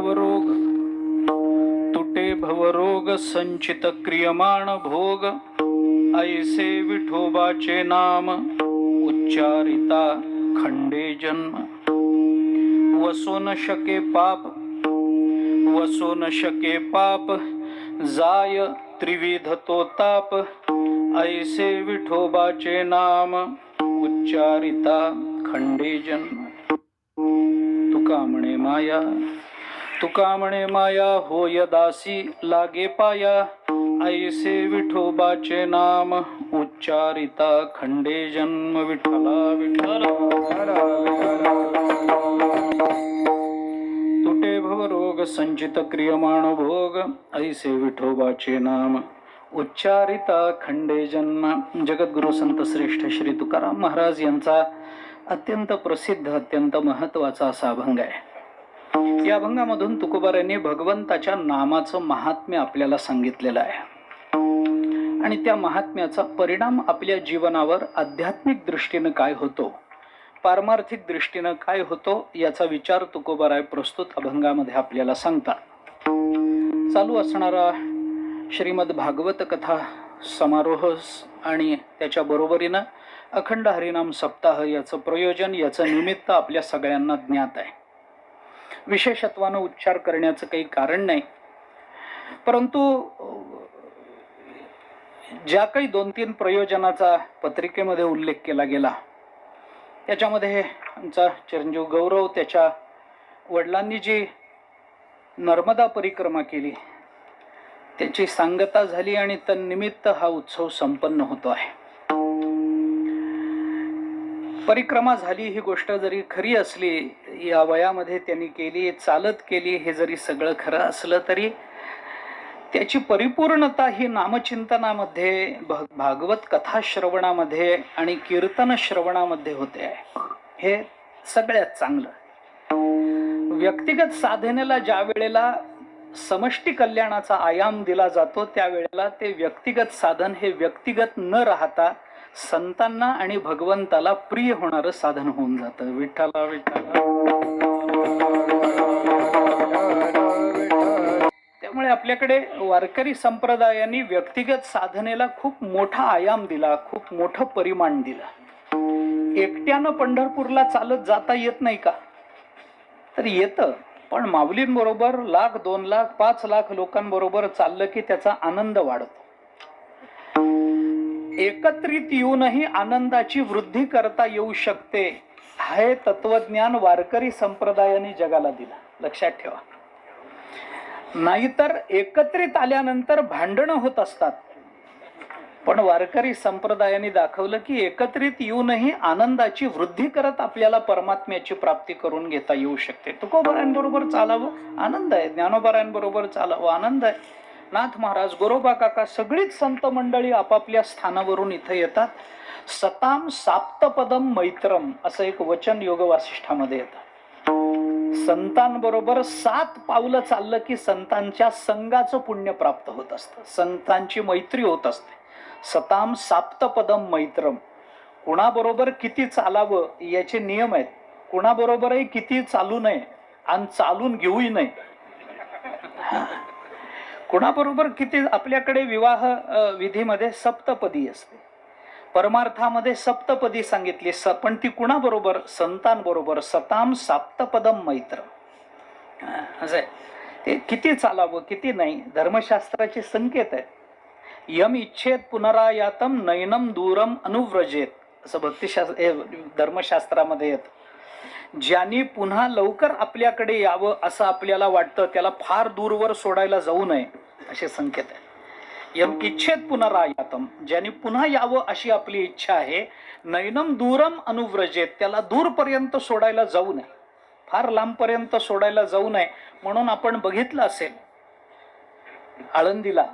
भवरोग तुटे भवरोग संचित क्रियमाण भोग ऐसे विठोबाचे नाम उच्चारिता खंडे जन्म वसो न शके पाप वसो न शके पाप जाय त्रिविध तो ताप ऐसे विठोबाचे नाम उच्चारिता खंडे जन्म तुका म्हणे माया होय दासी लागे पाया ऐसे विठोबाचे नाम उच्चारिता खंडे जन्म विठ्ठला विठ्ठला तुटे भवरोग संचित क्रियमाण भोग ऐसे विठोबाचे नाम उच्चारिता खंडे जन्म. जगद्गुरु संत श्रेष्ठ श्री तुकाराम महाराज यांचा अत्यंत प्रसिद्ध अत्यंत महत्वाचा असा अभंग आहे. या अभंगामधून तुकोबारांनी भगवंताच्या नामाचं महात्म्य आपल्याला सांगितलेलं आहे आणि त्या महात्म्याचा परिणाम आपल्या जीवनावर आध्यात्मिक दृष्टीने काय होतो, पारमार्थिक दृष्टीने काय होतो याचा विचार तुकोबाराय प्रस्तुत अभंगामध्ये आपल्याला सांगतात. चालू असणारा श्रीमद भागवत कथा समारोह आणि त्याच्या बरोबरीनं अखंड हरिनाम सप्ताह याचं प्रयोजन याचं निमित्त आपल्या सगळ्यांना ज्ञात आहे. विशेषत्वानं उच्चार करण्याचं काही कारण नाही, परंतु ज्या काही 2-3 प्रयोजनाचा पत्रिकेमध्ये उल्लेख केला गेला त्याच्यामध्ये आमचा चिरंजीव गौरव त्याच्या वडिलांनी जी नर्मदा परिक्रमा केली त्याची सांगता झाली आणि तन्निमित्त हा उत्सव संपन्न होतो आहे. परिक्रमा झाली ही गोष्ट जरी खरी असली, या वयामध्ये त्यांनी केली, चालत केली, हे जरी सगळं खरं असलं तरी त्याची परिपूर्णता ही नामचिंतनामध्ये, भागवत कथा श्रवणामध्ये आणि कीर्तन श्रवणामध्ये होते आहे. हे सगळ्यात चांगलं. व्यक्तिगत साधनेला ज्या वेळेला समष्टी कल्याणाचा आयाम दिला जातो त्यावेळेला ते व्यक्तिगत साधन हे व्यक्तिगत न राहता संतांना आणि भगवंताला प्रिय होणारं साधन होऊन जातं. विठ्ठला विठ्ठला. त्यामुळे आपल्याकडे वारकरी संप्रदायाने व्यक्तिगत साधनेला खूप मोठा आयाम दिला, खूप मोठं परिमाण दिलं. एकट्यानं पंढरपूरला चालत जाता येत नाही का? तर येतं, पण माऊलींबरोबर 1,00,000, 2,00,000, 5,00,000 लोकांबरोबर चाललं की त्याचा आनंद वाढतो. एकत्रित येऊनही आनंदाची वृद्धी करता येऊ शकते, हे तत्वज्ञान वारकरी संप्रदायाने जगाला दिलं. लक्षात ठेवा. नाहीतर एकत्रित आल्यानंतर भांडणं होत असतात, पण वारकरी संप्रदायाने दाखवलं की एकत्रित येऊनही आनंदाची वृद्धी करत आपल्याला परमात्म्याची प्राप्ती करून घेता येऊ शकते. तुकोबारांबरोबर चालावं आनंद आहे, ज्ञानोबारांबरोबर चालावं आनंद आहे. नाथ महाराज, गोरोबा काका, सगळीच संत मंडळी आपापल्या स्थानावरून इथे येतात. सताम साप्तपदम मैत्रम असं एक वचन योग वासिष्ठामध्ये येतं. संतांबरोबर 7 पावलं चाललं की संतांच्या संघाचं पुण्य प्राप्त होत असतं, संतांची मैत्री होत असते. सताम साप्तपदम मैत्रम. कुणाबरोबर किती चालावं याचे नियम आहेत. कुणाबरोबरही किती चालू नये आणि चालून घेऊही नये. कुणाबरोबर किती, आपल्याकडे विवाह विधीमध्ये सप्तपदी असते, परमार्थामध्ये सप्तपदी सांगितली, पण ती कुणाबरोबर? संतांबरोबर. सताम साप्तपदम मैत्र. असं आहे. ते किती चालावं किती नाही धर्मशास्त्राचे संकेत आहेत. यम इच्छेत पुनरायातम नयनम दूरम अनुव्रजेत असं भक्तिशास्त्र धर्मशास्त्रामध्ये येतं. ज्यांनी पुन्हा लवकर आपल्याकडे यावं असं आपल्याला वाटतं त्याला फार दूरवर सोडायला जाऊ नये असे संकेत आहे. यम इच्छेत पुनरायातम, ज्यांनी पुन्हा यावं अशी आपली इच्छा आहे. नयनम दूरम अनुव्रजेत, त्याला दूरपर्यंत सोडायला जाऊ नये, फार लांबपर्यंत सोडायला जाऊ नये. म्हणून आपण बघितलं असेल आळंदीला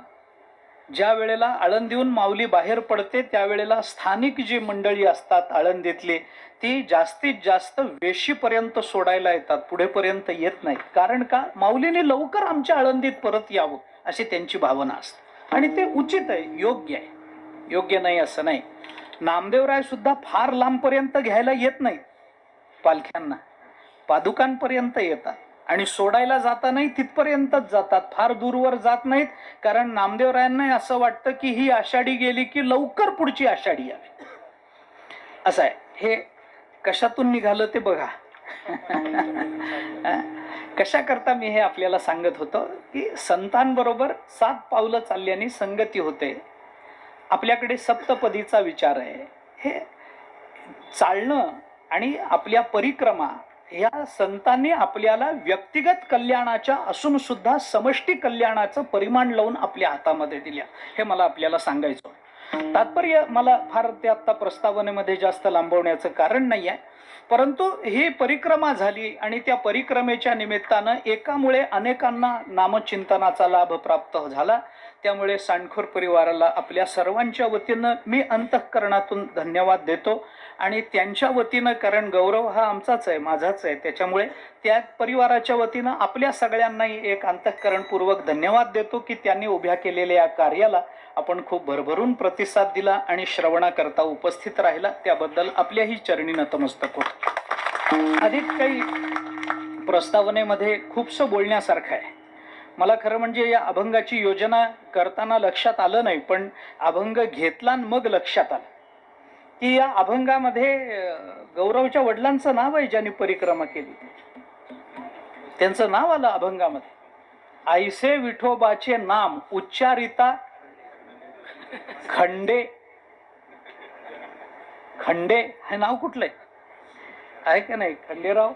ज्या वेळेला आळंदीहून माऊली बाहेर पडते त्यावेळेला स्थानिक जी मंडळी असतात आळंदीतली ती जास्तीत जास्त वेशीपर्यंत सोडायला येतात, पुढेपर्यंत येत नाहीत. कारण का? माऊलीने लवकर आमच्या आळंदीत परत यावं अशी त्यांची भावना असते आणि ते उचित आहे, योग्य आहे. योग्य नाही असं नाही. नामदेवराय सुद्धा फार लांबपर्यंत घ्यायला येत नाहीत पालख्यांना, पादुकांपर्यंत येतात. आणि सोडायला जातानाही तिथपर्यंतच जातात, फार दूरवर जात नाहीत. कारण नामदेवरायांना असं वाटतं की ही आषाढी गेली की लवकर पुढची आषाढी यावी, असं आहे. हे कशातून निघालं ते बघा. कशा करता मी हे आपल्याला सांगत होतो की संतांबरोबर 7 पावलं चालल्याने संगती होते. आपल्याकडे सप्तपदीचा विचार आहे. हे चालणं आणि आपल्या परिक्रमा या संतांनी आपल्याला व्यक्तिगत कल्याणाच्या असून सुद्धा समष्टी कल्याणाचं परिमाण लावून आपल्या हातामध्ये दिल्या. हे मला आपल्याला सांगायचं. तात्पर्य मला फार ते आता प्रस्तावनेमध्ये जास्त लांबवण्याचं कारण नाही आहे, परंतु ही परिक्रमा झाली आणि त्या परिक्रमेच्या निमित्तानं एकामुळे अनेकांना नामचिंतनाचा लाभ प्राप्त झाला. त्यामुळे सांडखोर परिवाराला आपल्या सर्वांच्या वतीनं मी अंतःकरणातून धन्यवाद देतो. आणि त्यांच्या वतीनं, कारण गौरव हा आमचाच आहे, माझाच आहे, त्याच्यामुळे त्या परिवाराच्या वतीनं आपल्या सगळ्यांनाही एक अंतःकरणपूर्वक धन्यवाद देतो की त्यांनी उभ्या केलेल्या या कार्याला आपण खूप भरभरून प्रतिसाद दिला आणि श्रवणाकरता उपस्थित राहिला. त्याबद्दल आपल्याही चरणी नतमस्तक होतो. अधिक काही प्रस्तावनेमध्ये खूपसं बोलण्यासारखं आहे. मला खरं म्हणजे या अभंगाची योजना करताना लक्षात आलं नाही, पण अभंग घेतला आणि मग लक्षात आलं की या अभंगामध्ये गौरवच्या वडिलांचं नाव आहे ज्यांनी परिक्रमा केली, त्यांचं नाव आलं अभंगामध्ये. ऐसे विठोबाचे नाम उच्चारिता खंडे. खंडे हे नाव कुठलंय आहे का नाही? खंडेराव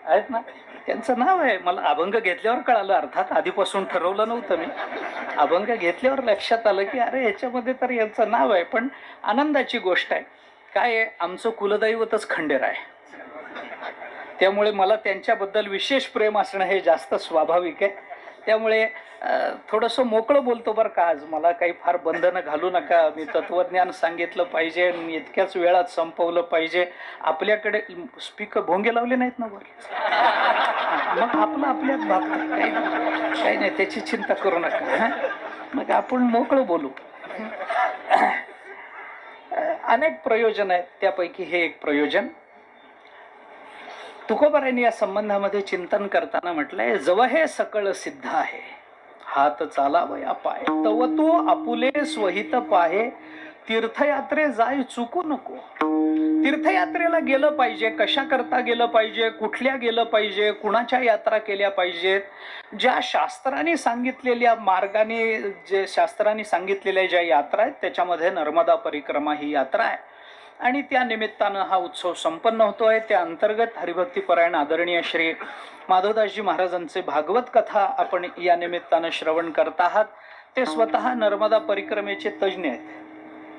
आहेत ना, त्यांचं नाव आहे. मला अभंग घेतल्यावर कळालं, अर्थात आधीपासून ठरवलं नव्हतं मी. अभंग घेतल्यावर लक्षात आलं की अरे ह्याच्यामध्ये तर यांचं नाव आहे. पण आनंदाची गोष्ट आहे. काय आहे, आमचं कुलदैवतच खंडेराय आहे, त्यामुळे मला त्यांच्याबद्दल विशेष प्रेम असणं हे जास्त स्वाभाविक आहे. त्यामुळे थोडंसं मोकळं बोलतो बरं का आज. मला काही फार बंधनं घालू नका. मी तत्वज्ञान सांगितलं पाहिजे, इतक्याच वेळात संपवलं पाहिजे. आपल्याकडे स्पीकर भोंगे लावले नाहीत ना वर, मग आपलं आपल्यात बाबतीत काही नाही, त्याची चिंता करू नका. मग आपण मोकळं बोलू. अनेक प्रयोजन आहेत, त्यापैकी हे एक प्रयोजन. तुकोबारायांनी या संबंधामध्ये चिंतन करताना म्हटलंय, जव हे सकळ सिद्ध आहे, हात चालावया पाय, तव तू आपुले स्वहित पाहे, तीर्थयात्रे जाय चुकू नको. तीर्थयात्रेला गेलं पाहिजे. कशा करता गेलं पाहिजे, कुठल्या गेलं पाहिजे, कुणाच्या यात्रा केल्या पाहिजेत, ज्या शास्त्रांनी सांगितलेल्या मार्गाने, जे शास्त्रांनी सांगितलेल्या ज्या यात्रा आहेत त्याच्यामध्ये नर्मदा परिक्रमा ही यात्रा आहे. आणि त्या निमित्तानं हा उत्सव संपन्न होतोय. त्या अंतर्गत हरिभक्तीपरायण आदरणीय श्री माधवदासजी महाराजांचे भागवत कथा आपण या निमित्तानं श्रवण करत आहात. ते स्वतः नर्मदा परिक्रमेचे तज्ज्ञ आहेत.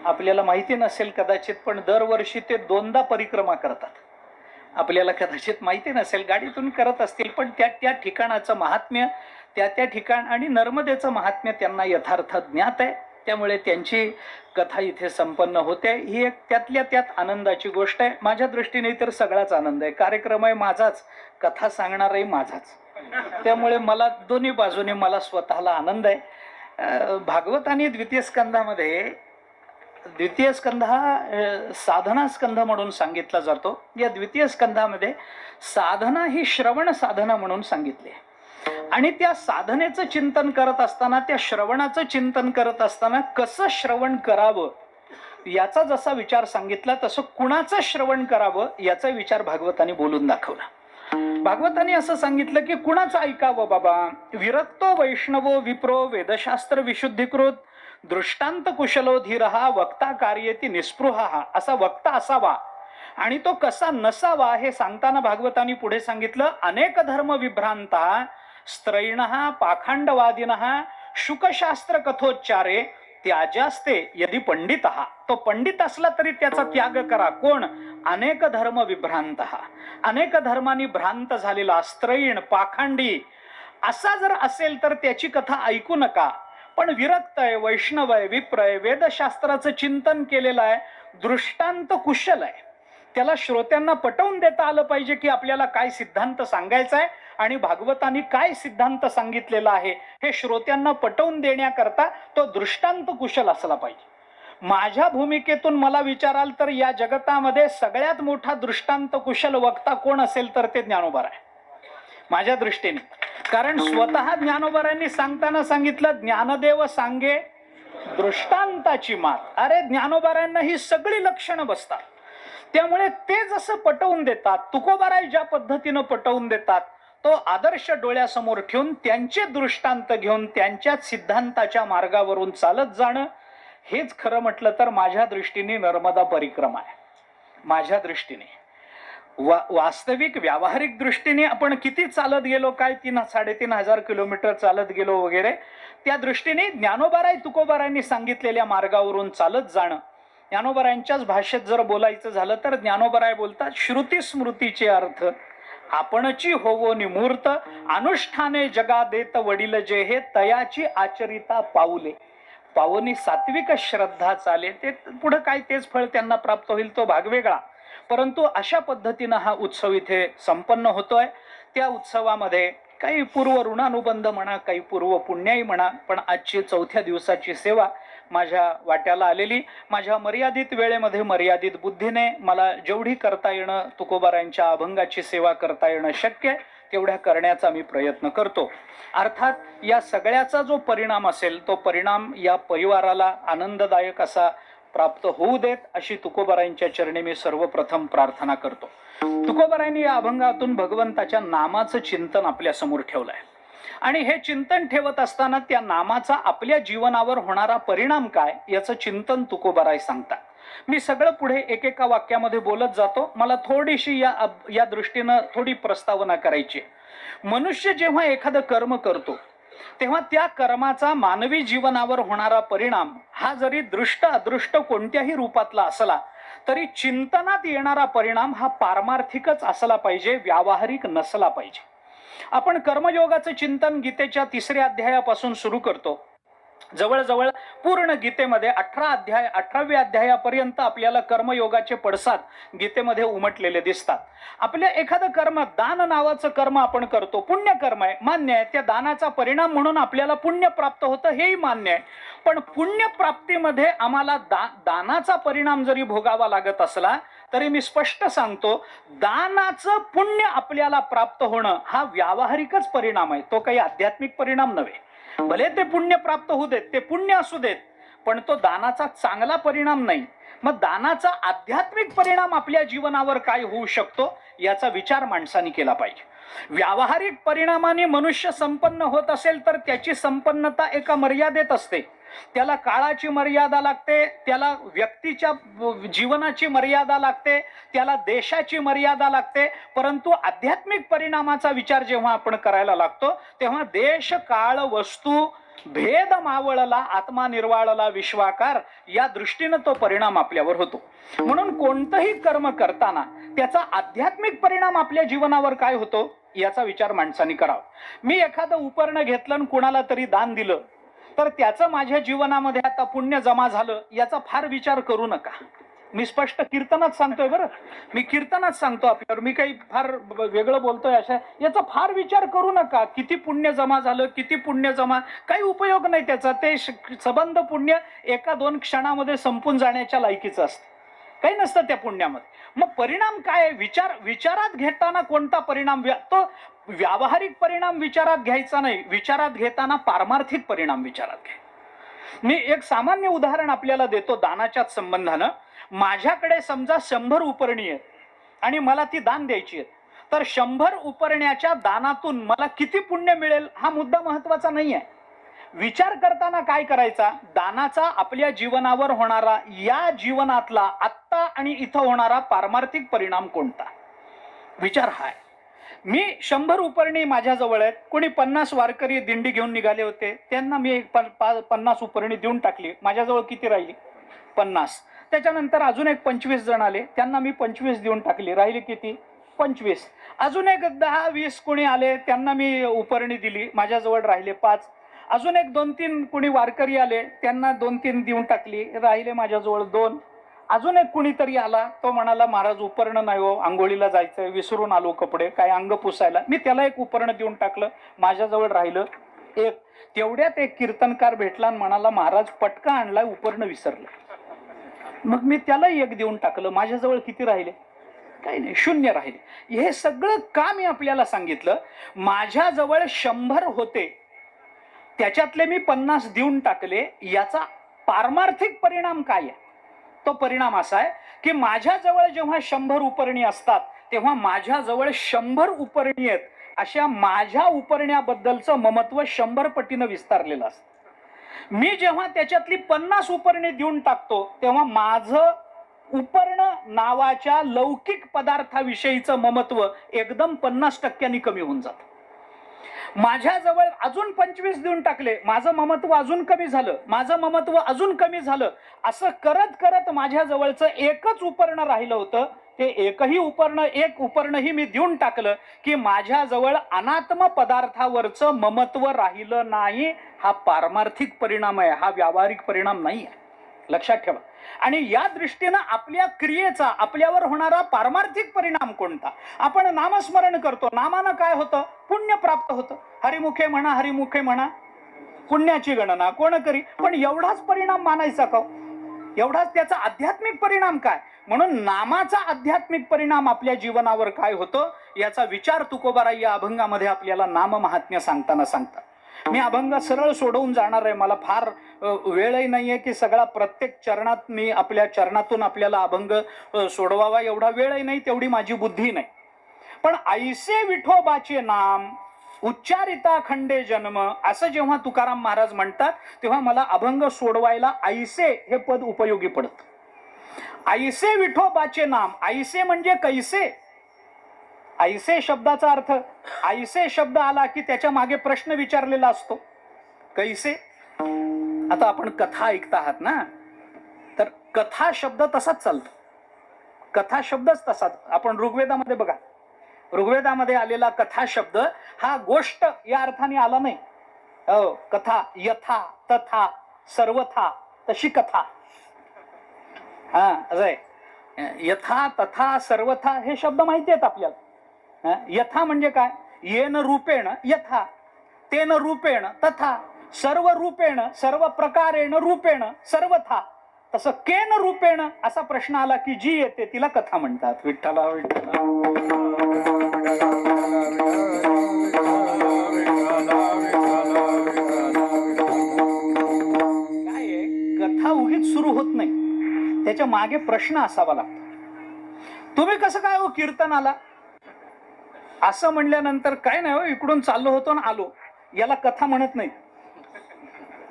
आपल्याला माहिती नसेल कदाचित, पण दरवर्षी ते 2दा परिक्रमा करतात. आपल्याला कदाचित माहिती नसेल, गाडीतून करत असतील, पण त्या ठिकाणाचं महात्म्य, त्या ठिकाण आणि नर्मदेचं महात्म्य त्यांना यथार्थ ज्ञात आहे. त्यामुळे त्यांची कथा इथे संपन्न होते. ही एक त्यातल्या त्यात आनंदाची गोष्ट आहे. माझ्या दृष्टीने तर सगळाच आनंद आहे. कार्यक्रम आहे माझाच, कथा सांगणारही माझाच, त्यामुळे मला दोन्ही बाजूने मला स्वतःला आनंद आहे. भागवत आणि द्वितीय स्कंधामध्ये, द्वितीय स्कंध हा साधना स्कंध म्हणून सांगितला जातो. या द्वितीय स्कंधामध्ये साधना ही श्रवण साधना म्हणून सांगितली आहे. आणि त्या साधनेचं चिंतन करत असताना, त्या श्रवणाचं चिंतन करत असताना कसं श्रवण करावं याचा जसा विचार सांगितला, तसं कुणाचं श्रवण करावं याचा विचार भागवताने बोलून दाखवला. भागवताने असं सांगितलं की कुणाचं ऐकावं बाबा? विरक्तो वैष्णवो विप्रो वेदशास्त्र विशुद्धीकृत दृष्टांत कुशलो धीरहा वक्ता कार्येती निस्पृहा. असा वक्ता असावा. आणि तो कसा नसावा हे सांगताना भागवताने पुढे सांगितलं, अनेक धर्म विभ्रांता स्त्रैणः पाखंडवादिनः शुकशास्त्र कथोच्चारे त्याजास्ते यदि पंडितः. तो पंडित असला तरी त्याचा त्याग करा. कोण? अनेक धर्म विभ्रांतः, अनेक धर्मांनी भ्रांत झालेला, स्त्रैण पाखंडी असा जर असेल तर त्याची कथा ऐकू नका. पण विरक्त आहे, वैष्णव आहे, विप्र आहे, वेदशास्त्राचं चिंतन केलेलं आहे, दृष्टांत कुशल आहे, त्याला श्रोत्यांना पटवून देता आलं पाहिजे की आपल्याला काय सिद्धांत सांगायचा आहे आणि भागवतांनी काय सिद्धांत सांगितलेला आहे हे श्रोत्यांना पटवून देण्याकरता तो दृष्टांत कुशल असला पाहिजे. माझ्या भूमिकेतून मला विचाराल तर या जगतामध्ये सगळ्यात मोठा दृष्टांत कुशल वक्ता कोण असेल तर ते ज्ञानोबा आहे. माझ्या दृष्टीने. कारण स्वतः ज्ञानोबारांनी सांगताना सांगितलं, ज्ञानदेव सांगे दृष्टांताची मात. अरे ज्ञानोबारांना ही सगळी लक्षणं बसतात. त्यामुळे ते जसं पटवून देतात, तुकोबाराय ज्या पद्धतीनं पटवून देतात, तो आदर्श डोळ्यासमोर ठेवून त्यांचे दृष्टांत घेऊन त्यांच्या सिद्धांताच्या मार्गावरून चालत जाणं, हेच खरं म्हटलं तर माझ्या दृष्टीने नर्मदा परिक्रमा आहे. माझ्या दृष्टीने वास्तविक व्यावहारिक दृष्टीने आपण किती चालत गेलो, काय 3-3.5 किलोमीटर चालत गेलो वगैरे, त्या दृष्टीने ज्ञानोबाराय तुकोबारायांनी सांगितलेल्या मार्गावरून चालत जाणं. ज्ञानोबारायांच्याच भाषेत जर बोलायचं झालं तर ज्ञानोबाराय बोलतात, श्रुती स्मृतीचे अर्थ आपणची होवो निमूर्त, अनुष्ठाने जगा देत वडील जे हे, तयाची आचरिता पाऊले. पावनी सात्विक श्रद्धा चाले, ते पुढे काय तेच फळ त्यांना प्राप्त होईल, तो भाग वेगळा. परंतु अशा पद्धतीनं हा उत्सव इथे संपन्न होतोय. त्या उत्सवामध्ये काही पूर्व ऋणानुबंध म्हणा, काही पूर्व पुण्याई म्हणा, पण आजची 4थ्या दिवसाची सेवा माझ्या वाट्याला आलेली, माझ्या मर्यादित वेळेमध्ये मर्यादित बुद्धीने मला जेवढी करता येणं, तुकोबारायांच्या अभंगाची सेवा करता येणं शक्य तेवढ्या करण्याचा मी प्रयत्न करतो. अर्थात या सगळ्याचा जो परिणाम असेल, तो परिणाम या परिवाराला आनंददायक असा प्राप्त होऊ देत, अशी तुकोबारायांच्या चरणी मी सर्वप्रथम प्रार्थना करतो. तुकोबारायांनी या अभंगातून भगवंताच्या नामाचं चिंतन आपल्या समोर ठेवलंय, आणि हे चिंतन ठेवत असताना त्या नामाचा आपल्या जीवनावर होणारा परिणाम काय याचं चिंतन तुकोबाराय सांगतात. मी सगळं पुढे एकेका वाक्यामध्ये बोलत जातो. मला थोडीशी या दृष्टीनं थोडी प्रस्तावना करायची. मनुष्य जेव्हा एखादं कर्म करतो तेव्हा त्या कर्माचा मानवी जीवनावर होणारा परिणाम हा जरी दृष्ट अदृष्ट कोणत्याही रूपातला असला तरी चिंतनात येणारा परिणाम हा पारमार्थिकच असला पाहिजे, व्यावहारिक नसला पाहिजे. आपण कर्मयोगाचं चिंतन गीतेच्या 3ऱ्या अध्यायापासून सुरू करतो. जवळजवळ पूर्ण गीतेमध्ये 18व्या अध्यायापर्यंत आपल्याला कर्मयोगाचे पडसाद गीतेमध्ये उमटलेले दिसतात. आपल्या एखादं कर्म, दान नावाचं कर्म आपण करतो, पुण्य कर्म आहे, मान्य आहे. त्या दानाचा परिणाम म्हणून आपल्याला पुण्य प्राप्त होतं, हेही मान्य आहे. पण पुण्य प्राप्तीमध्ये आम्हाला दानाचा परिणाम जरी भोगावा लागत असला तरी मी स्पष्ट सांगतो, दानाचं पुण्य आपल्याला प्राप्त होणं हा व्यावहारिकच परिणाम आहे, तो काही आध्यात्मिक परिणाम नव्हे. भले ते पुण्य प्राप्त होऊ देत, ते पुण्य असू देत, पण तो दानाचा चांगला परिणाम नाही. मग दानाचा आध्यात्मिक परिणाम आपल्या जीवनावर काय होऊ शकतो याचा विचार माणसाने केला पाहिजे. व्यावहारिक परिणामाने मनुष्य संपन्न होत असेल तर त्याची संपन्नता एका मर्यादेत असते. त्याला काळाची मर्यादा लागते, त्याला व्यक्तीच्या जीवनाची मर्यादा लागते, त्याला देशाची मर्यादा लागते. परंतु आध्यात्मिक परिणामाचा विचार जेव्हा आपण करायला लागतो तेव्हा देश काळ वस्तू भेद मावळला, आत्मा निर्वाळला विश्वाकार, या दृष्टीनं तो परिणाम आपल्यावर होतो. म्हणून कोणतंही कर्म करताना त्याचा आध्यात्मिक परिणाम आपल्या जीवनावर काय होतो याचा विचार माणसाने करावा. मी एखादं उपकरण घेतलं आणि कुणाला तरी दान दिलं तर त्याचं माझ्या जीवनामध्ये आता पुण्य जमा झालं याचा फार विचार करू नका. मी स्पष्ट कीर्तनात सांगतोय, बरं, मी कीर्तनात सांगतो आपल्यावर, मी काही फार वेगळं बोलतोय अशा याचा फार विचार करू नका. किती पुण्य जमा झालं, किती पुण्य जमा, काही उपयोग नाही त्याचा. ते संबंध पुण्य 1-2 क्षणामध्ये संपून जाण्याच्या लायकीचं असतं, काही नसतं त्या पुण्यामध्ये. मग परिणाम काय, विचारात घेताना कोणता परिणाम, तो व्यावहारिक परिणाम विचारात घ्यायचा नाही, विचारात घेताना पारमार्थिक परिणाम विचारात घ्या. मी एक सामान्य उदाहरण आपल्याला देतो दानाच्याच संबंधानं. माझ्याकडे समजा 100 उपरणी आहेत आणि मला ती दान द्यायची आहेत, तर 100 उपरण्याच्या दानातून मला किती पुण्य मिळेल हा मुद्दा महत्वाचा नाही आहे. विचार करताना काय करायचा, दानाचा आपल्या जीवनावर होणारा, या जीवनातला आत्ता आणि इथं होणारा पारमार्थिक परिणाम कोणता, विचार हा आहे. मी 100 उपरणी माझ्याजवळ आहेत. कोणी 50 वारकरी दिंडी घेऊन निघाले होते, त्यांना मी 50 उपरणी देऊन टाकली. माझ्याजवळ किती राहिली, 50. त्याच्यानंतर अजून एक 25 जण आले, त्यांना मी 25 देऊन टाकली, राहिली किती, 25. अजून एक 10-20 कोणी आले, त्यांना मी उपरणी दिली, माझ्याजवळ राहिले 5. अजून एक 2-3 कोणी वारकरी आले, त्यांना 2-3 देऊन टाकली, राहिले माझ्याजवळ 2. अजून एक कुणीतरी आला, तो म्हणाला महाराज उपरण नाही हो, आंघोळीला जायचंय, विसरून आलो कपडे, काय अंग पुसायला. मी त्याला एक उपरण देऊन टाकलं, माझ्याजवळ राहिलं 1. तेवढ्यात एक कीर्तनकार भेटला आणि म्हणाला महाराज पटका आणलाय, उपरण विसरलं. मग मी त्याला 1 देऊन टाकलं, माझ्याजवळ किती राहिले, काही नाही, शून्य राहिले. हे सगळं का मी आपल्याला सांगितलं? माझ्याजवळ 100 होते, त्याच्यातले मी 50 देऊन टाकले. याचा पारमार्थिक परिणाम काय आहे? तो परिणाम असा आहे की माझ्याजवळ जेव्हा 100 उपरणी असतात तेव्हा माझ्याजवळ 100 उपरणी आहेत, अशा माझ्या उपरण्याबद्दलचं ममत्व 100 पटीनं विस्तारलेलं असतं. मी जेव्हा त्याच्यातली 50 उपरणी देऊन टाकतो तेव्हा माझं उपर्ण नावाच्या लौकिक पदार्थाविषयीचं ममत्व एकदम 50% कमी होऊन जातं. माझ्याजवळ अजून 25 देऊन टाकले, माझं ममत्व अजून कमी झालं, माझं ममत्व अजून कमी झालं. असं करत करत माझ्याजवळचं एकच उपर्ण राहिलं होतं. ते एक उपरणही मी देऊन टाकलं की माझ्याजवळ अनात्म पदार्थावरचं ममत्व राहिलं नाही. हा पारमार्थिक परिणाम आहे, हा व्यावहारिक परिणाम नाही आहे, लक्षात ठेवा. आणि या दृष्टीनं आपल्या क्रियेचा आपल्यावर होणारा पारमार्थिक परिणाम कोणता? आपण नामस्मरण करतो, नामानं काय होतं? पुण्य प्राप्त होतं. हरिमुखे म्हणा, हरिमुखे म्हणा, पुण्याची गणना कोण करी. पण एवढाच परिणाम मानायचा का? एवढाच त्याचा आध्यात्मिक परिणाम काय? म्हणून नामाचा आध्यात्मिक परिणाम आपल्या जीवनावर काय होतो याचा विचार तुकोबाराय या अभंगामध्ये आपल्याला नाम महात्म्य सांगताना सांगतात. मी अभंग सरळ सोडवून जाणार आहे, मला फार वेळही नाहीये की सगळा प्रत्येक चरणात मी आपल्या चरणातून आपल्याला अभंग सोडवावा, एवढा वेळही नाही, तेवढी माझी बुद्धी नाही. पण ऐसे विठोबाचे नाम उच्चारिता खंडे जन्म असं जेव्हा तुकाराम महाराज म्हणतात तेव्हा मला अभंग सोडवायला ऐसे हे पद उपयोगी पडत. ऐसे विठोबाचे नाम, ऐसे म्हणजे कैसे. ऐसे शब्दाचा अर्थ, ऐसे शब्द आला की त्याच्या मागे प्रश्न विचारलेला असतो, कैसे. आता आपण कथा ऐकत आहात ना, तर कथा शब्द तसाच चालतो, कथा शब्दच तसाच. आपण ऋग्वेदामध्ये बघा, ऋग्वेदामध्ये आलेला कथा शब्द हा गोष्ट या अर्थाने आला नाही. कथा यथा तथा सर्वथा, तशी कथा. हा असं आहे, यथा तथा सर्वथा हे शब्द माहिती आहेत आपल्याला. यथा म्हणजे काय? येन रूपेण यथा, तेन रूपेण तथा, सर्व रूपेण सर्व प्रकारेण रूपेण सर्वथा. तसं केन रूपेण असा प्रश्न आला की जी येते तिला कथा म्हणतात. विठ्ठला विठ्ठला काय आहे, कथा उगीच सुरू होत नाही, त्याच्या मागे प्रश्न असावा लागतो. तुम्ही कसं काय हो कीर्तनाला असं म्हणल्यानंतर काय नाही हो, इकडून चाललो होतो ना आलो, याला कथा म्हणत नाही,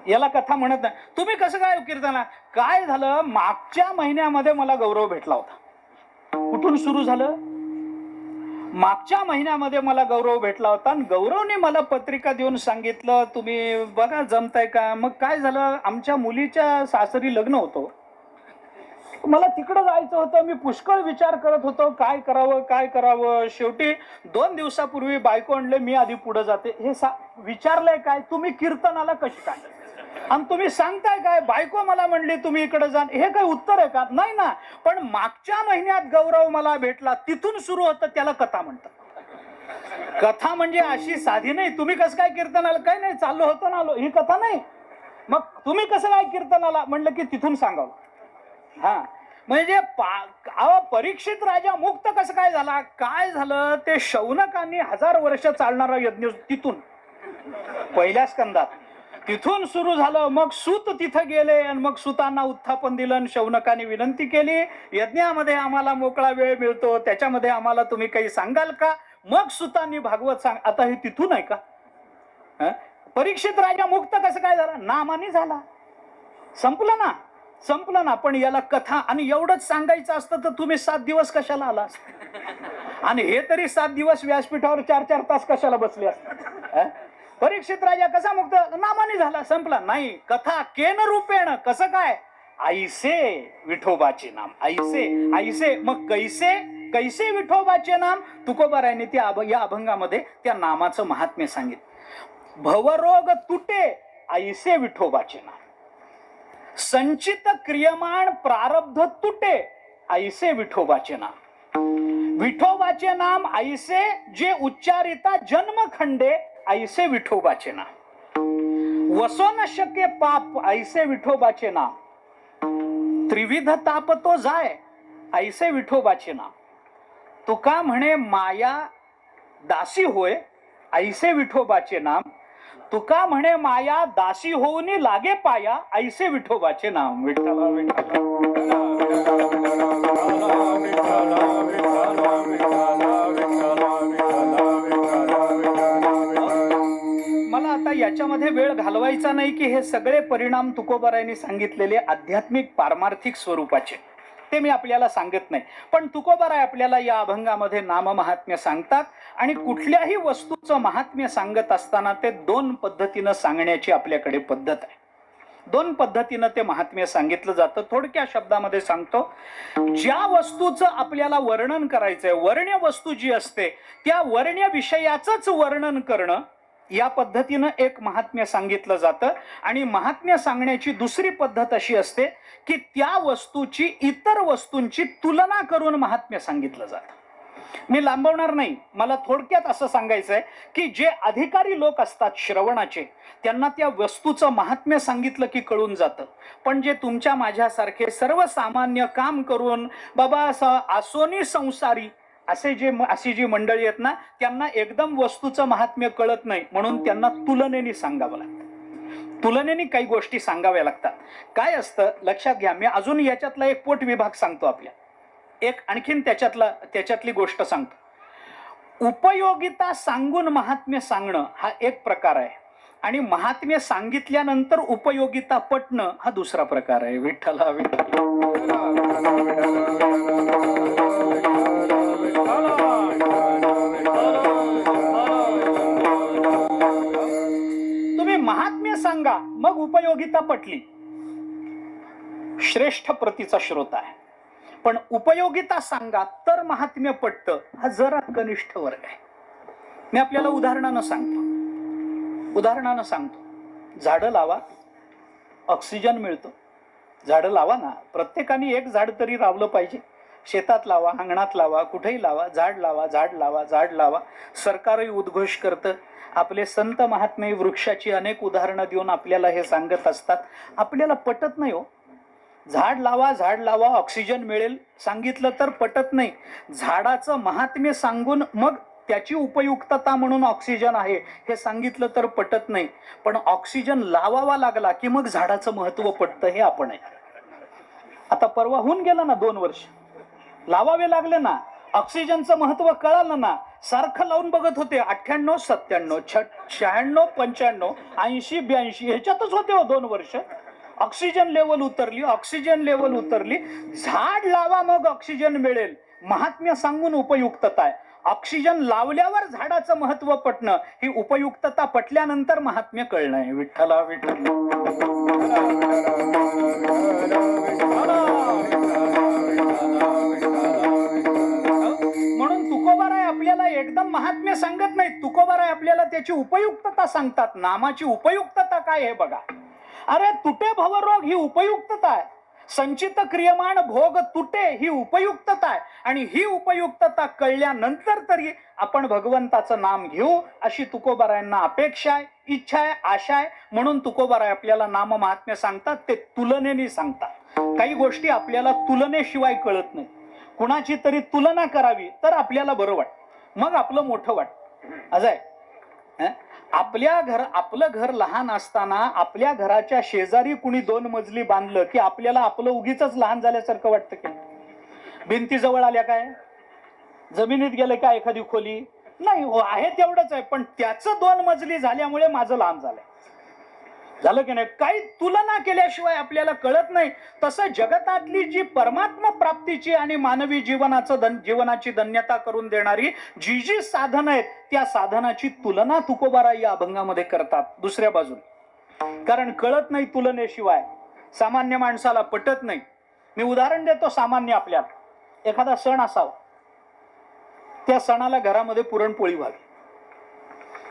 याला कथा म्हणत नाही. तुम्ही कसं काय कीर्तना? काय झालं, मागच्या महिन्यामध्ये मला गौरव भेटला होता. कुठून सुरू झालं? मागच्या महिन्यामध्ये मला गौरव भेटला होता आणि गौरवने मला पत्रिका देऊन सांगितलं तुम्ही बघा जमताय का. मग काय झालं, आमच्या मुलीच्या सासरी लग्न होतं, मला तिकडं जायचं होतं. मी पुष्कळ विचार करत होतो काय करावं काय करावं. शेवटी 2 दिवसापूर्वी बायको आणले, मी आधी पुढे जाते. हे विचारलंय काय तुम्ही कीर्तनाला कशी काय, आणि तुम्ही सांगताय काय? बायको मला म्हणली तुम्ही इकडे जा. हे काय उत्तर आहे का? नाही ना. पण मागच्या महिन्यात गौरव मला भेटला, तिथून सुरू होतं, त्याला कथा म्हणतात. कथा म्हणजे अशी साधी नाही. तुम्ही कसं काय कीर्तनाला? काय नाही, चाललो होतो ना आलो, ही कथा नाही. मग तुम्ही कसं काय कीर्तनाला म्हणलं की तिथून सांगावं. हा म्हणजे परीक्षित राजा मुक्त कसं काय झाला? काय झालं, ते शौनकांनी 1000 वर्ष चालणारा यज्ञ तिथून पहिल्या स्कंदात तिथून सुरू झालं. मग सूत तिथं गेले आणि मग सुतांना उत्थापन दिलं आणि शौनकांनी विनंती केली, यज्ञामध्ये आम्हाला मोकळा वेळ मिळतो, त्याच्यामध्ये आम्हाला तुम्ही काही सांगाल का? मग सुतांनी भागवत सांग. आता हे तिथून आहे का? परीक्षित राजा मुक्त कसं काय झाला? नामाने झाला. संपलं ना, संपलं ना. पण याला कथा आणि एवढंच सांगायचं असतं तर तुम्ही 7 दिवस कशाला आला असता? आणि हे तरी 7 दिवस व्यासपीठावर 4-4 तास कशाला बसले असतात? परीक्षित राजा कसा मुक्त? नामाने झाला, संपला. नाही, कथा केन रूपेण, कसं काय? ऐसे विठोबाचे नाम, ऐसे ऐसे. मग कैसे, कैसे विठोबाचे नाम? तुकोबारायने त्या या अभंगामध्ये त्या नामाचं महात्म्य सांगितलं. भवरोग तुटे ऐसे विठोबाचे नाम, संचित क्रियमाण प्रारब्ध तुटे ऐसे विठोबाचे नाम. विठोबाचे नाम ऐसे जे उच्चारिता जन्मखंडे ऐसे विठोबाचे नाम. वसो न शके पाप ऐसे विठोबाचे नाम. त्रिविध ताप तो जाय ऐसे विठोबाचे नाम. तुका म्हणे माया दासी होय ऐसे विठोबाचे नाम. तुका म्हणे माया दासी होऊन लागे पाया ऐसे विठोबाचे नाम. विठ्ठला विठ्ठला मला आता याच्यामध्ये वेळ घालवायचा नाही की हे सगळे परिणाम तुकोबारायांनी सांगितलेले आध्यात्मिक पारमार्थिक स्वरूपाचे ते मी आपल्याला सांगत नाही. पण तुकोबाराय आपल्याला या अभंगामध्ये नाममहात्म्य सांगतात आणि कुठल्याही वस्तूचं महात्म्य सांगत असताना ते दोन पद्धतीनं सांगण्याची आपल्याकडे पद्धत आहे. दोन पद्धतीनं ते महात्म्य सांगितलं जातं. थोडक्या शब्दामध्ये सांगतो, ज्या वस्तूचं आपल्याला वर्णन करायचंय, वर्ण्य वस्तू जी असते त्या वर्ण्य विषयाचंच वर्णन करणं, या पद्धतीनं एक महात्म्य सांगितलं जातं. आणि महात्म्य सांगण्याची दुसरी पद्धत अशी असते की त्या वस्तूची इतर वस्तूंची तुलना करून महात्म्य सांगितलं जातं. मी लांबवणार नाही, मला थोडक्यात असं सांगायचंय की जे अधिकारी लोक असतात श्रवणाचे, त्यांना त्या वस्तूचं महात्म्य सांगितलं की कळून जातं. पण जे तुमच्या माझ्यासारखे सर्वसामान्य काम करून बाबा आसोनी संसारी अशी जी मंडळी आहेत ना, त्यांना एकदम वस्तूचं महात्म्य कळत नाही, म्हणून त्यांना तुलनेने सांगावं लागतं. तुलनेने काही गोष्टी सांगाव्या लागतात. काय असतं लक्षात घ्या, मी अजून याच्यातला एक पोट विभाग सांगतो आपल्या, एक आणखीन त्याच्यातली गोष्ट सांगतो. उपयोगिता सांगून महात्म्य सांगणं हा एक प्रकार आहे आणि महात्म्य सांगितल्यानंतर उपयोगिता पटणं हा दुसरा प्रकार आहे. विठ्ठला विठ्ठला तुम्ही महात्म्य सांगा मग उपयोगिता पटली, श्रेष्ठ प्रतीचा श्रोता आहे. पण उपयोगिता सांगा तर महात्म्य पटतं, हा जरा कनिष्ठ वर्ग आहे. मी आपल्याला उदाहरणानं सांगतो. झाडं लावा, ऑक्सिजन मिळतो. झाडं लावा ना, प्रत्येकाने एक झाड तरी लावलं पाहिजे. शेतात लावा, अंगणात लावा, कुठेही लावा, झाड लावा, झाड लावा, झाड लावा. सरकारही उद्घोष करतं. आपले संत महात्मे वृक्षाची अनेक उदाहरणं देऊन आपल्याला हे सांगत असतात. आपल्याला पटत नाही हो. झाड लावा, झाड लावा, ऑक्सिजन मिळेल सांगितलं तर पटत नाही. झाडाचं महात्म्य सांगून मग त्याची उपयुक्तता म्हणून ऑक्सिजन आहे हे सांगितलं तर पटत नाही. पण ऑक्सिजन लावावा लागला की मग झाडाचं महत्व पटतं, हे आपण आहे. आता परवा होऊन गेलं ना 2 वर्ष, लावावे लागले ना, ऑक्सिजनचं महत्व कळालं ना. सारखं लावून बघत होते, 98, 97, 96, 95, 80, 82 ह्याच्यातच होते हो 2 वर्ष. ऑक्सिजन लेवल उतरली. झाड लावा मग ऑक्सिजन मिळेल, महात्म्य सांगून उपयुक्तता आहे. ऑक्सिजन लावल्यावर झाडाचं महत्व पटणं, ही उपयुक्तता पटल्यानंतर महात्म्य कळणं आहे. विठ्ठला विठ्ठला म्हणून तुकोबाराय आपल्याला एकदम महात्म्य सांगत नाही. तुकोबाराय आपल्याला त्याची उपयुक्तता सांगतात. नामाची उपयुक्तता काय हे बघा. अरे तुटे भवरोग ही उपयुक्तता आहे. संचित क्रियमाण भोग तुटे ही उपयुक्तता आहे. आणि ही उपयुक्तता कळल्यानंतर तरी आपण भगवंताचं नाम घेऊ अशी तुकोबारायांना अपेक्षा आहे, इच्छा आहे, आशा आहे. म्हणून तुकोबाराय आपल्याला नाम महात्म्य सांगतात, ते तुलनेने सांगतात. काही गोष्टी आपल्याला तुलनेशिवाय कळत नाही. कुणाची तरी तुलना करावी तर आपल्याला बरं वाटतं, मग आपलं मोठं वाटतं. असं आहे. आपलं घर लहान असताना आपल्या घराच्या शेजारी कुणी 2 मजली बांधलं की आपल्याला आपलं उगीच लहान झाल्यासारखं वाटतं की भिंती जवळ आल्या काय, जमिनीत गेलं का एखादी खोली नाही हो, आहे तेवढंच आहे. पण त्याचं 2 मजली झाल्यामुळे माझं लहान झालं की नाही. काही तुलना केल्याशिवाय आपल्याला कळत नाही. तसं जगतातली जी परमात्मा प्राप्तीची आणि मानवी जीवनाची धन्यता करून देणारी जी साधनं आहेत त्या साधनाची तुलना तुकोबाराय या अभंगामध्ये करतात दुसऱ्या बाजूला. कारण कळत नाही तुलनेशिवाय, सामान्य माणसाला पटत नाही. मी उदाहरण देतो. सामान्य आपल्याला एखादा सण असावा, त्या सणाला घरामध्ये पुरणपोळी व्हावी.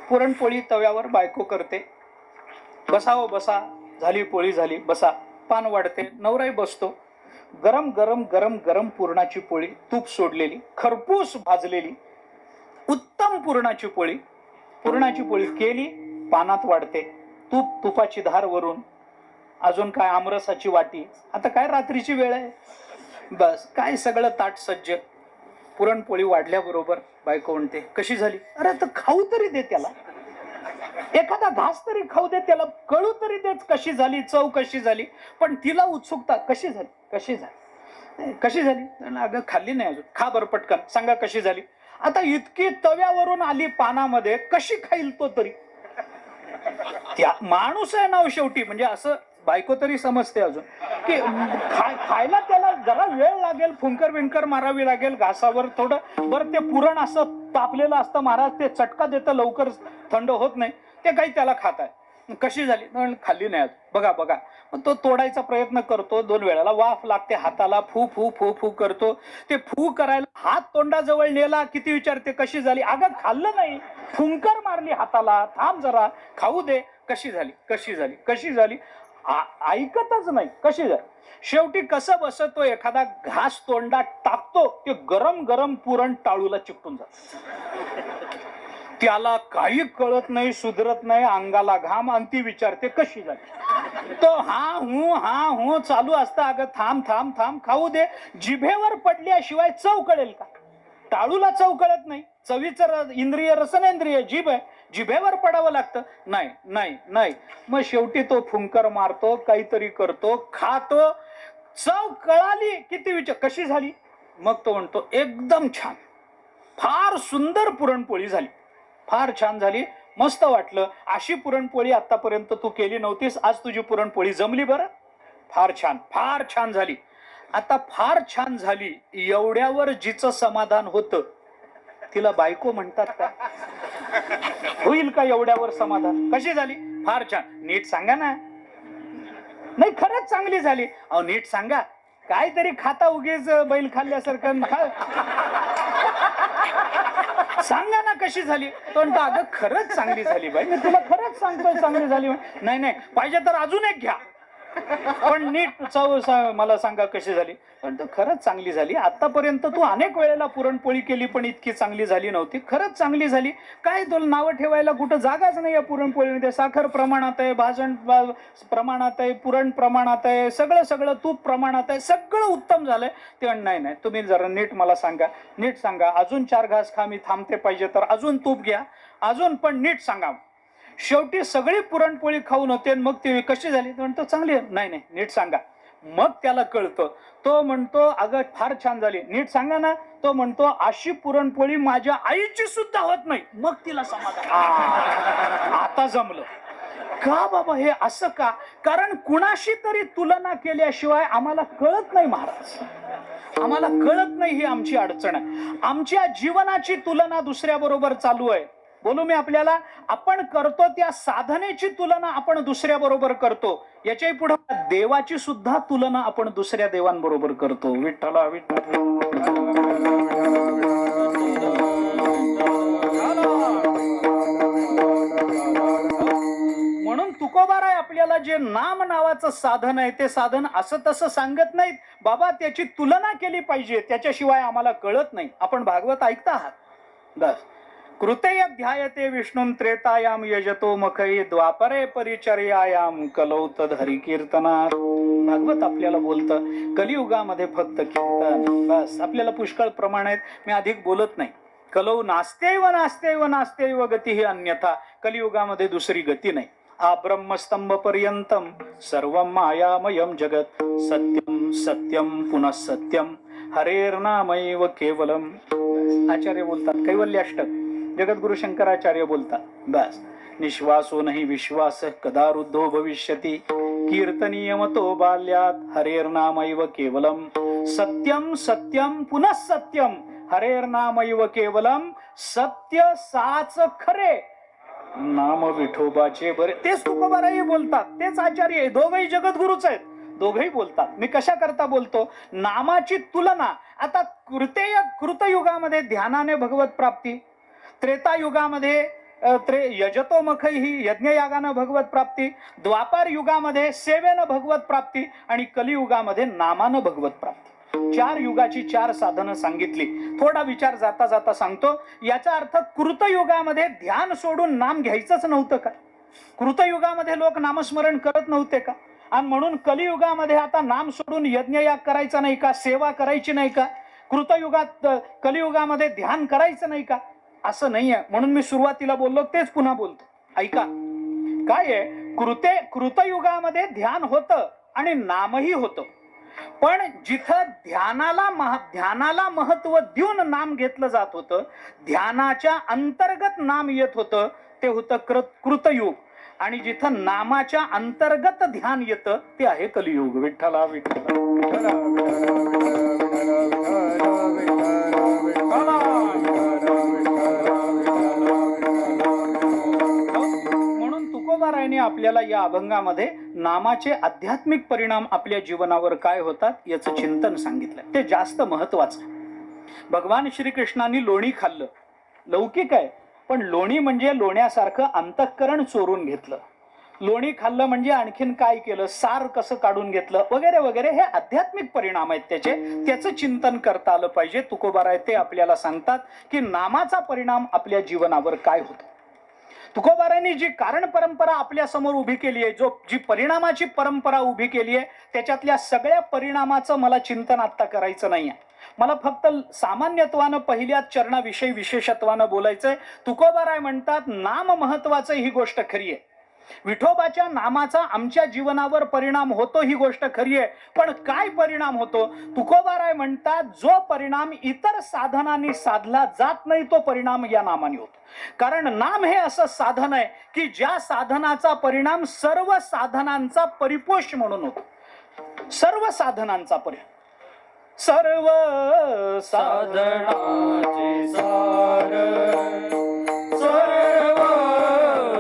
पुरणपोळी तव्यावर बायको करते, बसावं बसा, झाली पोळी झाली, बसा, पान वाढते, नवराही बसतो. गरम गरम गरम गरम पुरणाची पोळी, तूप सोडलेली, खरपूस भाजलेली उत्तम पुरणाची पोळी केली, पानात वाढते, तुपाची धार वरून, अजून काय आमरसाची वाटी. आता काय रात्रीची वेळ आहे, बस काय सगळं ताट सज्ज. पुरणपोळी वाढल्याबरोबर बायको म्हणते कशी झाली? अरे तर खाऊ तरी दे त्याला, एखादा घास तरी खाऊ दे त्याला, कळू तरी देच कशी झाली, चव कशी झाली. पण तिला उत्सुकता, कशी झाली कशी झाली कशी झाली? अगं खाल्ली नाही अजून, खा बरं पटकन, सांगा कशी झाली. आता इतकी तव्यावरून आली पानामध्ये, कशी खाईल तो तरी? त्या माणूस आहे ना शेवटी, म्हणजे असं बायको तरी समजते अजून की खायला त्याला जरा वेळ लागेल, फुंकर विंकर मारावी लागेल घासावर थोडं. बरं ते पुरण असं तापलेलं असतं महाराज, ते चटका देतं, लवकर थंड होत नाही, ते काही त्याला खात आहे. कशी झाली? खाल्ली नाही, बघा बघा. मग तो तोडायचा प्रयत्न करतो, 2 वेळाला वाफ लागते हाताला, फू फू फू फू करतो. ते फू करायला हात तोंडाजवळ नेला, किती विचारते कशी झाली? अगं खाल्लं नाही, फुंकर मारली हाताला, थांब जरा खाऊ दे, कशी झाली कशी झाली कशी झाली? ऐकतच नाही, कशी झाली? शेवटी कसं बसतो, एखादा घास तोंडात टाकतो, ते गरम गरम पुरण टाळूला चिकटून जात. त्याला काही कळत नाही, सुधरत नाही, अंगाला घाम, आणि ती विचारते कशी झाली? तो हा हू चालू असतं. अगं थांब थांब थांब, खाऊ दे. जिभेवर पडल्याशिवाय चव कळेल का? टाळूला चव कळत नाही. चवीचं इंद्रिय रसनेंद्रिय जीभ आहे, जिभेवर पडावं लागतं. नाही नाही नाही. मग शेवटी तो फुंकर मारतो, काहीतरी करतो, खातो. चव कळाली किती विचार कशी झाली? मग तो म्हणतो एकदम छान, फार सुंदर पुरणपोळी झाली, फार छान झाली, मस्त वाटलं. अशी पुरणपोळी आतापर्यंत तू केली नव्हतीस, आज तुझी पुरणपोळी जमली बरं, फार छान झाली. आता फार छान झाली एवढ्यावर जिचं समाधान होतं, तिला बायको म्हणतात का? होईल का एवढ्यावर समाधान? कशी झाली? फार छान. नीट सांगा ना. नाही खरंच चांगली झाली. अहो नीट सांगा, काहीतरी खाता उगीच बैल खाल्ल्यासारखं सांगा ना कशी झाली. तो म्हणतो अगं खरंच चांगली झाली बाई, मी तुला खरंच सांगतोय चांगली झाली. नाही नाही, पाहिजे तर अजून एक घ्या, पण नीट चव मला सांगा कशी झाली. पण तो खरंच चांगली झाली. आतापर्यंत तू अनेक वेळेला पुरणपोळी केली, पण इतकी चांगली झाली नव्हती. खरंच चांगली झाली. काय तुला नावं ठेवायला कुठं जागाच नाही या पुरणपोळीमध्ये. साखर प्रमाणात आहे, भाजण प्रमाणात आहे, पुरण प्रमाणात आहे, सगळं तूप प्रमाणात आहे, सगळं उत्तम झालंय. ते नाही नाही, तुम्ही जरा नीट मला सांगा, नीट सांगा. अजून 4 घास खा, मी थांबते, पाहिजे तर अजून तूप घ्या, अजून, पण नीट सांगा. शेवटी सगळी पुरणपोळी खाऊन होते. मग ती कशी झाली? म्हणतो चांगली. नाही नाही, नीट सांगा. मग त्याला कळतं. तो म्हणतो अगं फार छान झाली, नीट सांगा ना. तो म्हणतो अशी पुरणपोळी माझ्या आईची सुद्धा होत नाही. मग तिला समाधान, आता जमलं का बाबा? हे असं का? कारण कुणाशी तरी तुलना केल्याशिवाय आम्हाला कळत नाही महाराज, आम्हाला कळत नाही. ही आमची अडचण आहे. आमच्या जीवनाची तुलना दुसऱ्या बरोबर चालू आहे. बोलू मी आपल्याला, आपण करतो त्या साधनेची तुलना आपण दुसऱ्या बरोबर करतो. याच्याही पुढे देवाची सुद्धा तुलना आपण दुसऱ्या देवांबरोबर करतो. विठ्ठला विठ्ठल. म्हणून तुकोबाराय आपल्याला जे नाम नावाचं साधन आहे, ते साधन असं तसं सांगत नाहीत. बाबा त्याची तुलना केली पाहिजे, त्याच्याशिवाय आम्हाला कळत नाही. आपण भागवत ऐकता आहात बस. कृतेय ध्यायते विष्णुं त्रेतायाम यजतो मखई द्वापरे परिचर्यायाम कलौ तद हरिकीर्तनात. भागवत आपल्याला बोलतं कलियुगामध्ये फक्त कीर्तन बस. आपल्याला पुष्कळ प्रमाण आहेत, मी अधिक बोलत नाही. कलौ नास्त्यैव नास्त्यैव नास्त्यैव गती ही अन्यथा. कलियुगामध्ये दुसरी गती नाही. आ ब्रह्मस्तंभ पर्यंतम सर्वं मायामयम जगत सत्यम सत्यम पुनः सत्यम हरेर्नामैव केवलम. आचार्य बोलतात कैवल्याष्टक, जगद्गुरु शंकराचार्य बोलतात बस. निश्वासो नहि विश्वास कदा रुद्धो भविष्यति कीर्तनीयमतो बाल्यात हरेर्नामैव केवलम सत्यम सत्यम पुनः सत्यम हरेर्नामैव केवलम. सत्य साच खरे नाम विठोबाचे बरे. तेच तुकोबाराही बोलतात, तेच आचार्य, दोघही जगद्गुरुच आहेत, दोघही बोलतात. मी कशा करता बोलतो? नामाची तुलना. आता कृतयुगामध्ये ध्यानाने भगवत प्राप्ती, त्रेतायुगामध्ये यजतो मखै ही यज्ञयागानं भगवत प्राप्ती, द्वापार युगामध्ये सेवेनं भगवत प्राप्ती, आणि कलियुगामध्ये नामानं भगवत प्राप्ती. 4 युगाची 4 साधनं सांगितली. थोडा विचार जाता जाता सांगतो. याचा अर्थ कृतयुगामध्ये ध्यान सोडून नाम घ्यायचंच नव्हतं का? कृतयुगामध्ये लोक नामस्मरण करत नव्हते का? आणि म्हणून कलियुगामध्ये आता नाम सोडून यज्ञयाग करायचा नाही का? सेवा करायची नाही का? कृतयुगात कलियुगामध्ये ध्यान करायचं नाही का? असं नाहीये. म्हणून मी सुरुवातीला बोललो तेच पुन्हा बोलतो. ऐका काय आहे, कृतयुगामध्ये ध्यान होतं आणि नामही होतं. पण जिथं ध्यानाला महत्व देऊन नाम घेतलं जात होतं, ध्यानाच्या अंतर्गत नाम येत होतं, ते होतं कृतयुग. आणि जिथं नामाच्या अंतर्गत ध्यान येतं ते आहे कलियुग. विठ्ठला विठ्ठला म्हणून तुकोबारायाने आपल्याला या अभंगामध्ये नामाचे आध्यात्मिक परिणाम आपल्या जीवनावर काय होतात याचं चिंतन सांगितलं. ते जास्त महत्वाचं. भगवान श्रीकृष्णांनी लोणी खाल्लं, लौकिक आहे, पण लोणी म्हणजे लोण्यासारखं अंतःकरण चोरून घेतलं. लोणी खाल्लं म्हणजे आणखीन काय केलं, सार कसं काढून घेतलं वगैरे वगैरे, हे आध्यात्मिक परिणाम आहेत त्याचं चिंतन करता आलं पाहिजे. तुकोबाराय ते आपल्याला सांगतात की नामाचा परिणाम आपल्या जीवनावर काय होतो. तुकोबारायांनी जी कारण परंपरा आपल्या समोर उभी केली आहे, जी परिणामाची परंपरा उभी केली आहे, त्याच्यातल्या सगळ्या परिणामाचं मला चिंतन आता करायचं नाहीये. मला फक्त सामान्यत्वानं पहिल्याच चरणाविषयी विशेषत्वानं बोलायचंय. तुकोबाराय म्हणतात नाम महत्वाचं, ही गोष्ट खरी आहे. विठोबाच्या नामाचा आमच्या जीवनावर परिणाम होतो, ही गोष्ट खरी आहे. पण काय परिणाम होतो? तुकोबाराय म्हणतात जो परिणाम इतर साधनांनी साधला जात नाही तो परिणाम या नामाने होतो. कारण नाम हे असं साधन आहे की ज्या साधनाचा परिणाम सर्व साधनांचा परिपोष म्हणून होतो. सर्व साधनांचा परिणाम, सर्व साधनाचे सार, सर्व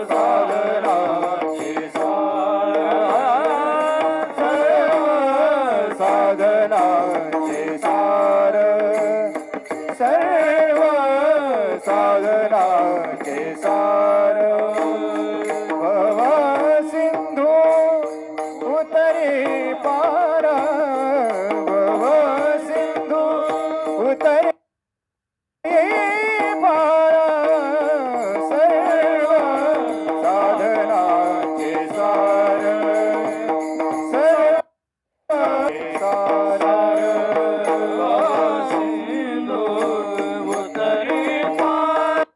साधनाचे सार, सर्व साधनाचे सार, सर्व साधनाचे सार, भव सिंधू उतरे पार, भव सिंधू उतरे पार, सर्व साधनाचे सार, सर्व सार, सिंधू उतरे पार,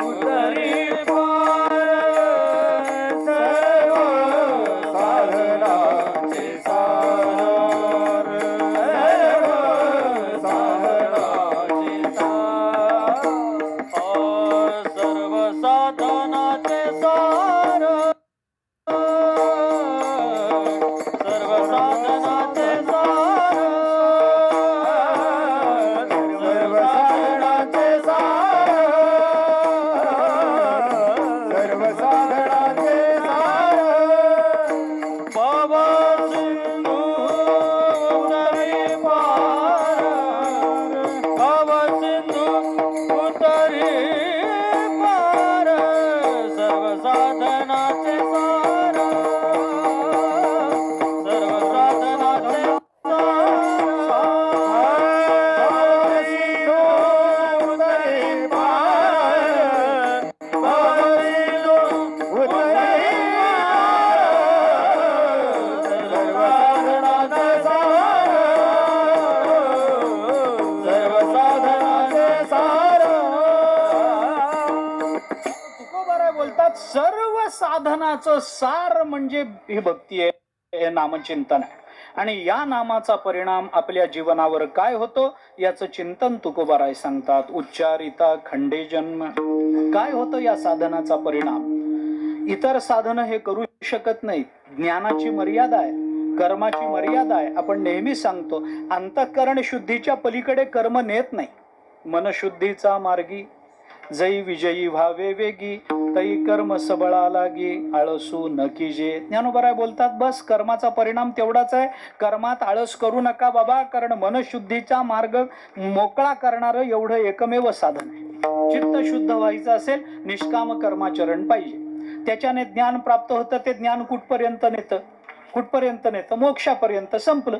उतरे पार, सर्व साधनाचे सार, सर्व साधनाचे सार, सर्व साधनाचे सार, सर्व साधनाचे सार, सर्व साधनाचे सार, सर्व साधनाचे सार, बाबा सिंधू उतरे पार, बाबा सिंधू उतरे पार, सर्व साधनाचे सार, सर्व साधनाचे सार, सिंधू उतरे पार, बाबा सिंधू उतरे पार, सर्व साधनाचे सार, सर्व साधनाचे सार. तुकोबाराय बोलतात सर्व साधनाचं सार म्हणजे ही भक्ती आहे, हे नामचिंतन आहे. आणि या नामाचा परिणाम आपल्या जीवनावर काय होतो याचं चिंतन तुकोबाराय सांगतात. उच्चारिता खंडे जन्म, काय होतं या साधनाचा परिणाम? इतर साधन हे करू शकत नाही. ज्ञानाची मर्यादा आहे, कर्माची मर्यादा आहे. आपण नेहमी सांगतो अंतःकरण शुद्धीच्या पलीकडे कर्म नेत नाही. मनशुद्धीचा मार्गी जै विजयी व्हावे वेगी, तै कर्म सबळा लागी, आळसू न कीजे. ज्ञानोबाराय बोलतात बस कर्माचा परिणाम तेवढाच आहे, कर्मात आळस करू नका बाबा, कारण मनशुद्धीचा मार्ग मोकळा करणारं एवढं एकमेव साधन आहे. चित्त शुद्ध व्हायचं असेल निष्काम कर्माचरण पाहिजे, त्याच्याने ज्ञान प्राप्त होतं. ते ज्ञान कुठपर्यंत नेतं? कुठपर्यंत नेतं? मोक्षापर्यंत. संपलं.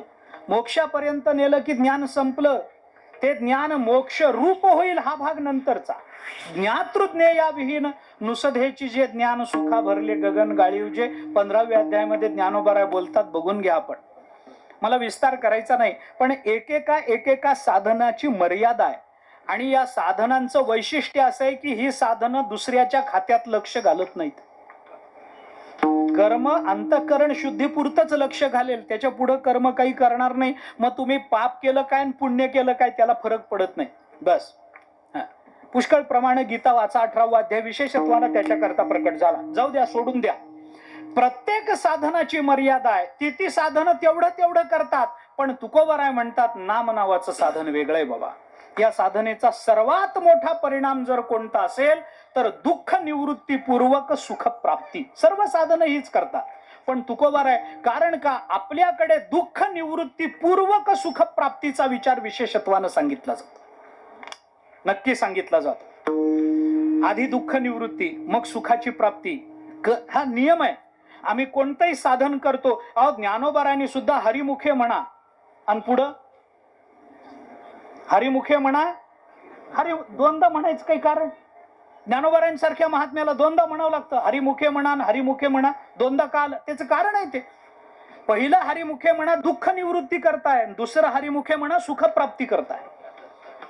मोक्षापर्यंत नेलं की ज्ञान संपलं. ते ज्ञान मोक्ष रूप होईल हा भाग नंतरचा. ज्ञातृज्ञेया विहीन नुसधेची जे ज्ञान सुखा भरले गगन गाळीव, जे 15व्या अध्यायामध्ये ज्ञानोबाराय बोलतात, बघून घ्या आपण. मला विस्तार करायचा नाही, पण एकेका साधनाची मर्यादा आहे आणि या साधनांचं वैशिष्ट्य असं आहे की ही साधनं दुसऱ्याच्या खात्यात लक्ष घालत नाहीत. कर्म अंतःकरण शुद्धीपुरतच लक्ष घालेल, त्याच्या पुढे कर्म काही करणार नाही. मग तुम्ही पाप केलं काय आणि पुण्य केलं काय त्याला फरक पडत नाही. बस पुष्कळ प्रमाणे गीता वाचा, 18वा अध्याय विशेषत्वानं त्याच्याकरता प्रकट झाला. जाऊ द्या, सोडून द्या. प्रत्येक साधनाची मर्यादा आहे. ती साधनं तेवढं करतात. पण तुकोबाराय म्हणतात नाम नावाचं साधन वेगळं आहे बाबा. या साधनेचा सर्वात मोठा परिणाम जर कोणता असेल तर दुःख निवृत्तीपूर्वक सुख प्राप्ती. सर्व साधनं हीच करतात, पण तुकोबाराय कारण का आपल्याकडे दुःख निवृत्तीपूर्वक सुख प्राप्तीचा विचार विशेषत्वानं सांगितला जातो. नक्की सांगितला जातो. आधी दुःख निवृत्ती मग सुखाची प्राप्ती, हा नियम आहे. आम्ही कोणतंही साधन करतो, अहो ज्ञानोबारायांनी सुद्धा हरिमुखे म्हणा आणि पुढं हरिमुखे म्हणा, हरी दोनदा म्हणायचं काही कारण? ज्ञानोबारायांसारख्या महात्म्याला दोनदा म्हणावं लागतं. हरिमुखे म्हणा हरिमुखे म्हणा दोनदा का आलं? त्याचं कारण आहे ते. पहिलं हरिमुखे म्हणा दुःख निवृत्ती करताय, दुसरं हरिमुखे म्हणा सुख प्राप्ती करताय.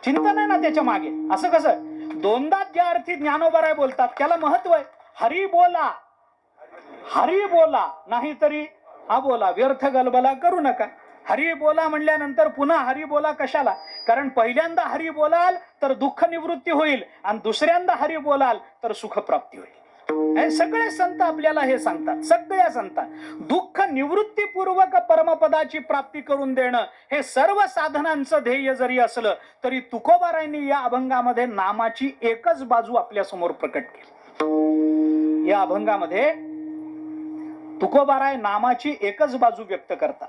चिंतन आहे ना त्याच्या मागे. असं कसं दोनदा ज्या अर्थी ज्ञानोबाराय बोलतात त्याला महत्व आहे. हरी बोला नाही तरी हा बोला, व्यर्थ गलबला करू नका. हरी बोला म्हणल्यानंतर पुन्हा हरी बोला कशाला? कारण पहिल्यांदा हरी बोलाल तर दुःख निवृत्ती होईल आणि दुसऱ्यांदा हरी बोलाल तर सुख प्राप्ती होईल. सगळे संत आपल्याला हे सांगतात. सगळ्या संतात दुःख निवृत्तीपूर्वक परमपदाची प्राप्ती करून देणं हे सर्व साधनांचं ध्येय जरी असलं तरी तुकोबारायांनी या अभंगामध्ये नामाची एकच बाजू आपल्या समोर प्रकट केली. या अभंगामध्ये तुकोबाराय नामाची एकच बाजू व्यक्त करतात.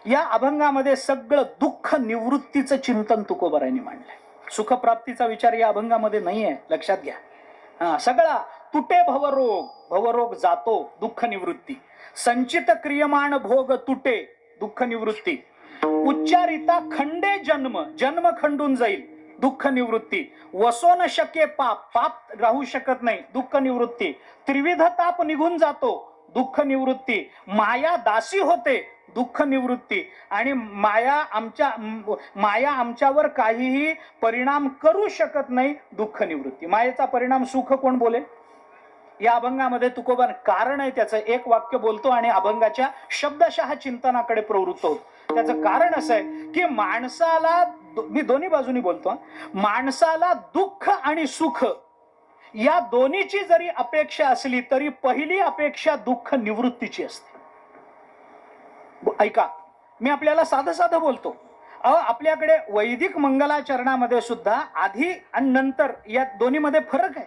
या अभंगामध्ये सगळं दुःख निवृत्तीचं चिंतन तुकोबारायांनी मांडलंय. सुखप्राप्तीचा विचार या अभंगामध्ये नाहीये, लक्षात घ्या. सगळा तुटे भवरोग जातो, दुःख निवृत्ती. संचित क्रियमाण भोग तुटे, दुःख निवृत्ती. उच्चारिता खंडे जन्म खंडून जाईल, दुःख निवृत्ती. वसो न शक्य पाप राहू शकत नाही, दुःख निवृत्ती. त्रिविध ताप निघून जातो, दुःख निवृत्ती. माया दासी होते, दुःख निवृत्ती. आणि माया आमच्यावर काहीही परिणाम करू शकत नाही, दुःख निवृत्ती. मायेचा परिणाम सुख कोण बोले? या अभंगामध्ये तुकोबा कारण आहे त्याचं एक वाक्य बोलतो आणि अभंगाच्या शब्दशः चिंतनाकडे प्रवृत्त होतो. त्याचं कारण असं आहे की माणसाला, मी दोन्ही बाजूनी बोलतो, माणसाला दुःख आणि सुख या दोन्हीची जरी अपेक्षा असली तरी पहिली अपेक्षा दुःख निवृत्तीची असते. ऐका, मी आपल्याला साधं बोलतो. आपल्याकडे वैदिक मंगलाचरणामध्ये सुद्धा आधी आणि नंतर या दोन्हीमध्ये फरक आहे.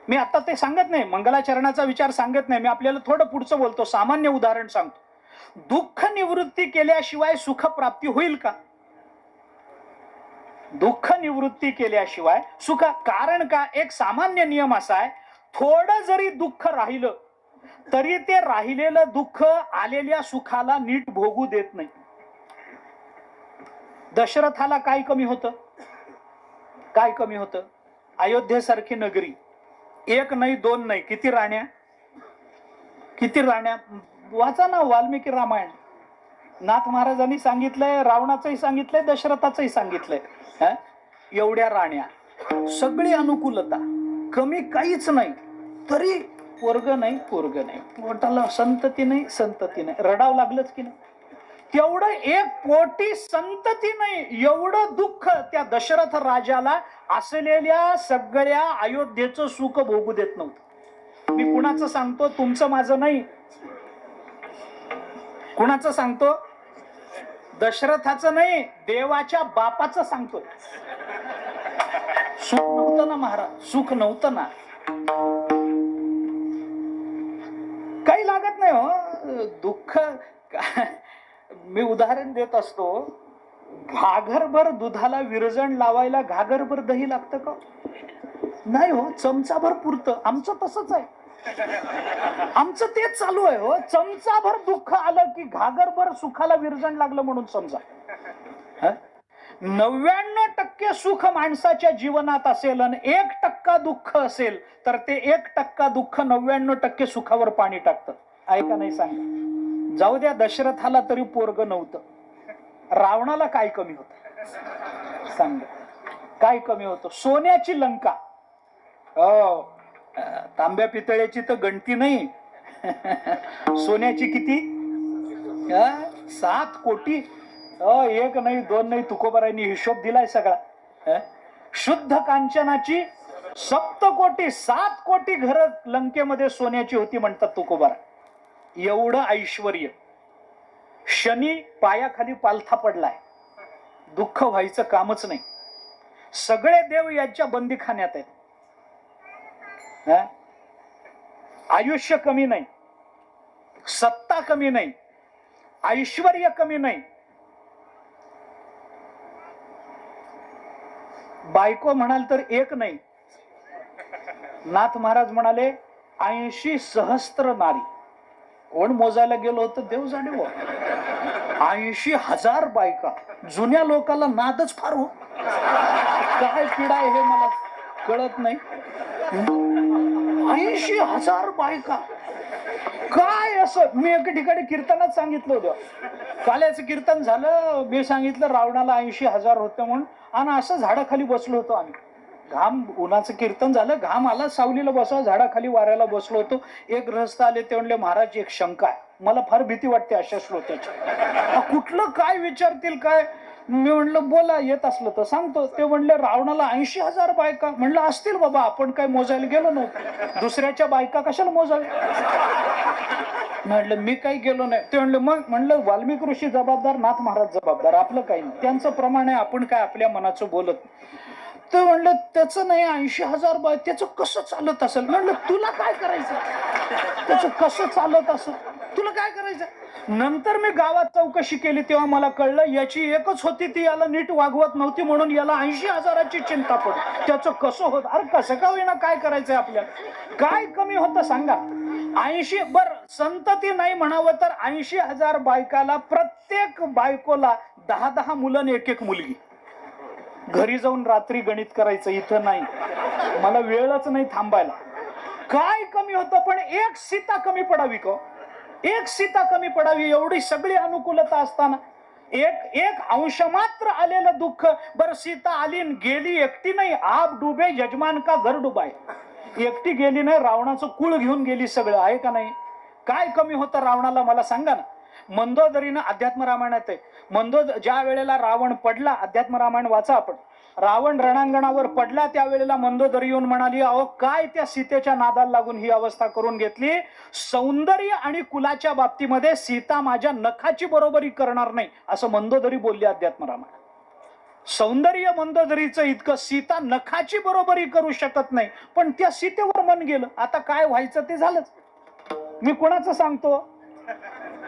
मी आता ते सांगत नाही, मंगलाचरणाचा विचार सांगत नाही. मी आपल्याला थोडं पुढचं बोलतो, सामान्य उदाहरण सांगतो. दुःख निवृत्ती केल्याशिवाय सुख प्राप्ती होईल का? दुःख निवृत्ती केल्याशिवाय सुख. कारण का? एक सामान्य नियम असा आहे, थोडं जरी दुःख राहिलं तरी ते राहिलेलं दुःख आलेल्या सुखाला नीट भोगू देत नाही. दशरथाला काय कमी होतं? अयोध्येसारखी नगरी, एक नाही दोन नाही, किती राण्या. वाचा ना वाल्मिकी रामायण. नाथ महाराजांनी सांगितलंय, रावणाचंही सांगितलंय, दशरथाचंही सांगितलंय. एवढ्या राण्या, सगळी अनुकूलता, कमी काहीच नाही, तरी पोरग नाही, पोटाला संतती नाही, रडावं लागलंच की नाही. तेवढं एक पोटी संतती नाही, एवढं दुःख त्या दशरथ राजाला असलेल्या सगळ्या अयोध्येचं सुख भोगू देत नव्हतं. मी कुणाचं सांगतो? तुमचं माझं नाही. कुणाचं सांगतो? दशरथाचं नाही, देवाच्या बापाचं सांगतो. सुख नव्हतं ना महाराज, सुख नव्हतं ना, काही लागत नाही हो दुःख. मी उदाहरण देत असतो, घागरभर दुधाला विरजण लावायला घागरभर दही लागतं का? नाही हो, चमचाभर पुरतं. आमचं तसंच आहे, आमचं तेच चालू आहे हो. चमचाभर दुःख आलं की घागरभर सुखाला विरजण लागलं म्हणून समजा. 99% सुख माणसाच्या जीवनात असेल आणि 1% दुःख असेल तर ते 1% दुःख 99% सुखावर पाणी टाकतं. ऐका नाही सांगा. जाऊ द्या, दशरथाला तरी पोरग नव्हतं, रावणाला काय कमी होत सांग, काय कमी होतं? सोन्याची लंका, हो, तांब्या पितळ्याची तर गणती नाही, सोन्याची किती? 7 कोटी. एक नाही, दोन नाही, तुकोबारांनी हिशोब दिलाय सगळा. शुद्ध कांचनाची 7 कोटी, 7 कोटी घर लंकेमध्ये सोन्याची होती म्हणतात तुकोबारा. एवढं ऐश्वर. शनी पायाखाली पालथा पडलाय, दुःख व्हायचं कामच नाही. सगळे देव यांच्या बंदीखान्यात आहेत. आयुष्य कमी नाही, सत्ता कमी नाही, ऐश्वर्य कमी नाही. बायको म्हणाल तर एक नाही, नाथ महाराज म्हणाले 80 सहस्त्र नारी. कोण मोजायला गेलो होतं देव जाणे. 80,000 बायका. जुन्या लोकांना नादच फार हो, काय पिढा आहे हे मला कळत नाही. 80,000 बायका काय असं? मी एका ठिकाणी कीर्तनात सांगितलं होतं, काल्याचं कीर्तन झालं, मी सांगितलं रावणाला 80,000 होतं म्हणून, आणि असं झाडाखाली बसलो होतो आम्ही. घाम, उन्हाचं कीर्तन झालं, घाम आला, सावलीला बसवा, झाडाखाली वाऱ्याला बसलो होतो. एक गृहस्थ आले, ते म्हणले महाराज एक शंका आहे. मला फार भीती वाटते अशा श्रोत्याची, कुठलं काय विचारतील काय. मी म्हणलं बोला, येत असलं तर सांगतो. ते म्हणले रावणाला 80,000 बायका. म्हणलं असतील बाबा, आपण काय मोजायला गेलो नव्हतो, दुसऱ्याच्या बायका कशाला मोजावे. म्हणलं मी काही गेलो नाही. ते म्हणले मग. म्हणलं वाल्मिक ऋषी जबाबदार, नाथ महाराज जबाबदार, आपलं काही नाही, त्यांचं प्रमाण आहे, आपण काय आपल्या मनाचं बोलत. ते म्हणलं त्याचं नाही, 80,000 बाय, त्याचं कसं चालत असेल. म्हणलं तुला काय करायचं, त्याचं कसं चालत असेल, तुला काय करायचं. नंतर मी गावात चौकशी केली, तेव्हा मला कळलं याची एकच होती, ती याला नीट वागवत नव्हती, म्हणून याला 80,000ची चिंता पडली. त्याचं कसं होत, अरे कसं का होईना, काय करायचंय आपल्याला, काय कमी होतं सांगा. 80, बर संतती नाही म्हणावं तर 80,000 बायकाला, प्रत्येक बायकोला 10-10 मुलं, 1-1 मुलगी. घरी जाऊन रात्री गणित करायचं, इथं नाही, मला वेळच नाही थांबायला. काय कमी होतं? पण एक सीता कमी पडावी का? एक सीता कमी पडावी, एवढी सगळी अनुकूलता असताना एक अंश मात्र आलेलं दुःख. बर सीता आली गेली, एकटी नाही, आप डुबे यजमान का घर डुबाय. एकटी गेली नाही, रावणाचं कुळ घेऊन गेली सगळं, आहे का नाही. काय कमी होतं रावणाला मला सांगा ना. मंदोदरीनं, अध्यात्म रामायणात आहे, ज्या वेळेला रावण पडला, अध्यात्म रामायण वाचा आपण, रावण रणांगणावर पडला त्यावेळेला मंदोदरी येऊन म्हणाली, अहो काय त्या सीतेच्या नादाला लागून ही अवस्था करून घेतली. सौंदर्य आणि कुलाच्या बाबतीमध्ये सीता माझ्या नखाची बरोबरी करणार नाही, असं मंदोदरी बोलली अध्यात्म रामायण. सौंदर्य मंदोदरीचं इतकं, सीता नखाची बरोबरी करू शकत नाही, पण त्या सीतेवर मन गेलं. आता काय व्हायचं ते झालंच. मी कोणाचं सांगतो?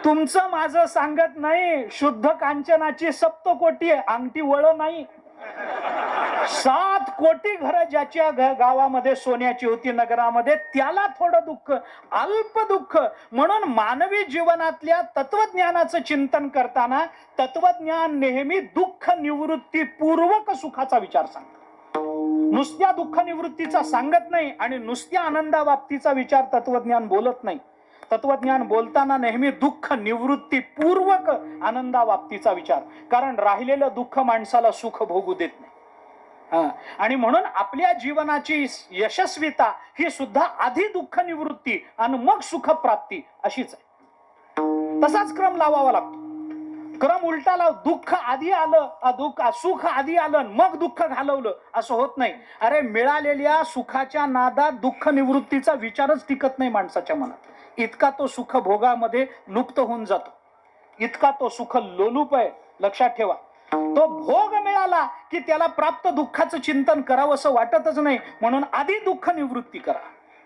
तुमचं माझं सांगत नाही. शुद्ध कांचनाची 7 कोटी आहे, अंगठी वळ नाही. 7 कोटी घर ज्याच्या गावामध्ये सोन्याची होती, नगरामध्ये, त्याला थोडं दुःख, अल्प दुःख. म्हणून मानवी जीवनातल्या तत्वज्ञानाचं चिंतन करताना तत्वज्ञान नेहमी दुःख निवृत्ती पूर्वक सुखाचा विचार सांगतं. नुसत्या दुःख निवृत्तीचा सांगत नाही, आणि नुसत्या आनंदाबाबतीचा विचार तत्वज्ञान बोलत नाही. तत्वज्ञान बोलताना नेहमी दुःख निवृत्ती पूर्वक आनंदाबाबतीचा विचार, कारण राहिलेलं दुःख माणसाला सुख भोगू देत नाही. आणि म्हणून आपल्या जीवनाची यशस्वीता ही सुद्धा आधी दुःख निवृत्ती आणि मग सुख प्राप्ती अशीच आहे. तसाच क्रम लावावा लागतो. क्रम उलटा लाव. दुःख आधी आलं, सुख आधी आलं, मग दुःख घालवलं, असं होत नाही. अरे मिळालेल्या सुखाच्या नादात दुःख निवृत्तीचा विचारच टिकत नाही माणसाच्या मनात. इतका तो सुख भोगामध्ये लुप्त होऊन जातो, इतका तो सुख लोलूप आहे. लक्षात ठेवा, तो भोग मिळाला की त्याला प्राप्त दुःखाचं चिंतन करावं असं वाटतच नाही. म्हणून आधी दुःख निवृत्ती करा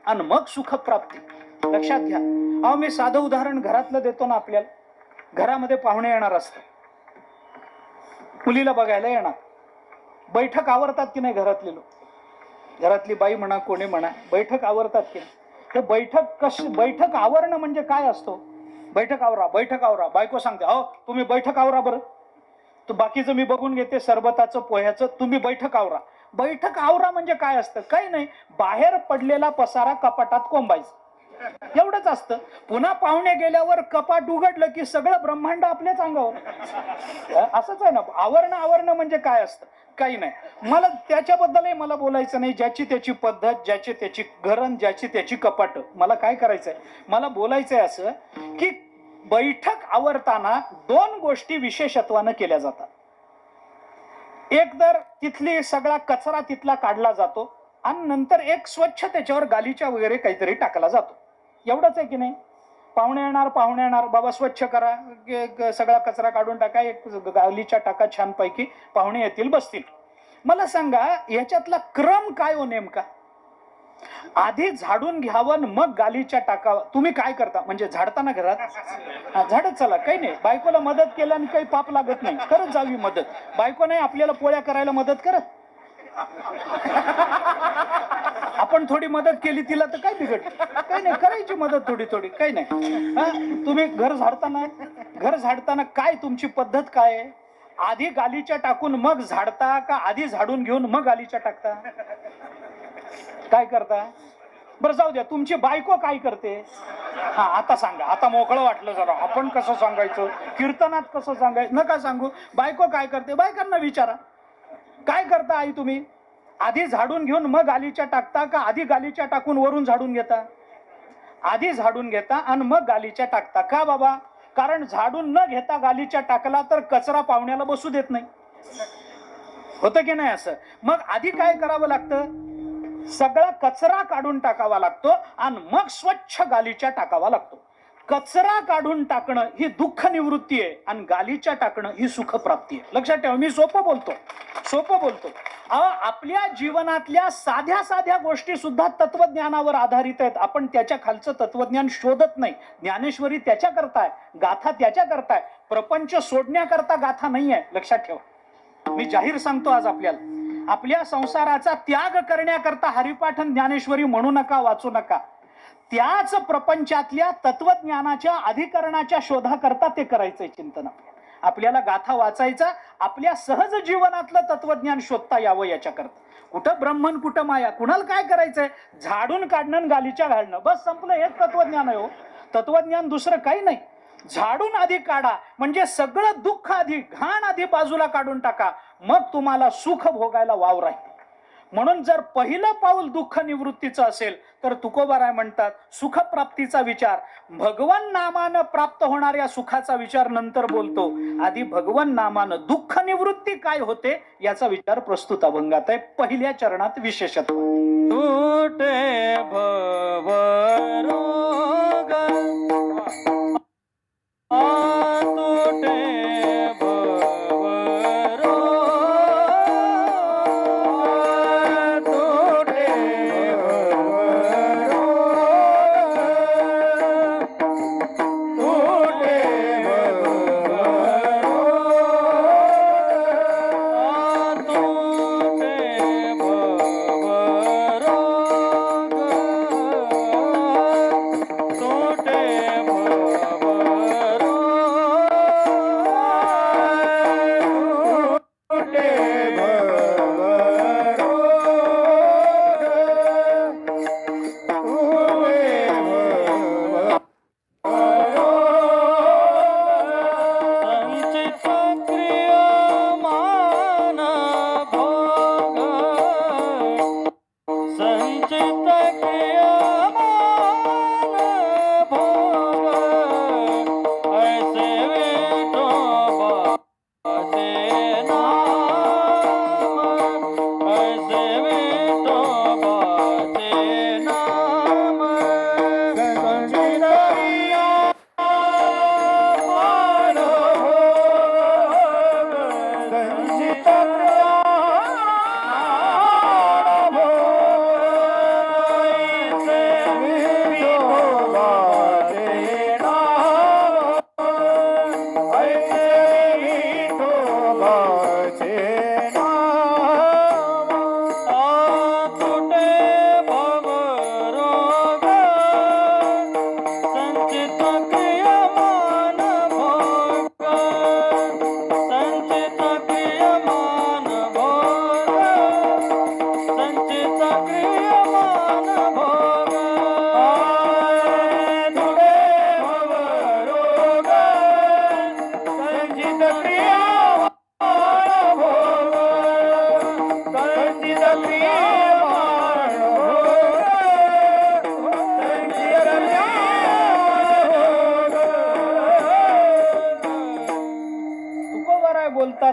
आणि मग सुख प्राप्ती. लक्षात घ्या. अहो मी साधं उदाहरण घरातलं देतो ना. आपल्याला घरामध्ये पाहुणे येणार असतात, मुलीला बघायला येणार. बैठक आवरतात की नाही घरातले लोक? घरातली बाई म्हणा, कोणी म्हणा, बैठक आवरतात की नाही? हे बैठक आवरणं म्हणजे काय असतो? बैठक आवरा, बैठक आवरा. बायको सांगते, हो तुम्ही बैठक आवरा बरं, तू बाकीचं मी बघून घेते, सरबताचं पोह्याचं, तुम्ही बैठक आवरा. बैठक आवरा म्हणजे काय असतं? काही नाही, बाहेर पडलेला पसारा कपाटात कोंबायचा. एवढंच असतं. पुन्हा पाहुणे गेल्यावर कपाट उघडलं की सगळं ब्रह्मांड आपल्याच अंगावर. असंच आहे ना. आवरणं म्हणजे काय असतं? काही नाही. मला त्याच्याबद्दलही मला बोलायचं नाही. ज्याची त्याची पद्धत, ज्याची त्याची घरं, ज्याची त्याची कपाट. मला काय करायचंय, मला बोलायचंय असं की बैठक आवरताना दोन गोष्टी विशेषत्वानं केल्या जातात. एक तर तिथली सगळा कचरा तिथला काढला जातो आणि नंतर एक स्वच्छ त्याच्यावर गालीच्या वगैरे काहीतरी टाकला जातो. एवढंच आहे की नाही? पाहुणे येणार, बाबा स्वच्छ करा, सगळा कचरा काढून टाका, एक गालीच्या टाका छानपैकी, पाहुणे येतील बसतील. मला सांगा याच्यातला क्रम काय हो नेमका? आधी झाडून घ्यावं मग गालीच्या टाकावं. तुम्ही काय करता? म्हणजे झाडताना घरात झाडत चला, काही नाही. बायकोला मदत केल्याने काही पाप लागत नाही, करत जावी मदत. बायको नाही आपल्याला पोळ्या करायला मदत करत. आपण थोडी मदत केली तिला तर काय बिघड? काही नाही, करायची मदत थोडी थोडी, काही नाही. तुम्ही घर झाडताना काय तुमची पद्धत काय आहे? आधी गालीच्या टाकून मग झाडता का आधी झाडून घेऊन मग गालीच्या टाकता? काय करता? बरं जाऊ द्या, तुमची बायको काय करते? हा आता सांगा. आता मोकळं वाटलं जरा. आपण कसं सांगायचं, कीर्तनात कसं सांगायचं नका सांगू. बायको काय करते बायकांना विचारा. काय करता आई तुम्ही? आधी झाडून घेऊन मग गालीच्या टाकता का आधी गालीच्या टाकून वरून झाडून घेता? आधी झाडून घेता आणि मग गालीच्या टाकता. का बाबा? कारण झाडून न घेता गालीच्या टाकला तर कचरा पाहुण्याला बसू देत नाही. होतं की नाही असं? मग आधी काय करावं लागतं? सगळा कचरा काढून टाकावा लागतो आणि मग स्वच्छ गालीच्या टाकावा लागतो. कचरा काढून टाकणं ही दुःख निवृत्ती आहे आणि गालीच्या टाकणं ही सुख प्राप्ती आहे. लक्षात ठेवा, मी सोपं बोलतो. आपल्या जीवनातल्या साध्या गोष्टी सुद्धा तत्वज्ञानावर आधारित आहेत. आपण त्याच्या खालचं तत्वज्ञान शोधत नाही. ज्ञानेश्वरी त्याच्या करताय, गाथा त्याच्या करताय. प्रपंच सोडण्याकरता गाथा नाही आहे. लक्षात ठेवा, मी जाहीर सांगतो आज आपल्याला, आपल्या संसाराचा त्याग करण्याकरता हरिपाठ ज्ञानेश्वरी म्हणू नका, वाचू नका. त्याच प्रपंचातल्या तत्वज्ञानाच्या अधिकरणाच्या शोधाकरता ते करायचंय चिंतन. आपल्याला गाथा वाचायचा आपल्या सहज जीवनातलं तत्वज्ञान शोधता यावं याच्याकरता. कुठं ब्रह्मन कुठं माया, कुणाला काय करायचंय? झाडून काढणं गालीच्या घालणं, बस संपलं. हेच तत्वज्ञान आहे हो. तत्वज्ञान दुसरं काही नाही. झाडून आधी काढा म्हणजे सगळं दुःख आधी, घाण आधी बाजूला काढून टाका, मग तुम्हाला सुख भोगायला वाव राहील. म्हणून जर पहिलं पाऊल दुःख निवृत्तीचं असेल तर तुकोबाराय म्हणतात सुखप्राप्तीचा विचार, भगवन नामानं प्राप्त होणाऱ्या सुखाचा विचार नंतर बोलतो. आधी भगवन नामानं दुःख निवृत्ती काय होते याचा विचार प्रस्तुत अभंगात आहे. पहिल्या चरणात विशेषत्व. तूटे भवरोग तूटे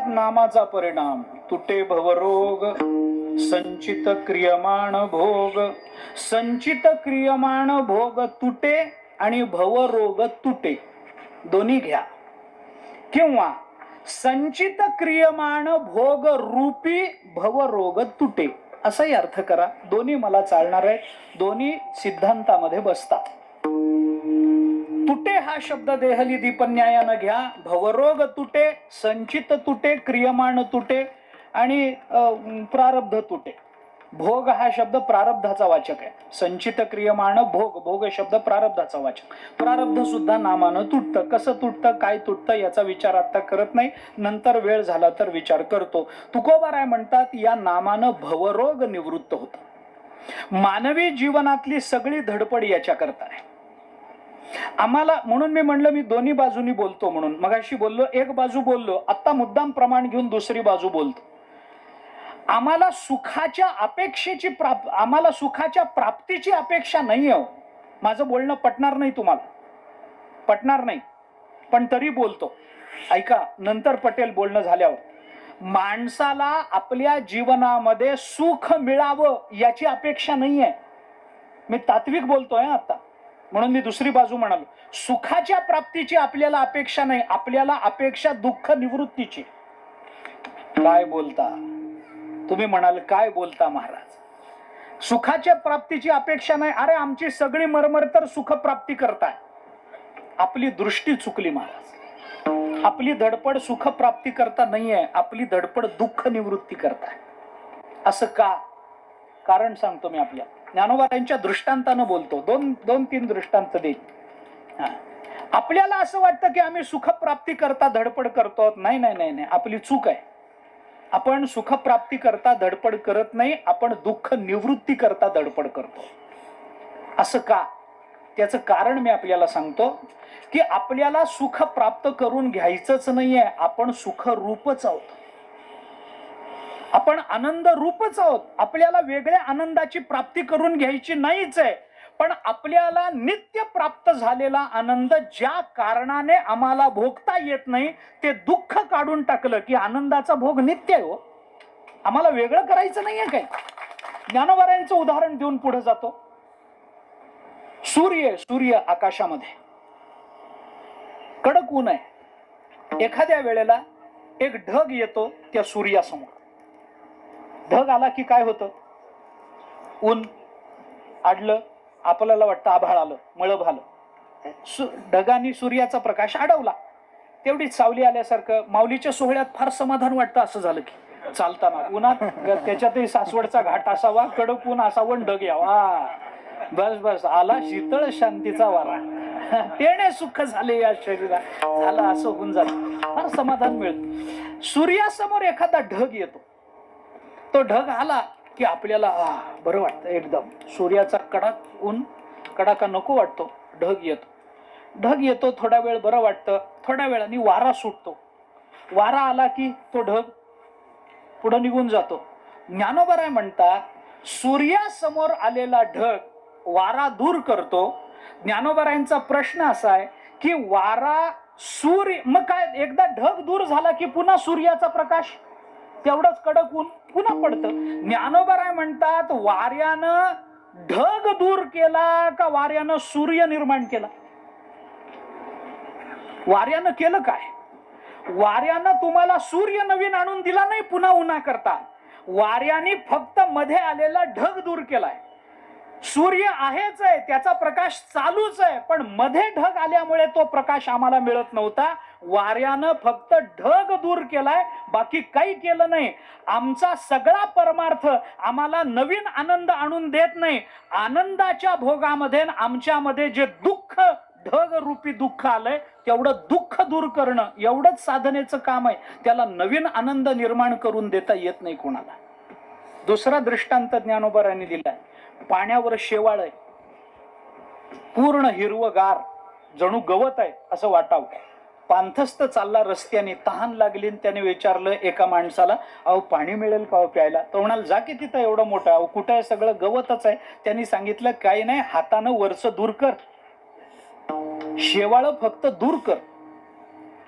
नामाचा परिणाम. तुटे भवरोग संचित क्रियमाण भोग. संचित क्रियमाण भोग तुटे आणि भवरोग तुटे दोन्ही घ्या, किंवा संचित क्रियमाण भोग रूपी भवरोग तुटे असाही अर्थ करा. दोन्ही मला चालणार आहे, दोन्ही सिद्धांतामध्ये बसतात. तुटे हा शब्द देहली दीपन्यायानं घ्या. भवरोग तुटे, संचित तुटे, क्रियमाण तुटे आणि प्रारब्ध तुटे. भोग हा शब्द प्रारब्धाचा वाचक आहे. संचित क्रियमाण भोग, भोग शब्द प्रारब्धाचा वाचक. प्रारब्ध सुद्धा नामानं तुटतं. कसं तुटतं, काय तुटतं याचा विचार आता करत नाही, नंतर वेळ झाला तर विचार करतो. तुकोबाराय म्हणतात या नामानं भवरोग निवृत्त होतं. मानवी जीवनातली सगळी धडपड याच्या करता आहे. आम्हाला, म्हणून मी म्हणलं मी दोन्ही बाजूनी बोलतो म्हणून. मगाशी बोललो एक बाजू बोललो, आता मुद्दाम प्रमाण घेऊन दुसरी बाजू बोलतो. आम्हाला सुखाच्या अपेक्षेची आम्हाला सुखाच्या प्राप्तीची अपेक्षा नाही आहे. माझं बोलणं पटणार नाही तुम्हाला, पटणार नाही, पण तरी बोलतो, ऐका, नंतर पटेल बोलणं झाल्यावर. माणसाला आपल्या जीवनामध्ये सुख मिळावं याची अपेक्षा नाही आहे. मी तात्विक बोलतोय आता, म्हणून मी दुसरी बाजू म्हणालो. सुखाच्या प्राप्तीची आपल्याला अपेक्षा नाही, आपल्याला अपेक्षा दुःख निवृत्तीची. काय बोलता तुम्ही, म्हणाल काय बोलता महाराज, सुखाच्या प्राप्तीची अपेक्षा नाही. अरे आमची सगळी मरमर तर सुख प्राप्ती करताय. आपली दृष्टी चुकली महाराज. आपली धडपड सुख प्राप्ती करता नाहीये, आपली धडपड दुःख निवृत्ती करताय. असं का? कारण सांगतो मी. आपल्या ज्ञानोबारांच्या दृष्टांतानं बोलतो, दोन तीन दृष्टांत देईल. आपल्याला असं वाटतं की आम्ही सुख प्राप्ती करता धडपड करतो. नाही नाही नाही नाही, आपली चूक आहे. आपण सुख प्राप्ती करता धडपड करत नाही, आपण दुःख निवृत्ती करता धडपड करतो. असं का? त्याचं कारण मी आपल्याला सांगतो की आपल्याला सुख प्राप्त करून घ्यायचंच नाहीये, आपण सुख रूपच आहोत, आपण आनंद रूपच आहोत. आपल्याला वेगळ्या आनंदाची प्राप्ती करून घ्यायची नाहीच आहे, पण आपल्याला नित्य प्राप्त झालेला आनंद ज्या कारणाने आम्हाला भोगता येत नाही ते दुःख काढून टाकलं की आनंदाचा भोग नित्य आहे. हो, आम्हाला वेगळं करायचं नाहीये काय. ज्ञानोबारायांचं उदाहरण देऊन पुढे जातो. सूर्य आकाशामध्ये कडक ऊन आहे. एखाद्या वेळेला एक ढग येतो त्या सूर्यासमोर. ढग आला की काय होतं, ऊन आडलं, आपल्याला वाटतं आभाळ आलं, मळभ आलं. ढगांनी सूर्याचा प्रकाश अडवला, तेवढीच सावली आल्यासारखं. माऊलीच्या सोहळ्यात फार समाधान वाटतं असं झालं की चालताना उन्हात, त्याच्यातही सासवडचा घाट असावा, कडक ऊन असावं, ढग यावा, बस बस आला शीतळ शांतीचा वारा, तेने सुख झाले या शरीरात, झालं असं होऊन जातं, फार समाधान मिळतं. सूर्यासमोर एखादा ढग येतो, तो ढग आला की आपल्याला बरं वाटतं एकदम. सूर्याचा कडक ऊन कडाका नको वाटतो, ढग येतो थोडा वेळ बरं वाटतं. थोड्या वेळाने वारा सुटतो. वारा आला की तो ढग पुढे निघून जातो. ज्ञानोबाराय म्हणतात सूर्यासमोर आलेला ढग वारा दूर करतो. ज्ञानोबारायांचा प्रश्न असा आहे की वारा सूर्य, मग काय एकदा ढग दूर झाला की पुन्हा सूर्याचा प्रकाश, तेवढंच कडक ऊन पुन्हा पडतं. ज्ञानोबाराय म्हणतात वाऱ्यानं ढग दूर केला का वाऱ्यानं सूर्य निर्माण केला? वाऱ्यानं केलं काय? वाऱ्यानं तुम्हाला सूर्य नवीन आणून दिला नाही पुन्हा उन्हा करता. वाऱ्याने फक्त मध्ये आलेला ढग दूर केलाय. सूर्य आहेच आहे, त्याचा प्रकाश चालूच आहे, पण मध्ये ढग आल्यामुळे तो प्रकाश आम्हाला मिळत नव्हता. वाऱ्यानं फक्त ढग दूर केलाय, बाकी काही केलं नाही. आमचा सगळा परमार्थ आम्हाला नवीन आनंद आणून देत नाही. आनंदाच्या भोगामध्ये आमच्यामध्ये जे दुःख, ढग रूपी दुःख आलंय, तेवढं दुःख दूर करणं एवढंच साधनेचं काम आहे. त्याला नवीन आनंद निर्माण करून देता येत नाही कोणाला. दुसरा दृष्टांत ज्ञानोबारांनी दिलाय. पाण्यावर शेवाळ आहे, पूर्ण हिरवगार, जणू गवत आहे असं वाटावं. पांथस्त चालला रस्त्याने, तहान लागली, त्याने विचारलं एका माणसाला, अहो पाणी मिळेल का प्यायला? तो म्हणाल जा की तिथं एवढं मोठं, अहो कुठं आहे, सगळं गवतच आहे. त्यांनी सांगितलं काही नाही, हातानं वरचं दूर कर, शेवाळ फक्त दूर कर.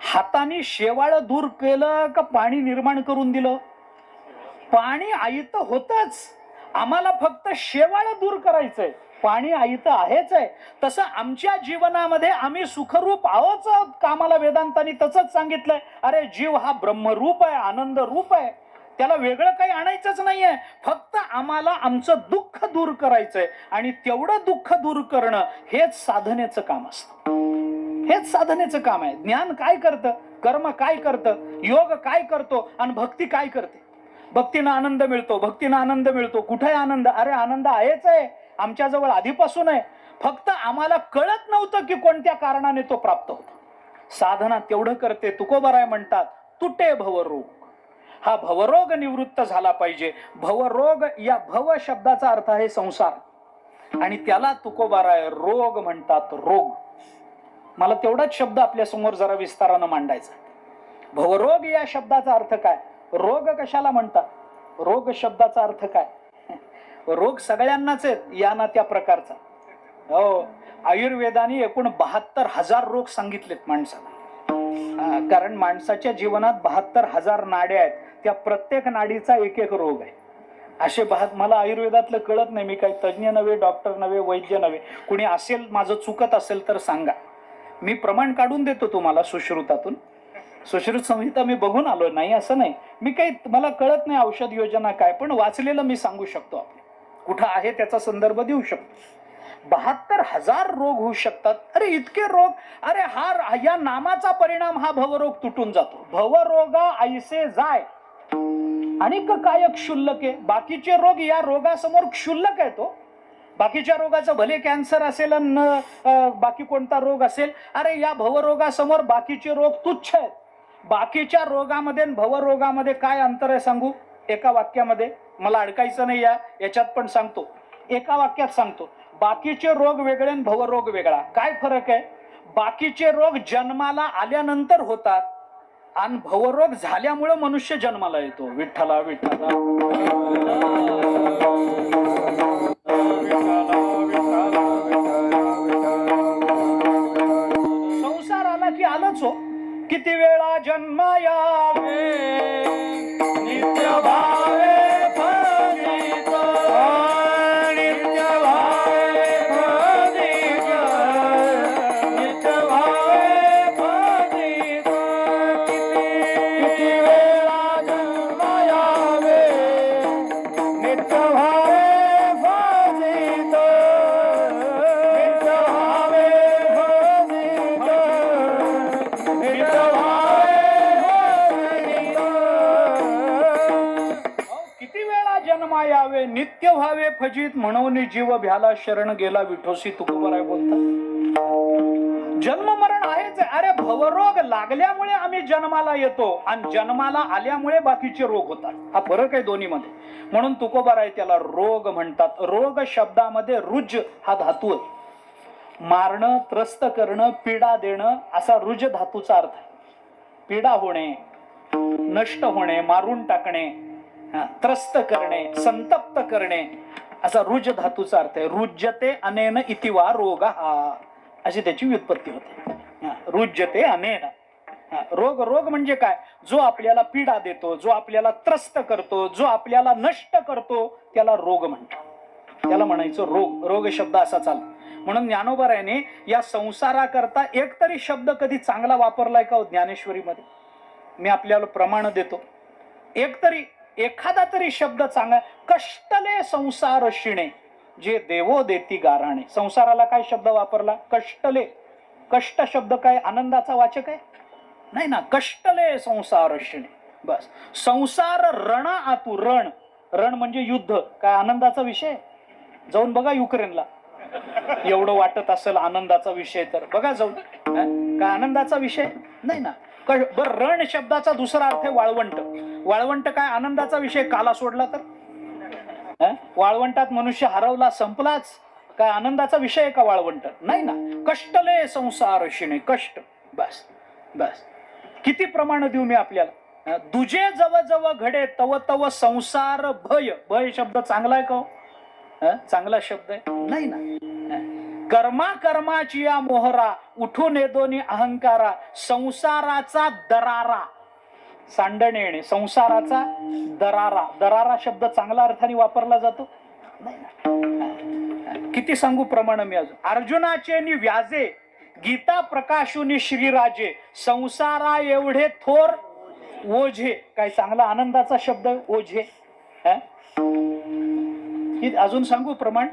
हाताने शेवाळ दूर केलं का पाणी निर्माण करून दिलं? पाणी आयत होतच, आम्हाला फक्त शेवाळ दूर करायचंय. पाणी आयत आहेच आहे. तसं आमच्या जीवनामध्ये आम्ही सुखरूप आहोत कामाला वेदांतांनी तसंच सांगितलंय. अरे जीव हा ब्रह्मरूप आहे, आनंद रूप आहे, त्याला वेगळं काही आणायचंच नाहीये. फक्त आम्हाला आमचं दुःख दूर करायचंय आणि तेवढं दुःख दूर करणं हेच साधनेचं काम असतं. हेच साधनेचं काम आहे. ज्ञान काय करतं, कर्म काय करतं, योग काय करतो आणि भक्ती काय करते? भक्तीनं आनंद मिळतो, भक्तीनं आनंद मिळतो. कुठे आहे आनंद? अरे आनंद आहेच आहे, आमच्याजवळ आधीपासून आहे. फक्त आम्हाला कळत नव्हतं की कोणत्या कारणाने तो प्राप्त होतो. साधना तेवढं करते. तुकोबाराय म्हणतात तुटे भवरोग. हा भवरोग निवृत्त झाला पाहिजे. भवरोग या भव शब्दाचा अर्थ आहे संसार आणि त्याला तुकोबाराय रोग म्हणतात. रोग. मला तेवढाच शब्द आपल्या समोर जरा विस्तारानं मांडायचा. भवरोग या शब्दाचा अर्थ काय? रोग कशाला म्हणतात? रोग शब्दाचा अर्थ काय? रोग सगळ्यांनाच आहेत या ना त्या प्रकारचा. हो, आयुर्वेदाने एकूण 72,000 रोग सांगितलेत माणसाला. कारण माणसाच्या जीवनात 72,000 नाड्या आहेत. त्या प्रत्येक नाडीचा एक एक रोग आहे. असे मला आयुर्वेदातलं कळत नाही. मी काही तज्ज्ञ नव्हे, डॉक्टर नव्हे, वैद्य नव्हे. कुणी असेल, माझं चुकत असेल तर सांगा. मी प्रमाण काढून देतो तुम्हाला सुश्रुतातून. सुश्रुत संहिता मी बघून आलो नाही असं नाही. मी काही, मला कळत नाही औषध योजना काय, पण वाचलेलं मी सांगू शकतो. आपले कुठं आहे त्याचा संदर्भ देऊ शकतो. 72,000 रोग होऊ शकतात. अरे इतके रोग! अरे हा या नामाचा परिणाम हा भवरोग तुटून जातो. भवरोगा ऐसे जाय आणि काय क्षुल्लक आहे. बाकीचे रोग या रोगासमोर क्षुल्लक आहे. तो बाकीच्या रोगाचं भले कॅन्सर असेल बाकी कोणता रोग असेल, अरे या भवरोगासमोर बाकीचे रोग तुच्छ आहेत. बाकीच्या रोगामध्ये भवरोगामध्ये काय अंतर आहे सांगू? एका वाक्यामध्ये, मला अडकायचं नाही याच्यात पण सांगतो. एका वाक्यात सांगतो. बाकीचे रोग वेगळे आणि भवरोग वेगळा. काय फरक आहे? बाकीचे रोग जन्माला आल्यानंतर होतात आणि भवरोग झाल्यामुळे मनुष्य जन्माला येतो. विठ्ठला विठ्ठला. संसार आला की आलंच हो. किती वेळा जन्म यावे नित्य भावे फलित, नित्य भावे फलित, नित्य भावे फलित. किती वेळा जन्म यावे नित्य भावे फलित, नित्य भावे फलित, नित्य यावे नित्य व्हावे फजित. म्हणून जीव भ्याला शरण गेला विठोसी. तुकोबाराय बोलतात जन्म मरण आहेच. अरे भवरोग लागल्यामुळे आम्ही जन्माला येतो आणि जन्माला आल्यामुळे बाकीचे रोग होतात. हा फरक आहे दोन्ही मध्ये. म्हणून तुकोबाराय त्याला रोग म्हणतात. रोग शब्दामध्ये रुज हा धातू आहे. मारणं, त्रस्त करणं, पीडा देणं असा रुज धातूचा अर्थ आहे. पीडा होणे, नष्ट होणे, मारून टाकणे, त्रस्त करणे, संतप्त करणे असा रुज धातूचा अर्थ आहे. रुज्यते अनेन इति वा रोगः अशी त्याची व्युत्पत्ती होते. रुज्यते अनेन. रोग, रोग म्हणजे काय? जो आपल्याला पीडा देतो, जो आपल्याला त्रस्त करतो, जो आपल्याला नष्ट करतो त्याला रोग म्हणतात. त्याला म्हणायचं रोग. रोग शब्द असा चालतो. म्हणून ज्ञानोबारायाने या संसाराकरता एक तरी शब्द कधी चांगला वापरलाय का ज्ञानेश्वरीमध्ये? मी आपल्याला प्रमाण देतो. एक तरी, एखादा तरी शब्द चांगला. कष्टले संसार शिणे जे देवो देती गाराणे. संसाराला काय शब्द वापरला? कष्टले. कष्ट शब्द काय आनंदाचा वाचक आहे? नाही ना. कष्टले संसार शिणे. बस. संसार रण आतू. रण, रण म्हणजे युद्ध. काय आनंदाचा विषय? जाऊन बघा युक्रेनला. एवढं वाटत असेल आनंदाचा विषय तर बघा जाऊन. काय आनंदाचा विषय नाही ना. बर, रण शब्दाचा दुसरा अर्थ आहे वाळवंट. वाळवंट काय आनंदाचा विषय? काला सोडला तर वाळवंटात मनुष्य हरवला, संपलाच. काय आनंदाचा विषय आहे का वाळवंट? नाही ना. कष्टले संसार शिणे. कष्ट. बस बस. किती प्रमाण देऊ मी आपल्याला? दुजे जव जव घडे तव तव संसार भय. भय शब्द चांगला आहे का? चांगला शब्द आहे? नाही ना. कर्मा कर्माची या मोहरा, उठून येदोनी अहंकारा, संसाराचा दरारा. सांडण येणे, संसाराचा दरारा. दरारा शब्द चांगला अर्थाने वापरला जातो नाही ना. किती सांगू प्रमाण मी अजून. अर्जुनाचे नि व्याजे, गीता प्रकाशुनी श्रीराजे, संसारा एवढे थोर ओझे. काय चांगला आनंदाचा शब्द ओझे. अजून सांगू प्रमाण.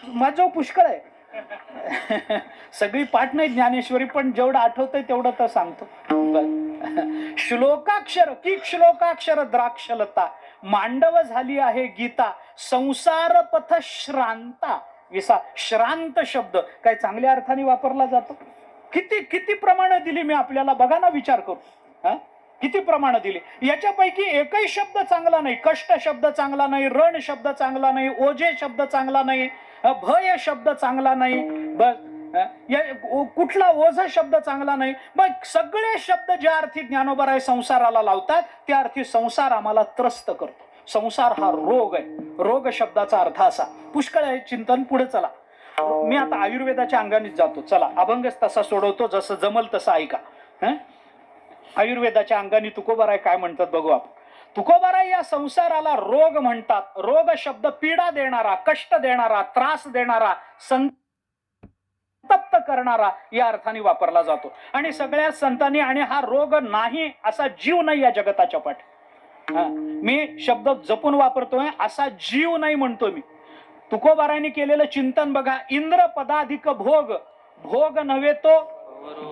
माझं पुष्कळ आहे. सगळी पाठ नाही ज्ञानेश्वरी, पण जेवढं आठवतंय तेवढं तर सांगतो. श्लोकाक्षर की श्लोकाक्षर द्राक्षलता, मांडव झाली आहे गीता, संसार पथ श्रांता. श्रांत शब्द काय चांगल्या अर्थाने वापरला जातो. किती किती प्रमाणं दिली मी आपल्याला, बघा ना, विचार करू. किती प्रमाणं दिली. याच्यापैकी एकही शब्द चांगला नाही. कष्ट शब्द चांगला नाही, रण शब्द चांगला नाही, ओझे शब्द चांगला नाही, भय शब्द चांगला नाही, बस कुठला ओझ शब्द चांगला नाही. मग सगळे शब्द ज्या अर्थी ज्ञानोबराय संसाराला लावतात त्या अर्थी संसार आम्हाला त्रस्त करतो. संसार हा रोग आहे. रोग शब्दाचा अर्थ असा. पुष्कळ आहे चिंतन. पुढे चला. मी आता आयुर्वेदाच्या अंगानेच जातो. चला, अभंगच तसा सोडवतो, जसं जमल तसं ऐका. आयुर्वेदाच्या अंगाने तुकोबाराय काय म्हणतात बघू आपण. तुकोबाराय या संसाराला रोग म्हणतात. रोग शब्द पीडा देणारा, कष्ट देणारा, त्रास देणारा, संतप्त करणारा या अर्थाने वापरला जातो. आणि सगळ्या संतांनी, आणि हा रोग नाही असा जीव नाही या जगताच्या पाठी. मी शब्द जपून वापरतोय, असा जीव नाही म्हणतो मी. तुकोबारायने केलेलं चिंतन बघा. इंद्र पदाधिक भोग, भोग नव्हे तो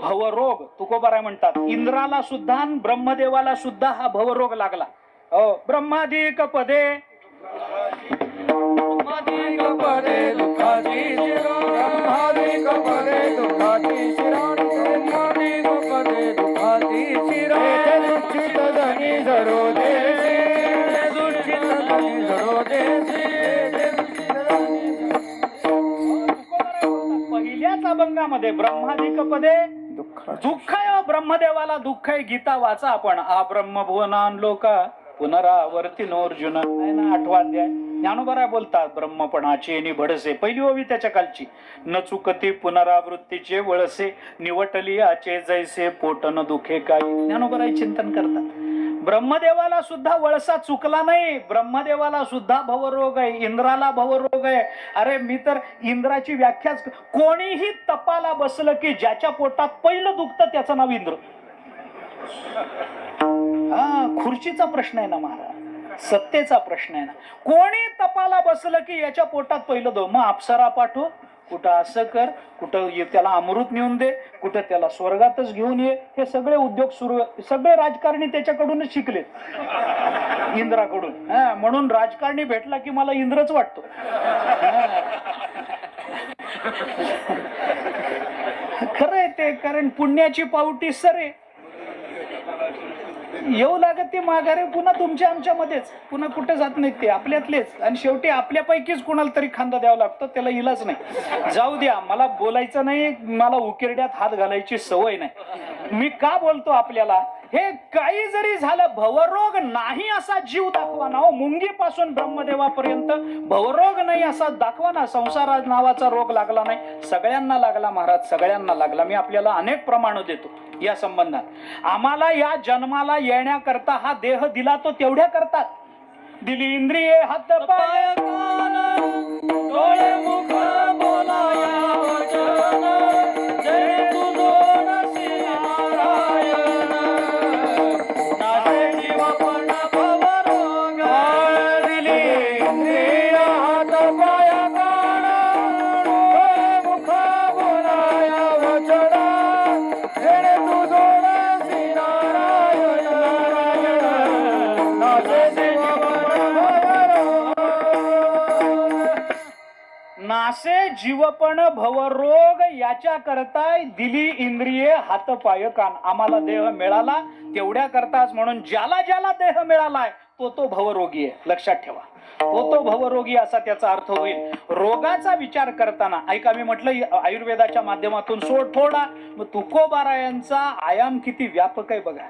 भवरोग. तुकोबाराय म्हणतात इंद्राला सुद्धा ब्रह्मदेवाला सुद्धा हा भवरोग लागला. ब्रह्माधिक पदे, ब्रह्माधिक पदे दुःखाची शिराणी, ब्रह्माधिक पदे दुःखाची शिराणी, ब्रह्माधिक पदे दुःखाची शिराणी, दुःखित धनी धरो देसी, दुःखित धनी धरो देसी. पहिल्याच अभंगामध्ये ब्रह्माधिक पदे दुःख आहे. ब्रह्मदेवाला दुःख आहे. गीता वाचा आपण. आ ब्रह्मभुवनान लोका पुनरावर्ती अर्जुन, आहे ना 8वा अध्याय. ज्ञानोबराय बोलतात ब्रह्मपणाचे नि भडसे. पहिली ओवी त्याच्या कालची. न चुकती पुनरावृत्तीचे वळसे, निवटली आचे जैसे पोटन दुखे काही. ज्ञानोबराय चिंतन करतात. ब्रह्मदेवाला सुद्धा वळसा चुकला नाही. ब्रह्मदेवाला सुद्धा भवरोग आहे, इंद्राला भवरोग आहे. अरे मी तर इंद्राची व्याख्याच. कोणीही तपाला बसलं की ज्याच्या पोटात पहिलं दुखतं त्याचं नाव इंद्र. खुर्चीचा प्रश्न आहे ना महाराज, सत्तेचा प्रश्न आहे ना. कोणी तपाला बसलं की याच्या पोटात पहिलं दो. मग अप्सरा पाठव, कुठं असं कर, कुठं त्याला अमृत नेऊन दे, कुठं त्याला स्वर्गातच घेऊन ये. हे सगळे उद्योग सुरू. सगळे राजकारणी त्याच्याकडूनच शिकले, इंद्राकडून. म्हणून राजकारणी भेटला की मला इंद्रच वाटतो. खरंय ते. कारण पुण्याची पावटी सरे येऊ लागत ते माघारे पुन्हा तुमच्या आमच्या मध्येच. पुन्हा कुठे जात नाहीत ते, आपल्यातलेच. आणि शेवटी आपल्यापैकीच कुणाला तरी खांदा द्यावा लागतो. त्याला इलाज नाही. जाऊ द्या, मला बोलायचं नाही. मला उकिरड्यात हात घालायची सवय नाही. मी का बोलतो आपल्याला, हे काही जरी झालं भवरोग नाही असा जीव दाखवा ना. मुंगीपासून ब्रह्मदेवापर्यंत भवरोग नाही असा दाखवा ना. संसारा नावाचा रोग लागला नाही. सगळ्यांना लागला महाराज, सगळ्यांना लागला. मी आपल्याला अनेक प्रमाण देतो या संबंधात. आम्हाला या जन्माला येण्याकरता हा देह दिला तो तेवढ्या करतात. दिली इंद्रिये, हात पाय कान, डोळे मुख बोलाया वचन, जय तुझोडसी नारायण, नासे जीवपण भवरोग. दिली इंद्रिय, हात पाय कान, डोळे मुख बोलाया वचन, जय तुझोडसी नारायण, नासे नासे जीवपण भवरोग. याच्या करता दिली इंद्रिये, हात पाय कान. आम्हाला देह मिळाला तेवढ्या करताच. म्हणून ज्याला ज्याला देह मिळालाय तो भवरोगी आहे. लक्षात ठेवा, तो भवरोगी असा त्याचा अर्थ होईल. रोगाचा विचार करताना ऐका, मी म्हटलं आयुर्वेदाच्या माध्यमातून सोड थोडा. मग तुकोबारायांचा आयाम किती व्यापक आहे बघा.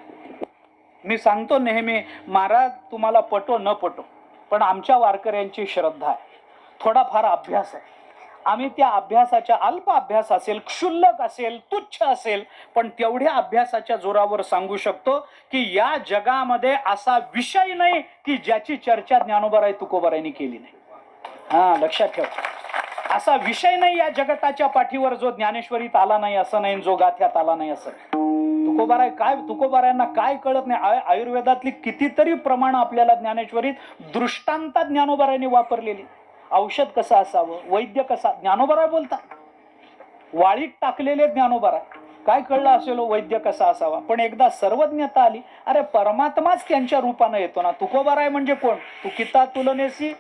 मी सांगतो नेहमी, महाराज तुम्हाला पटो न पटो, पण आमच्या वारकऱ्यांची श्रद्धा आहे, थोडाफार अभ्यास आहे. आम्ही त्या अभ्यासाच्या, अल्प अभ्यास असेल, क्षुल्लक असेल, तुच्छ असेल, पण तेवढ्या अभ्यासाच्या जोरावर सांगू शकतो की या जगामध्ये असा विषय नाही की ज्याची चर्चा ज्ञानोबाराय तुकोबारायांनी केली नाही. हा, लक्षात ठेव. असा विषय नाही या जगताच्या पाठीवर जो ज्ञानेश्वरीत आला नाही असं नाही, जो गाथ्यात आला नाही असं. तुकोबाराय काय, तुकोबारायांना काय कळत नाही. आयुर्वेदातली कितीतरी प्रमाण आपल्याला ज्ञानेश्वरीत दृष्टांतात ज्ञानोबारायांनी वापरलेली. औषध कसं असावं, वैद्य कसा, ज्ञानोबाराय बोलतात. वाळीत टाकलेले ज्ञानोबाराय. काय कळलं असेल वैद्य कसा असावा, पण एकदा सर्वज्ञता आली, अरे परमात्माच त्यांच्या रूपानं येतो ना. तुकोबाराय म्हणजे कोण? तू किता तुलनेसी,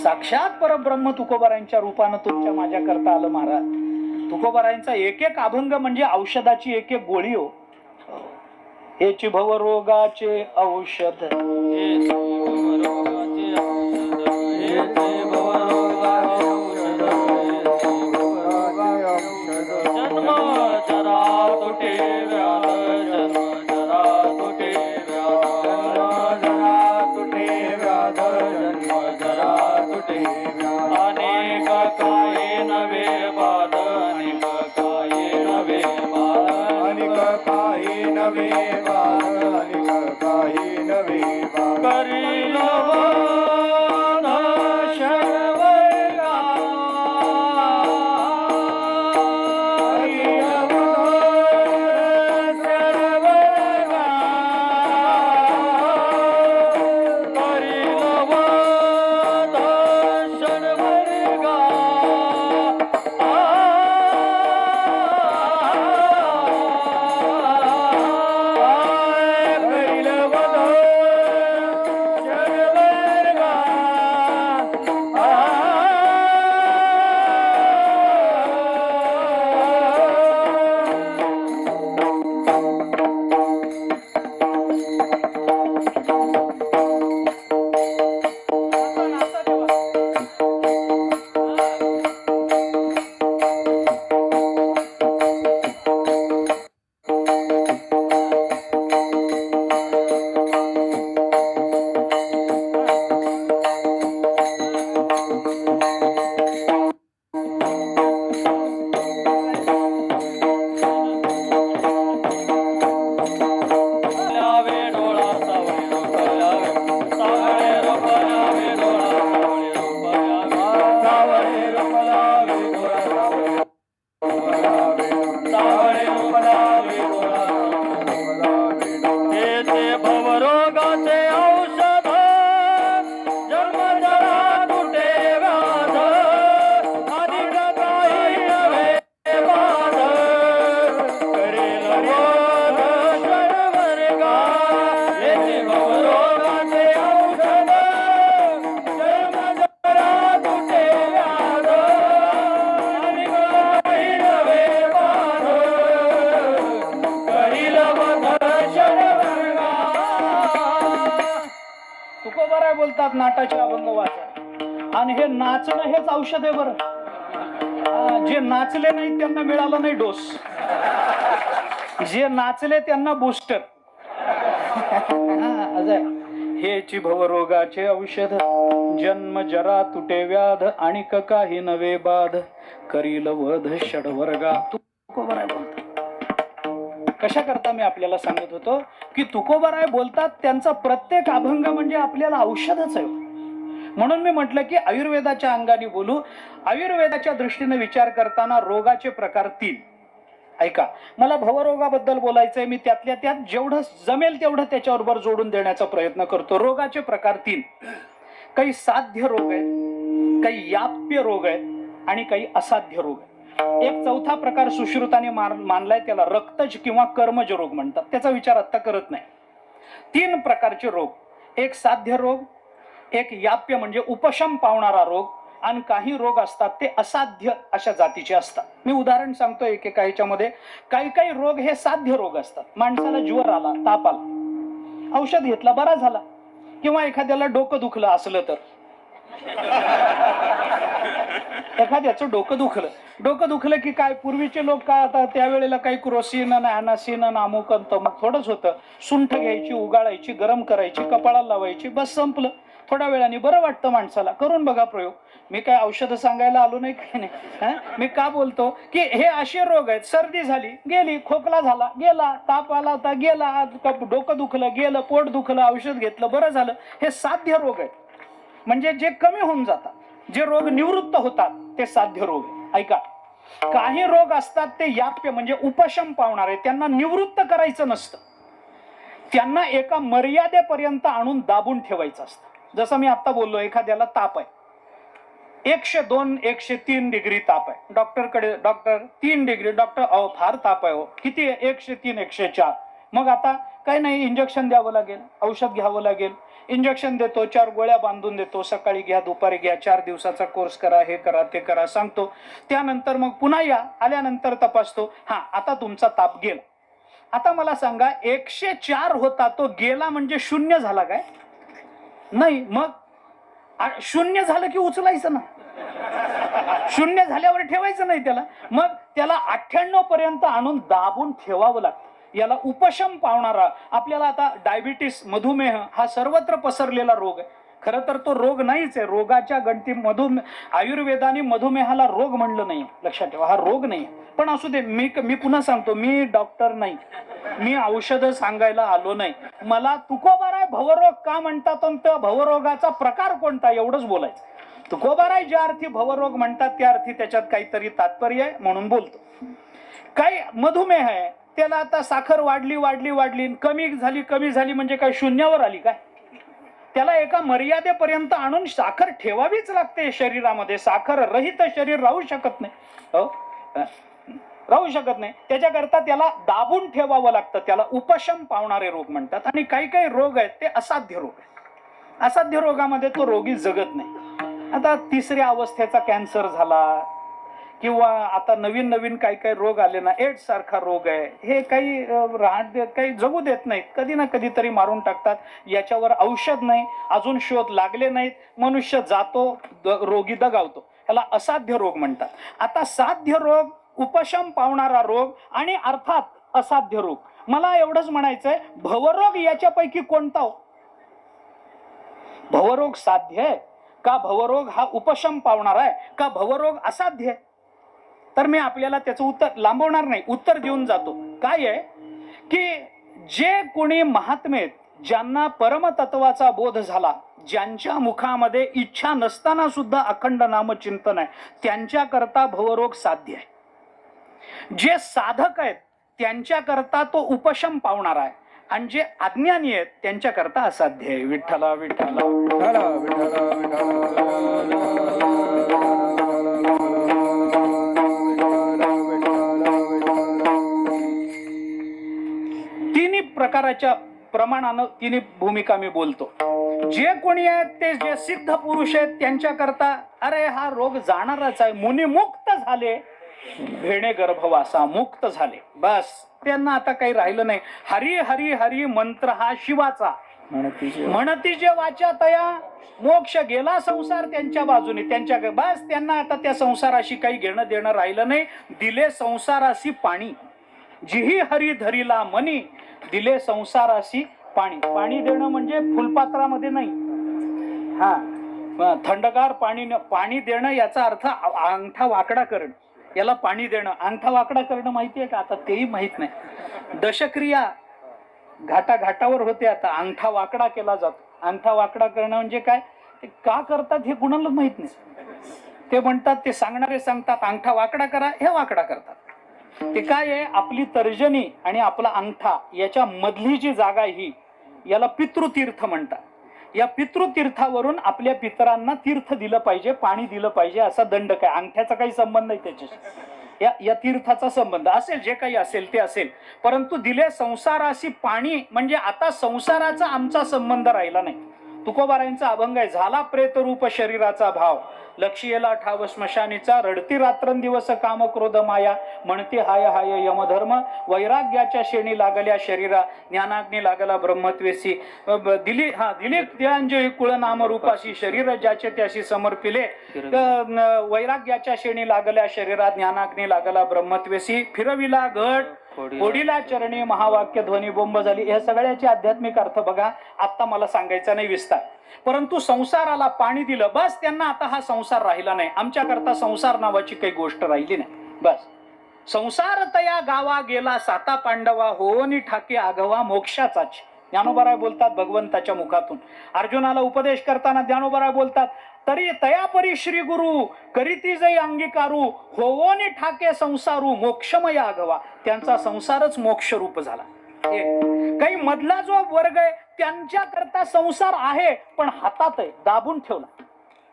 साक्षात परब्रह्म तुकोबारायांच्या रूपानं तुमच्या माझ्या करता आलं महाराज. तुकोबारायांचा एक एक अभंग म्हणजे औषधाची एक एक गोळी हो. हेची भवरोगाचे औषध, बोलतात नाटाचे अभंग वाचा. आणि हे नाचणं हेच औषध आहे बरं. जे नाचले नाही त्यांना मिळालं नाही डोस, जे नाचले त्यांना बूस्टर. हेची भवरोगाचे औषध, जन्म जरा तुटे व्याध, आणि काही नवे बाध, करील वध षडवर्गा. तुकोबाराय बोलतात. कशा करता मी आपल्याला सांगत होतो की तुकोबाराय बोलतात त्यांचा प्रत्येक अभंग म्हणजे आपल्याला औषधच आहे. म्हणून मी म्हटलं की आयुर्वेदाच्या अंगाने बोलू. आयुर्वेदाच्या दृष्टीने विचार करताना रोगाचे प्रकार 3. ऐका, मला भवरोगाबद्दल बोलायचंय. मी त्यातल्या त्यात जेवढं जमेल तेवढं त्याच्याबरोबर जोडून देण्याचा प्रयत्न करतो. रोगाचे प्रकार 3. काही साध्य रोग आहेत, काही याप्य रोग आहेत, आणि काही असाध्य रोग आहेत. एक चौथा प्रकार सुश्रुताने मानलाय, त्याला रक्तज किंवा कर्मज रोग म्हणतात. त्याचा विचार आता करत नाही. 3 प्रकारचे रोग, एक साध्य रोग, एक याप्य म्हणजे उपशम पावणारा रोग, आणि काही रोग असतात ते असाध्य अशा जातीचे असतात. मी उदाहरण सांगतो एकेका ह्याच्यामध्ये. काही काही रोग हे साध्य रोग असतात. माणसाला ज्वर आला, ताप आला, औषध घेतला, बरा झाला. किंवा एखाद्याला डोकं दुखलं असलं तर, एखाद्याचं डोकं दुखलं की काय, पूर्वीचे लोक काय, आता त्यावेळेला काही क्रोसिन अॅनासिन अमुक तमुक थोडंच होतं. सुंठ घ्यायची, उगाळायची, गरम करायची, कपाळाला लावायची, बस संपलं. थोड्या वेळाने बरं वाटतं माणसाला. करून बघा प्रयोग. मी काय औषधं सांगायला आलो नाही, काही नाही. मी का बोलतो की हे असे रोग आहेत. सर्दी झाली गेली, खोकला झाला गेला, ताप आला होता गेला, डोकं दुखलं गेलं, पोट दुखलं औषध घेतलं बरं झालं. हे साध्य रोग आहेत, म्हणजे जे कमी होऊन जातात. जे रोग निवृत्त होतात ते साध्य रोग आहे. ऐका, काही रोग असतात ते याप्य म्हणजे उपशम पावणारे, त्यांना निवृत्त करायचं नसतं, त्यांना एका मर्यादेपर्यंत आणून दाबून ठेवायचं असतं. जसं मी आता बोललो, एखाद्याला ताप आहे, 102 103 डिग्री ताप आहे, डॉक्टरकडे, डॉक्टर 3 डिग्री, डॉक्टर अहो फार ताप आहे हो, किती आहे, 103 104. मग आता काही नाही, इंजेक्शन द्यावं लागेल, औषध घ्यावं लागेल. इंजेक्शन देतो, 4 गोळ्या बांधून देतो, सकाळी घ्या दुपारी घ्या, 4 दिवसाचा कोर्स करा, हे करा ते करा सांगतो. त्यानंतर मग पुन्हा या, आल्यानंतर तपासतो, हा आता तुमचा ताप गेला. आता मला सांगा, 104 होता तो गेला म्हणजे शून्य झाला काय? नाही. मग शून्य झालं की उचलायचं ना, शून्य झाल्यावर ठेवायचं नाही त्याला. मग त्याला 98 पर्यंत आणून दाबून ठेवावं लागतं. याला उपशम पावणारा. आपल्याला आता डायबिटीस, मधुमेह हा सर्वत्र पसरलेला रोग आहे. खरं तर तो रोग नाहीच आहे. रोगाच्या गणती आयुर्वेदाने मधुमेहाला रोग म्हणलं नाही, लक्षात ठेवा, हा रोग नाही. पण असू दे, मी पुन्हा सांगतो, मी डॉक्टर नाही, मी औषधं सांगायला आलो नाही. मला तुकोबाराय भवरोग का म्हणतात आणि त्या भवरोगाचा प्रकार कोणता एवढंच बोलायचं. तुकोबाराय ज्या अर्थी भवरोग म्हणतात त्या अर्थी त्याच्यात काहीतरी तात्पर्य आहे म्हणून बोलतो. काही मधुमेह आहे, त्याला आता साखर वाढली वाढली वाढली, कमी झाली म्हणजे काय शून्यावर आली काय? त्याला एका मर्यादेपर्यंत आणून साखर ठेवावीच लागते शरीरामध्ये. साखर रहित शरीर राहू शकत नाही, हो राहू शकत नाही. त्याच्याकरता त्याला दाबून ठेवावं लागतं. त्याला उपशम पावणारे रोग म्हणतात. आणि काही काही रोग आहेत ते असाध्य रोग आहेत. असाध्य रोगामध्ये तो रोगी जगत नाही. आता तिसऱ्या अवस्थेचा कॅन्सर झाला, किंवा आता नवीन नवीन काही काही रोग आले ना, एड्स सारखा रोग आहे, हे काही जगू देत नाहीत, कधी ना कधीतरी मारून टाकतात. याच्यावर औषध नाही, अजून शोध लागले नाहीत, मनुष्य जातो, रोगी दगावतो. याला असाध्य रोग म्हणतात. आता साध्य रोग, उपशम पावणारा रोग आणि अर्थात असाध्य रोग. मला एवढंच म्हणायचंय, भवरोग याच्यापैकी कोणता हो? भवरोग साध्य आहे का? भवरोग हा उपशम पावणारा आहे का? भवरोग असाध्य आहे? तर मी आपल्याला त्याचं उत्तर लांबवणार नाही, उत्तर देऊन जातो. काय आहे की जे कोणी महात्मे, ज्यांना परमतत्वाचा बोध झाला, ज्यांच्या मुखामध्ये इच्छा नसताना सुद्धा अखंड नामचिंतन आहे, त्यांच्याकरता भवरोग साध्य आहे. जे साधक आहेत त्यांच्याकरता तो उपशम पावणारा आहे, आणि जे अज्ञानी आहेत त्यांच्याकरता असाध्य आहे. विठ्ठला विठ्ठला विठ्ठला तिन्ही प्रकाराच्या प्रमाणानं तिन्ही भूमिका मी बोलतो. जे कोणी आहेत ते जे सिद्ध पुरुष आहेत त्यांच्याकरता अरे हा रोग जाणारच आहे. मुनी मुक्त झाले, भेणे गर्भवासा मुक्त झाले, बस त्यांना आता काही राहिलं नाही. हरी हरी हरी मंत्र हा शिवाचा, म्हणती जे वाचा तया मोक्ष गेला संसार त्यांच्या बाजूने, त्यांच्या बस त्यांना आता त्या संसाराशी काही घेणं देणं राहिलं नाही. दिले संसाराशी पाणी, जिही हरी धरीला मनी, दिले संसाराशी पाणी. पाणी देणं म्हणजे फुलपात्रामध्ये नाही, हा थंडगार पाणी देणं याचा अर्थ अंगठा वाकडा करणं, याला पाणी देणं. अंगठा वाकडा करणं माहितीये का? आता तेही माहित नाही. दशक्रिया घाटावर होते, आता अंगठा वाकडा केला जातो. अंगठा वाकडा करणं म्हणजे काय, ते का करतात हे कुणाला माहित नाही. ते म्हणतात, ते सांगणारे सांगतात अंगठा वाकडा करा, हे वाकडा करतात. ते काय आहे, आपली तर्जनी आणि आपला अंगठा याच्या मधली जी जागा ही, याला पितृतीर्थ म्हणतात. या पितृतीर्थावरून आपल्या पितरांना तीर्थ दिलं पाहिजे, पाणी दिलं पाहिजे, असा दंड काय. अंगठ्याचा काही संबंध नाही त्याच्याशी, या तीर्थाचा संबंध असेल, जे काही असेल ते असेल. परंतु दिले संसाराशी पाणी म्हणजे आता संसाराचा आमचा संबंध राहिला नाही. तुकोबारायांचा अभंग आहे, झाला प्रेत रूप शरीराचा भाव, लक्ष्येला ठाव स्मशानीचा, रडती रात्रंदिवस काम क्रोध माया, म्हणते हाय हाय यमधर्म, वैराग्याच्या शेणी लागल्या शरीरा, ज्ञानाग्नी लागला ब्रह्मत्वेसी, दिली त्यांजे कुळ नाम रूपाशी, शरीर ज्याचे त्याशी समर्पिले, वैराग्याच्या शेणी लागल्या शरीरा, ज्ञानाग्नी लागला ब्रह्मत्वेसी, फिरविला घट कोडीला चरणी महावाक्य ध्वनी बोंब झाली. या सगळ्याचे आध्यात्मिक अर्थ बघा, आता मला सांगायचा नाही विस्तार. परंतु संसाराला पाणी दिलं, बस त्यांना आता हा संसार राहिला नाही. आमच्याकरता संसार नावाची काही गोष्ट राहिली नाही. बस संसार तया गावा गेला साता पांडवा होनी ठाके आघवा मोक्षाचाच. ज्ञानोबराय बोलतात भगवंताच्या मुखातून. अर्जुनाला उपदेश करताना ज्ञानोबराय बोलतात, तरी तयापरी श्री गुरु करीती जै अंगीकारू होवोनी ठाके संसारू मोक्षमय आघवा. त्यांचा संसारच मोक्ष रूप झाला. काही मधला जो वर्ग आहे त्यांच्या करता संसार आहे पण हातात आहे, दाबून ठेवला.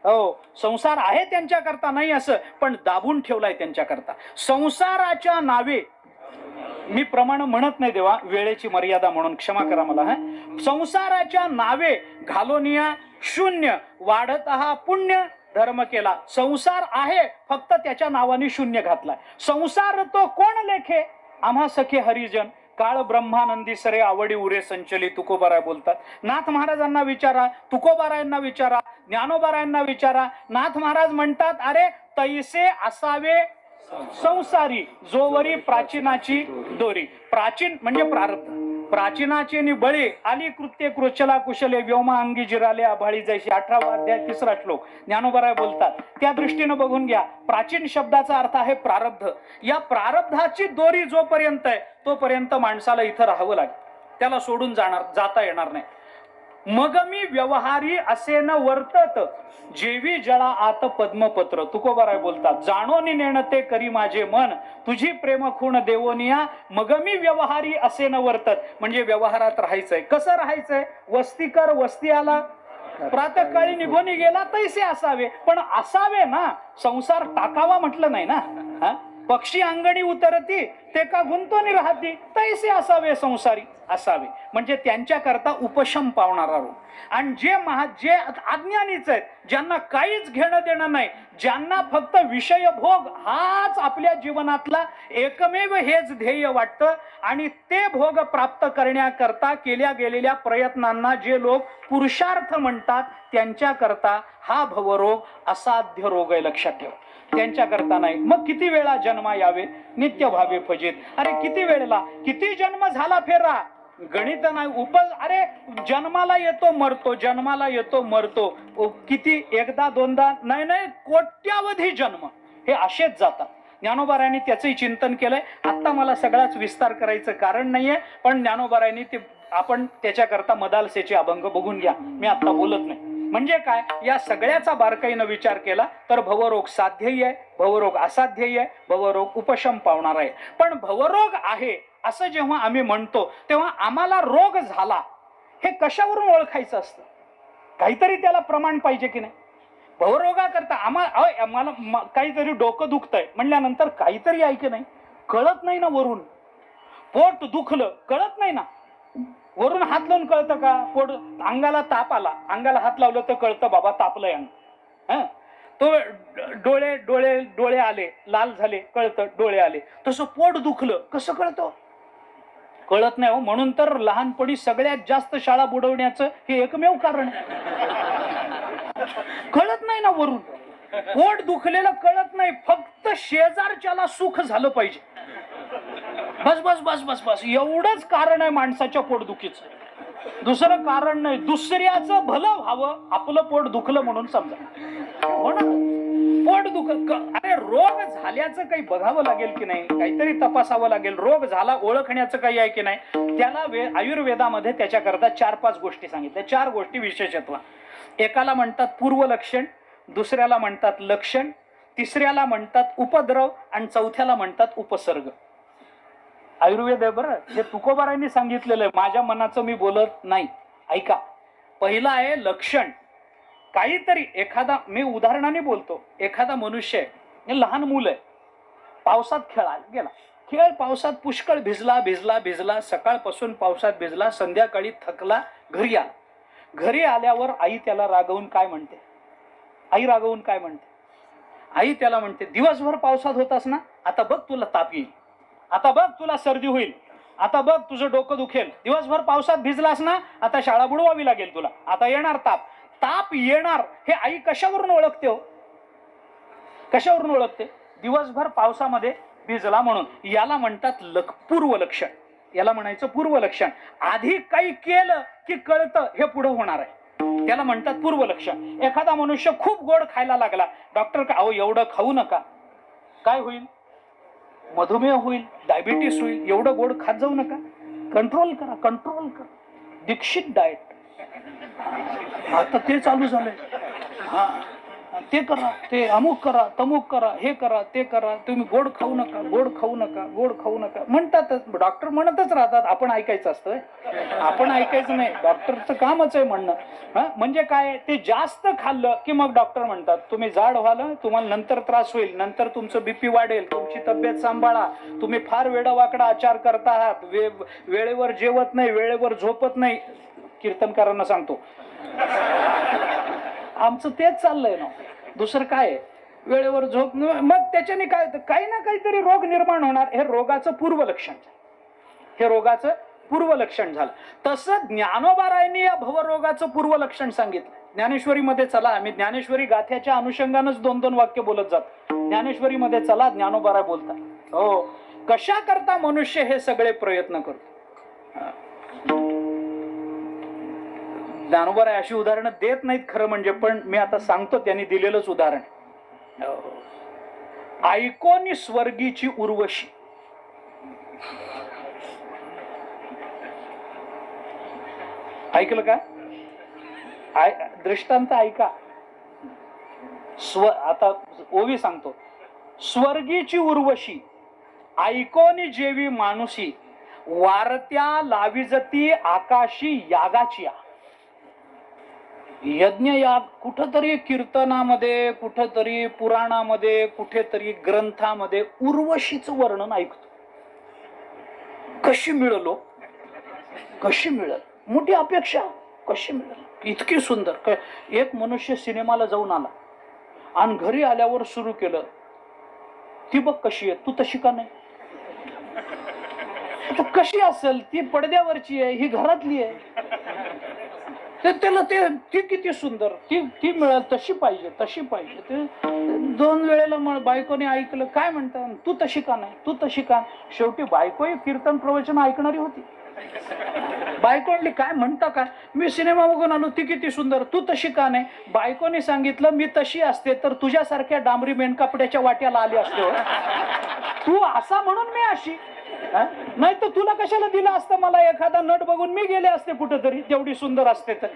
हो, संसार आहे त्यांच्या करता, नाही असं, पण दाबून ठेवलाय त्यांच्या करता. संसाराच्या नावे, मी प्रमाण म्हणत नाही देवा, वेळेची मर्यादा म्हणून क्षमा करा मला. संसाराच्या नावे घालोनिया शून्य वाढत हा पुण्य धर्म केला. संसार आहे फक्त त्याच्या नावाने शून्य घातलाय. संसार तो कोण लेखे आम्हा सखे हरिजन काळ ब्रह्मानंदी सरे आवडी उरे संचली. तुकोबाराय बोलतात. नाथ महाराजांना विचारा, तुकोबारायांना विचारा, ज्ञानोबारायांना विचारा. नाथ महाराज म्हणतात, अरे तैसे असावे संसारी जोवरी प्राचीनाची दोरी. प्राचीन म्हणजे प्रारब्ध. प्राचीनाची नि बळी आली कृत्य कृचला कुशले व्योमा अंगी जिराले आभाळी जैशी. 18वा अध्याय 3रा श्लोक ज्ञानोबराय बोलतात. त्या दृष्टीनं बघून घ्या. प्राचीन शब्दाचा अर्थ आहे प्रारब्ध. या प्रारब्धाची दोरी जोपर्यंत आहे तोपर्यंत माणसाला इथं राहावं लागेल, त्याला सोडून जाता येणार नाही. मग मी व्यवहारी असे न वर्तत जेवी जळा आत पद्मपत्र. तुकोबाराय बोलतात, जाणोनी नेणते करी माझे मन तुझी प्रेम खूण देवोनिया. मग मी व्यवहारी असे न वर्तत म्हणजे व्यवहारात राहायचंय. कसं राहायचंय? वस्ती कर वस्ती आला, प्रातःकाळी निघून गेला तैसे असावे. पण असावे ना, संसार टाकावा म्हटलं नाही ना. पक्षी अंगणी उतरती ते का गुंतोनी राहती तैसे असावे संसारी असावे. म्हणजे त्यांच्या करता उपशम पावणारा रोग. आणि जे अज्ञानीच आहेत, ज्यांना काहीच घेणं देणं नाही, ज्यांना फक्त विषय भोग हाच आपल्या जीवनातला एकमेव हेच ध्येय वाटतं आणि ते भोग प्राप्त करण्याकरता केल्या गेलेल्या प्रयत्नांना जे लोक पुरुषार्थ म्हणतात त्यांच्या करता हा भवरोग असाध्य रोग आहे. लक्षात ठेवा, त्यांच्या करता नाही. मग किती वेळा जन्मा यावे नित्य भावे फजित. अरे किती वेळेला, किती जन्म झाला फेरा, गणित नाही. अरे जन्माला येतो मरतो, जन्माला येतो मरतो. किती, एकदा दोनदा नाही, कोट्यावधी जन्म हे असेच जातात. ज्ञानोबारायांनी त्याचंही चिंतन केलंय. आता मला सगळाच विस्तार करायचं कारण नाहीये, पण ज्ञानोबारायांनी ते आपण त्याच्याकरता मदालसेचे अभंग बघून घ्या. मी आता बोलत नाही. म्हणजे काय, या सगळ्याचा बारकाईनं विचार केला तर भवरोग साध्यही आहे, भवरोग असाध्यही आहे, भवरोग उपशम पावणार आहे. पण भवरोग आहे असं जेव्हा आम्ही म्हणतो तेव्हा आम्हाला रोग झाला हे कशावरून ओळखायचं असतं? काहीतरी त्याला प्रमाण पाहिजे की नाही? भवरोगाकरता आम्हाला काहीतरी डोकं दुखतंय म्हणल्यानंतर काहीतरी आहे की नाही? कळत नाही ना. वरून पोट दुखलं कळत नाही ना. वरून हात लावून कळतं का? पोट, अंगाला ताप आला, अंगाला हात लावलं तर कळतं बाबा तापलंय अंग. तो डोळे आले, लाल झाले कळतं डोळे आले. तसं पोट दुखलं कसं कळतं? कळत नाही हो. म्हणून तर लहानपणी सगळ्यात जास्त शाळा बुडवण्याचं हे एकमेव कारण कळत नाही ना. वरून पोट दुखलेलं कळत नाही, फक्त शेजारच्याला सुख झालं पाहिजे. बस बस बस बस बस एवढंच कारण आहे माणसाच्या पोटदुखीचं, दुसरं कारण नाही. दुसऱ्याचं भलं व्हावं, आपलं पोट दुखलं म्हणून समजा. हो ना, पोट अरे रोग झाल्याचं काही बघावं लागेल की नाही, काहीतरी तपासावं लागेल. रोग झाला ओळखण्याचं काही आहे की नाही, त्याला आयुर्वेदामध्ये त्याच्याकरता 4-5 गोष्टी सांगितल्या. 4 गोष्टी विशेषत्व. एकाला म्हणतात पूर्व लक्षण, दुसऱ्याला म्हणतात लक्षण, तिसऱ्याला म्हणतात उपद्रव आणि चौथ्याला म्हणतात उपसर्ग. आयुर्वेद आहे बरं, हे तुकोबारायांनी सांगितलेलं आहे, माझ्या मनाचं मी बोलत नाही. ऐका, पहिला आहे लक्षण. काहीतरी एखादा, मी उदाहरणाने बोलतो, एखादा मनुष्य आहे, लहान मुलं आहे, पावसात खेळायला गेला. खेळ पावसात पुष्कळ भिजला, सकाळपासून पावसात भिजला, संध्याकाळी थकला, घरी आला. घरी आल्यावर आई त्याला रागवून काय म्हणते? आई रागवून काय म्हणते? आई त्याला म्हणते, दिवसभर पावसात होतास ना, आता बघ तुला ताप येईल, आता बघ तुला सर्दी होईल, आता बघ तुझं डोकं दुखेल, दिवसभर पावसात भिजलास ना, आता शाळा बुडवावी लागेल तुला, आता येणार ताप. ताप येणार हे आई कशावरून ओळखते हो? कशावरून ओळखते? दिवसभर पावसामध्ये भिजला म्हणून. याला म्हणतात पूर्वलक्षण. याला म्हणायचं पूर्वलक्षण. आधी काही केलं की कळतं हे पुढे होणार आहे, त्याला म्हणतात पूर्वलक्षण. एखादा मनुष्य खूप गोड खायला लागला, डॉक्टर का अहो एवढं खाऊ नका, काय होईल? मधुमेह होईल, डायबिटीस होईल, एवढं गोड खात जाऊ नका, कंट्रोल करा, कंट्रोल करा. दीक्षित डाएट आता ते चालू झालंय. हा, ते करा, ते अमुक करा, तमुक करा, हे करा, ते करा, तुम्ही गोड खाऊ नका, गोड खाऊ नका, गोड खाऊ नका म्हणतातच. डॉक्टर म्हणतच राहतात, आपण ऐकायचं असतं. आपण ऐकायचं नाही, डॉक्टरचं कामच आहे म्हणणं. हा, म्हणजे काय, ते जास्त खाल्लं की मग डॉक्टर म्हणतात तुम्ही जाड व्हाल, तुम्हाला नंतर त्रास होईल, नंतर तुमचं बीपी वाढेल, तुमची तब्येत सांभाळा, तुम्ही फार वेडावाकडा आचार करता आहात, वेळेवर जेवत नाही, वेळेवर झोपत नाही. कीर्तनकारांना सांगतो, आमचं तेच चाललंय ना, दुसरं काय. वेळेवर झोप, मग त्याच्याने काय, काही ना काहीतरी रोग निर्माण होणार. हे रोगाचं पूर्वलक्षण, हे रोगाचं पूर्वलक्षण झालं. तसं ज्ञानोबारायांनी या भवरोगाचं पूर्वलक्षण सांगितलं. ज्ञानेश्वरीमध्ये चला, आम्ही ज्ञानेश्वरी गाथ्याच्या अनुषंगानंच 2-2 वाक्य बोलत जातो. ज्ञानेश्वरीमध्ये चला, ज्ञानोबाराय बोलतात. हो, कशा करता मनुष्य हे सगळे प्रयत्न करतो. ज्ञानोबाराय अशी उदाहरणं देत नाहीत खरं म्हणजे, पण मी आता सांगतो त्यांनी दिलेलंच उदाहरण. ऐकोनी स्वर्गीची उर्वशी. ऐकलं का? दृष्टांत ऐका. आता ओवी सांगतो. स्वर्गीची उर्वशी ऐकोनी जेवी माणुसी, वारत्या लाविजती आकाशी यागाची. यज्ञ याग कुठंतरी कीर्तनामध्ये, कुठंतरी पुराणामध्ये, कुठेतरी ग्रंथामध्ये उर्वशीचं वर्णन ऐकतो. कशी मिळलो, कशी मिळल, मोठी अपेक्षा, कशी मिळल, इतकी सुंदर. एक मनुष्य सिनेमाला जाऊन आला आणि घरी आल्यावर सुरू केलं, ती बघ कशी आहे, तू तशी का नाही? कशी असेल ती? पडद्यावरची आहे, ही घरातली आहे. त्याला ती किती सुंदर, ती मिळाल, तशी पाहिजे, तशी पाहिजे. ते 2 वेळेला बायकोने ऐकलं, काय म्हणतात, तू तशी का नाही, तू तशी का. शेवटी बायको कीर्तन प्रवचन ऐकणारी होती. बायको म्हणली, काय म्हणता का, मी सिनेमा बघून आलो, ती किती सुंदर, तू तशी का नाही. बायकोने सांगितलं, मी तशी असते तर तुझ्यासारख्या डांबरी मेनकापड्याच्या वाट्याला आली असते, तू असा म्हणून मी अशी. नाही तर तुला कशाला दिलं असतं, मला एखादा नट बघून मी गेले असते कुठेतरी, तेवढी सुंदर असते तर.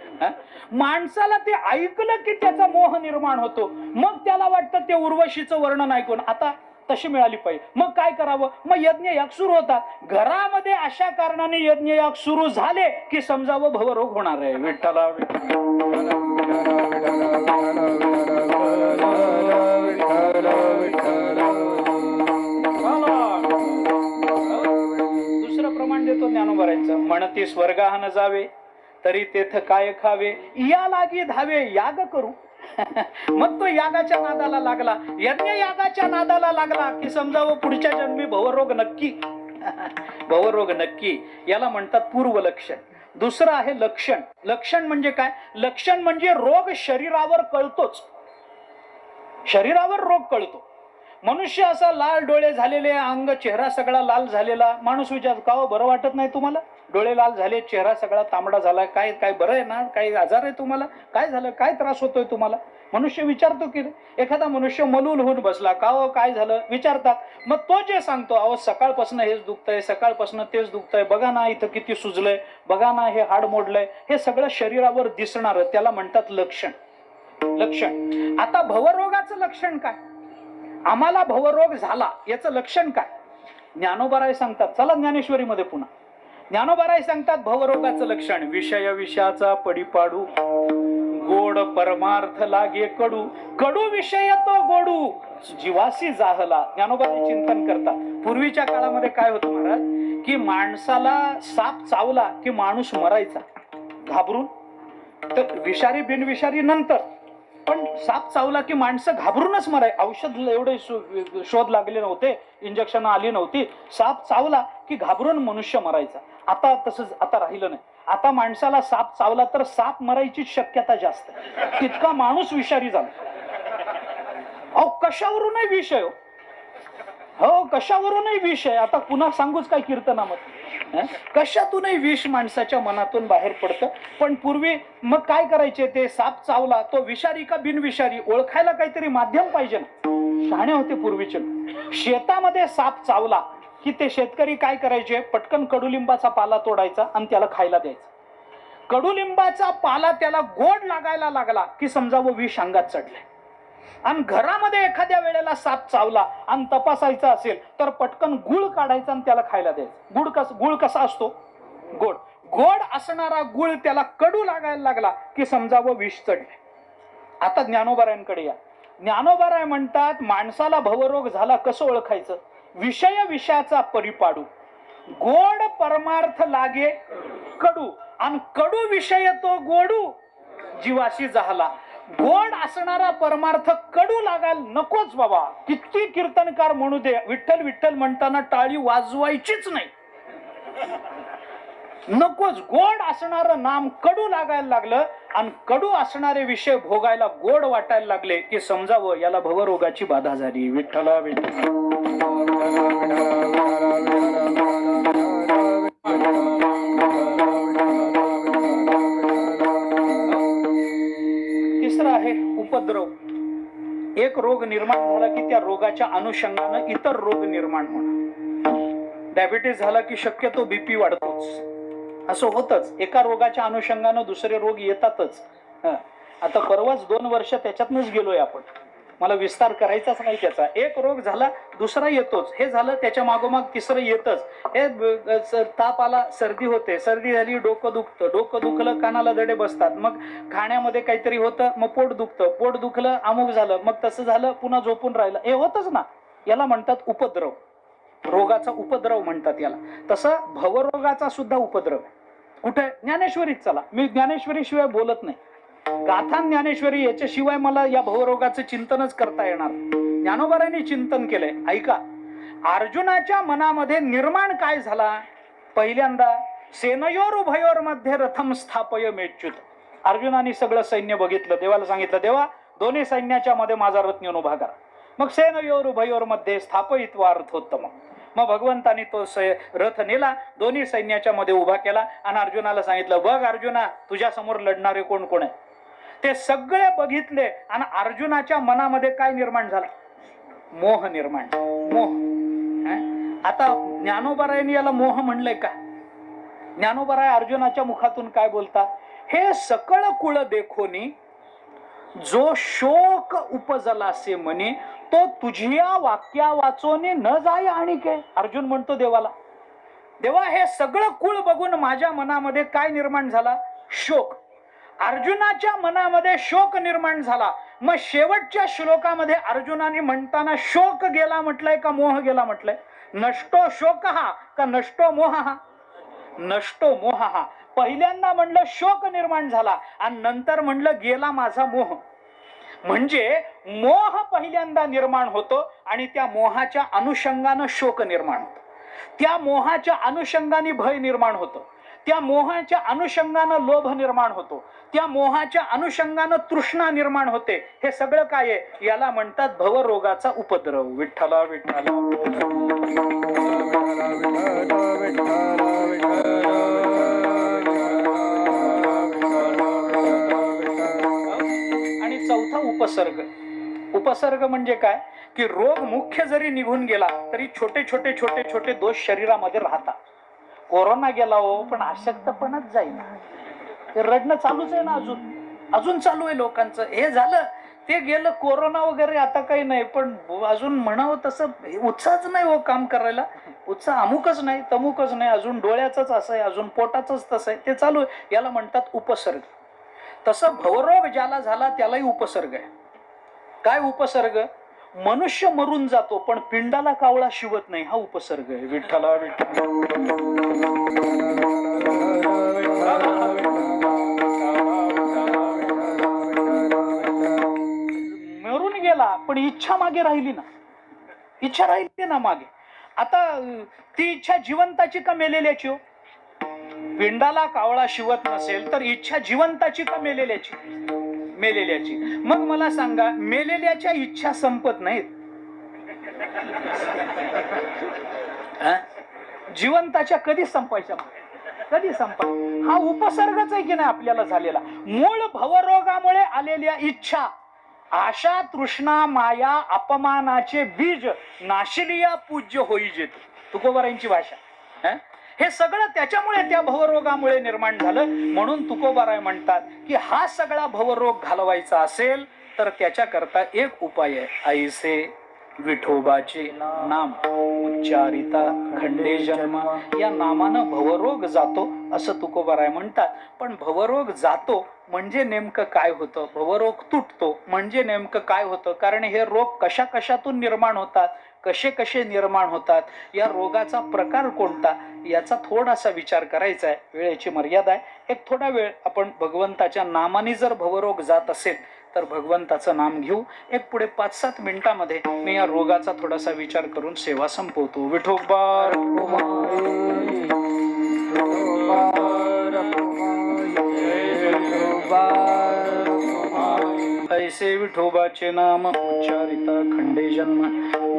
माणसाला ते ऐकलं की त्याचा मोह निर्माण होतो, मग त्याला वाटतं ते उर्वशीचं वर्णन ऐकून आता तशी मिळाली पाहिजे. मग काय करावं, मग यज्ञ याग सुरू होतात घरामध्ये. अशा कारणाने यज्ञ याग सुरू झाले की समजावं भवरोग होणार आहे. विठ्ठला दुसरं प्रमाण देतो ज्ञानोबारांचं. म्हणती स्वर्गाहन जावे तरी तेथ काय खावे, या लागी धावे याग करू. मग तो यागाच्या नादाला लागला, यज्ञ यागाच्या नादाला लागला की समजावं पुढच्या जन्मी भवरोग नक्की. भवरोग नक्की. याला म्हणतात पूर्वलक्षण. दुसरं आहे लक्षण. लक्षण म्हणजे काय? लक्षण म्हणजे रोग शरीरावर कळतोच, शरीरावर रोग कळतो. मनुष्य असा लाल डोळे झालेले, अंग चेहरा सगळा लाल झालेला. माणूस विचारतो, का हो बरं वाटत नाही तुम्हाला? डोळे लाल झाले, चेहरा सगळा तांबडा झालाय, काय काय बरं आहे ना? काही आजार आहे तुम्हाला? काय झालं, काय त्रास होतोय तुम्हाला? मनुष्य विचारतो की एखादा मनुष्य मलूल होऊन बसला, का हो काय झालं विचारतात. मग तो जे सांगतो, अहो सकाळपासून हेच दुखतंय, सकाळपासून तेच दुखतंय, बघा ना इथं किती सुजलंय, बघा ना हे हाड मोडलंय, हे सगळं शरीरावर दिसणार, त्याला म्हणतात लक्षण. लक्षण. आता भवरोगाचं लक्षण काय? आम्हाला भवरोग झाला याचं लक्षण काय? ज्ञानोबाराय सांगतात. चला ज्ञानेश्वरीमध्ये पुन्हा ज्ञानोबाराय सांगतात भवरोगाचं लक्षण. विषय विषयाचा पडीपाडू, गोड परमार्थ लागे कडू, कडू विषय तो गोडू, जीवासी जाहला. ज्ञानोबाराय चिंतन करतात. पूर्वीच्या काळामध्ये काय होतं महाराज, की माणसाला साप चावला की माणूस मरायचा घाबरून. तर विषारी बिनविषारी नंतर, पण साप चावला की माणसं घाबरूनच मराय. औषध एवढे शोध लागले नव्हते, इंजेक्शन आली नव्हती. साप चावला की घाबरून मनुष्य मरायचा. आता तसंच आता राहिलं नाही. आता माणसाला साप चावला तर साप मरायची शक्यता जास्त, तितका माणूस विषारी झाला. अहो कशावरूनही विषय, हो, कशावरूनही विष आहे. आता पुन्हा सांगूच काय कीर्तनामध्ये, कशातूनही विष माणसाच्या मनातून बाहेर पडतं. पण पूर्वी मग काय करायचे, ते साप चावला तो विषारी का बिनविषारी ओळखायला काहीतरी माध्यम पाहिजे ना. शहाणे होते पूर्वीचे. शेतामध्ये साप चावला की ते शेतकरी काय करायचे, पटकन कडुलिंबाचा पाला तोडायचा आणि त्याला खायला द्यायचा. कडुलिंबाचा पाला त्याला गोड लागायला लागला की समजावं विष अंगात चढले. आणि घरामध्ये एखाद्या वेळेला साप चावला आणि तपासायचा असेल तर पटकन गुळ काढायचा आणि त्याला खायला द्यायचं. गुळ कसा असतो, गोड. गोड असणारा गुळ त्याला कडू लागायला लागला की समजावं विष चढले. आता ज्ञानोबारायांकडे या. ज्ञानोबाराय म्हणतात माणसाला भवरोग झाला कसं ओळखायचं, विषय विषयाचा परिपाडू, गोड परमार्थ लागे कडू, आणि कडू विषय तो गोडू जीवाशी झाला. गोड असणारा परमार्थ कडू लागायला नकोच बाबा. किती कीर्तनकार म्हणू दे, विठ्ठल विठ्ठल म्हणताना टाळी वाजवायचीच नाही, नकोच. गोड असणारं नाम कडू लागायला लागलं आणि कडू असणारे विषय भोगायला गोड वाटायला लागले की समजावं याला भवरोगाची बाधा झाली. विठ्ठला विठ्ठल. तिसरं आहे उपद्रव. एक रोग निर्माण झाला की त्या रोगाच्या अनुषंगानं इतर रोग निर्माण होणार. डायबिटीस झाला की शक्यतो बीपी वाढतोच, असं होतच. एका रोगाच्या अनुषंगानं दुसरे रोग येतातच. आता परवाच 2 वर्ष त्याच्यातनच गेलोय आपण, मला विस्तार करायचाच नाही त्याचा. एक रोग झाला दुसरा येतोच, हे झालं त्याच्या मागोमाग तिसरं येतच. हे ताप आला, सर्दी होते, सर्दी झाली डोकं दुखतं, डोकं दुखलं कानाला दडे बसतात, मग खाण्यामध्ये काहीतरी होतं, मग पोट दुखतं, पोट दुखलं अमुक झालं, मग तसं झालं पुन्हा झोपून राहिलं. हे होतच ना. याला म्हणतात उपद्रव. रोगाचा उपद्रव म्हणतात याला. तसं भवरोगाचा सुद्धा उपद्रव. कुठे? ज्ञानेश्वरीत चला. मी ज्ञानेश्वरी शिवाय बोलत नाही. गाथा ज्ञानेश्वरी याच्याशिवाय मला या भवरोगाचं चिंतनच करता येणार. ज्ञानोबारांनी चिंतन केलंय. ऐका, अर्जुनाच्या मनामध्ये निर्माण काय झाला. पहिल्यांदा सेनयोर उभयोर मध्ये रथम स्थापय मेच्युत. अर्जुनाने सगळं सैन्य बघितलं, देवाला सांगितलं देवा दोन्ही सैन्याच्या मध्ये माझा रथ नेऊन उभा करा. मग सेनयोर उभयोर मध्ये स्थापयित्वा अर्थोत्तम. मग भगवंतानी तो रथ नेला, दोन्ही सैन्याच्या मध्ये उभा केला आणि अर्जुनाला सांगितलं बघ अर्जुना तुझ्या समोर लढणारे कोण कोण आहे. ते सगळे बघितले आणि अर्जुनाच्या मनामध्ये काय निर्माण झाला, मोह निर्माण. मोह. आता ज्ञानोबारायांनी याला मोह म्हणलंय का. ज्ञानोबाराय अर्जुनाच्या मुखातून काय बोलतात, हे सकळ कुळ देखोनी जो शोक उपजलासे म्हणे तो तुझ्या वाक्या वाचोनी न जाय आणि काय. अर्जुन म्हणतो देवाला, देवा हे सगळं कुळ बघून माझ्या मनामध्ये काय निर्माण झाला, शोक. अर्जुनाच्या मनामध्ये शोक निर्माण झाला. मग शेवटच्या श्लोकामध्ये अर्जुनाने म्हणताना शोक गेला म्हटलंय का मोह गेला म्हटलंय. नष्टो शोक हा का नष्टो मोह हा. नष्टो मोह हा. पहिल्यांदा म्हणलं शोक निर्माण झाला आणि नंतर म्हणलं गेला माझा मोह. म्हणजे मोह पहिल्यांदा निर्माण होतो आणि त्या मोहाच्या अनुषंगानं शोक निर्माण होतो, त्या मोहाच्या अनुषंगाने भय निर्माण होतो, त्या मोहाच्या अनुषंगानं लोभ निर्माण होतो, त्या मोहाच्या अनुषंगानं तृष्णा निर्माण होते. हे सगळं काय आहे, याला म्हणतात भवरोगाचा उपद्रव. विठ्ठला विठ्ठला. आणि चौथा उपसर्ग. उपसर्ग म्हणजे काय की रोग मुख्य जरी निघून गेला तरी छोटे छोटे छोटे छोटे दोष शरीरामध्ये राहतात. कोरोना गेला हो पण अशक्तपणच जाईल, ते रडणं चालूच आहे ना, अजून चालू आहे लोकांचं. हे झालं ते गेलं कोरोना वगैरे, आता काही नाही, पण अजून म्हणावं तसं उत्साहच नाही हो काम करायला. उत्साह अमुकच नाही तमुकच नाही, अजून डोळ्याच असं आहे, अजून पोटाचंच तसं आहे, ते चालू आहे. याला म्हणतात उपसर्ग. तसं भवरोग ज्याला झाला त्यालाही उपसर्ग आहे. काय उपसर्ग, मनुष्य मरून जातो पण पिंडाला कावळा शिवत नाही, हा उपसर्ग आहे. विठ्ठला विठ्ठला. मरून गेला पण इच्छा मागे राहिली ना, इच्छा राहिली ना मागे. आता ती इच्छा जिवंताची का मेलेल्याची हो. पिंडाला कावळा शिवत नसेल तर इच्छा जिवंताची का मेलेल्याची. मेलेल्याची. मग मला सांगा मेलेल्याच्या इच्छा संपत नाहीत, जिवंताच्या कधी संपायच्या, कधी संपा, हा उपसर्गच आहे की नाही आपल्याला झालेला. मूळ भवरोगामुळे आलेल्या इच्छा, आशा, तृष्णा, माया, अपमानाचे बीज नाशिलिया पूज्य होई जेत, तुकोबारायांची भाषा. हे सगळं त्याच्यामुळे, त्या भवरोगामुळे निर्माण झालं. म्हणून तुकोबाराय म्हणतात की हा सगळा भवरोग घालवायचा असेल तर त्याच्याकरता एक उपाय आहे. ऐसे विठोबाचे नाम उच्चारिता खंडे जन्म. या नामानं भवरोग जातो असं तुकोबाराय म्हणतात. पण भवरोग जातो म्हणजे नेमकं काय होतं, भवरोग तुटतो म्हणजे नेमकं काय होतं, कारण हे रोग कशा कशातून निर्माण होतात, कसे कसे निर्माण होतात, या रोगाचा प्रकार कोणता, याचा थोडासा विचार करायचा आहे. वेळेची मर्यादा आहे. एक थोडा वेळ आपण भगवंताच्या नामाने जर भवरोग जात असेल तर भगवंताचं नाम घेऊ. एक पुढे 5-7 मिनिटांमध्ये मी या रोगाचा थोडासा विचार करून सेवा संपवतो. विठोबा ऐसे विठोबाचे नाम उच्चारिता खंडे जन्म.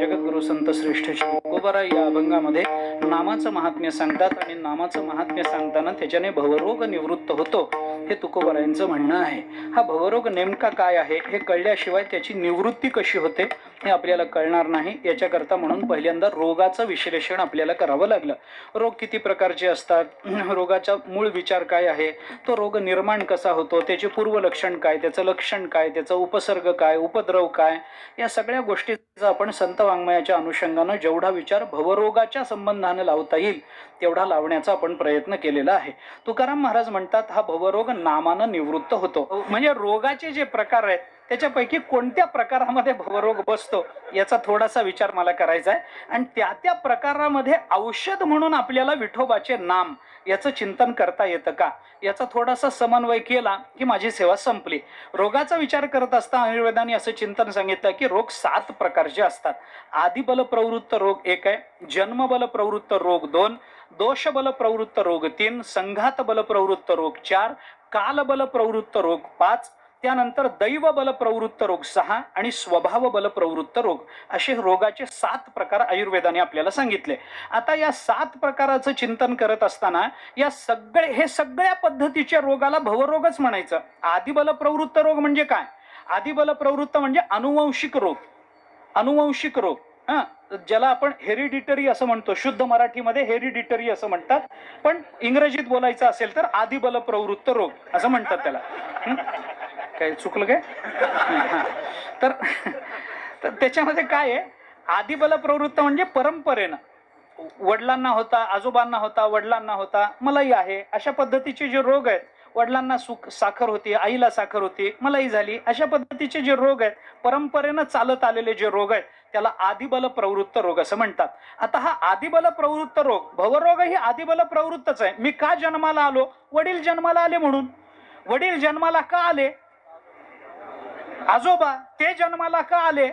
जगद्गुरु संत श्रेष्ठ तुकोबाराय या अभंगामध्ये नामाचं महात्म्य सांगतात आणि नामाचं महात्म्य सांगताना त्याच्याने भवरोग निवृत्त होतो हे तुकोबारायांचं म्हणणं आहे. हा भवरोग नेमका काय आहे हे कळल्याशिवाय त्याची निवृत्ती कशी होते हे आपल्याला कळणार नाही. याच्याकरता म्हणून पहिल्यांदा रोगाचं विश्लेषण आपल्याला करावं लागलं. रोग किती प्रकारचे असतात, रोगाचा मूळ विचार काय आहे, तो रोग निर्माण कसा होतो, त्याचे पूर्वलक्षण काय, त्याचं लक्षण काय, त्याचा उपसर्ग काय, उपद्रव काय, या सगळ्या गोष्टीचा आपण संत वाङ्मयाच्या अनुषंगानं जेवढा विचार भवरोगाच्या संबंधानं लावता येईल तेवढा लावण्याचा आपण प्रयत्न केलेला आहे. तुकाराम महाराज म्हणतात हा भवरोग नामानं निवृत्त होतो. म्हणजे रोगाचे जे प्रकार आहेत त्याच्यापैकी कोणत्या प्रकारामध्ये भवरोग बसतो याचा थोडासा विचार मला करायचा आहे. आणि त्या त्या प्रकारामध्ये औषध म्हणून आपल्याला विठोबाचे नाम याचं चिंतन करता येतं का याचा थोडासा समन्वय केला की माझी सेवा संपली. रोगाचा विचार करत असता आयुर्वेदाने असं चिंतन सांगितलं की रोग 7 प्रकारचे असतात. आदिबल प्रवृत्त रोग 1 आहे, जन्मबल प्रवृत्त रोग 2, दोषबल प्रवृत्त रोग 3, संघात बल प्रवृत्त रोग 4, कालबल प्रवृत्त रोग 5, त्यानंतर दैव बल प्रवृत्त रोग 6 आणि स्वभाव बल प्रवृत्त रोग, असे रोगाचे 7 प्रकार आयुर्वेदाने आपल्याला सांगितले. आता या 7 प्रकाराचं चिंतन करत असताना हे सगळ्या पद्धतीच्या रोगाला भवरोगच म्हणायचं. आदिबल प्रवृत्त रोग म्हणजे काय, आदिबल प्रवृत्त म्हणजे अनुवंशिक रोग, अनुवंशिक रोग, ज्याला आपण हेरिडिटरी असं म्हणतो. शुद्ध मराठीमध्ये हेरिडिटरी असं म्हणतात, पण इंग्रजीत बोलायचं असेल तर आदिबल प्रवृत्त रोग असं म्हणतात त्याला. काय चुकलं काय? तर त्याच्यामध्ये काय आहे, आदिबल प्रवृत्त म्हणजे परंपरेनं, वडिलांना होता, आजोबांना होता, वडिलांना होता, मलाही आहे, अशा पद्धतीचे जे रोग आहेत. वडिलांना साखर होती, आईला साखर होती, मलाही झाली, अशा पद्धतीचे जे रोग आहेत, परंपरेनं चालत आलेले जे रोग आहेत त्याला आदिबल प्रवृत्त रोग असं म्हणतात. आता हा आदिबल प्रवृत्त रोग, भवरोग ही आदिबल प्रवृत्तच आहे. मी का जन्माला आलो, वडील जन्माला आले म्हणून. वडील जन्माला का आले, आजोबा ते जन्माला का आले,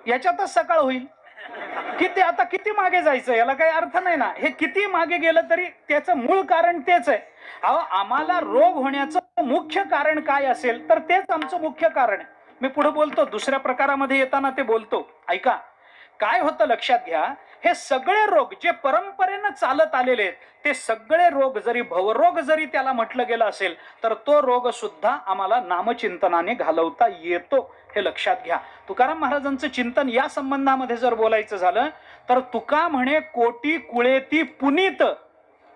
याच्यातच सकाळ होईल. आता किती मागे जायचं, याला काही अर्थ नाही ना. हे किती मागे गेलं तरी त्याचं मूळ कारण तेच आहे. अहो, आम्हाला रोग होण्याचं मुख्य कारण काय असेल तर तेच आमचं मुख्य कारण आहे. मी पुढे बोलतो, दुसऱ्या प्रकारामध्ये येताना ते बोलतो. ऐका, काय होतं लक्षात घ्या. हे सगळे रोग जे परंपरेनं चालत आलेले आहेत ते सगळे रोग, जरी भवरोग जरी त्याला म्हटलं गेलं असेल तर तो रोग सुद्धा आम्हाला नामचिंतनाने घालवता येतो, हे लक्षात घ्या. तुकाराम महाराजांचं चिंतन या संबंधामध्ये जर बोलायचं झालं तर तुका म्हणे कोटी कुळेती पुनीत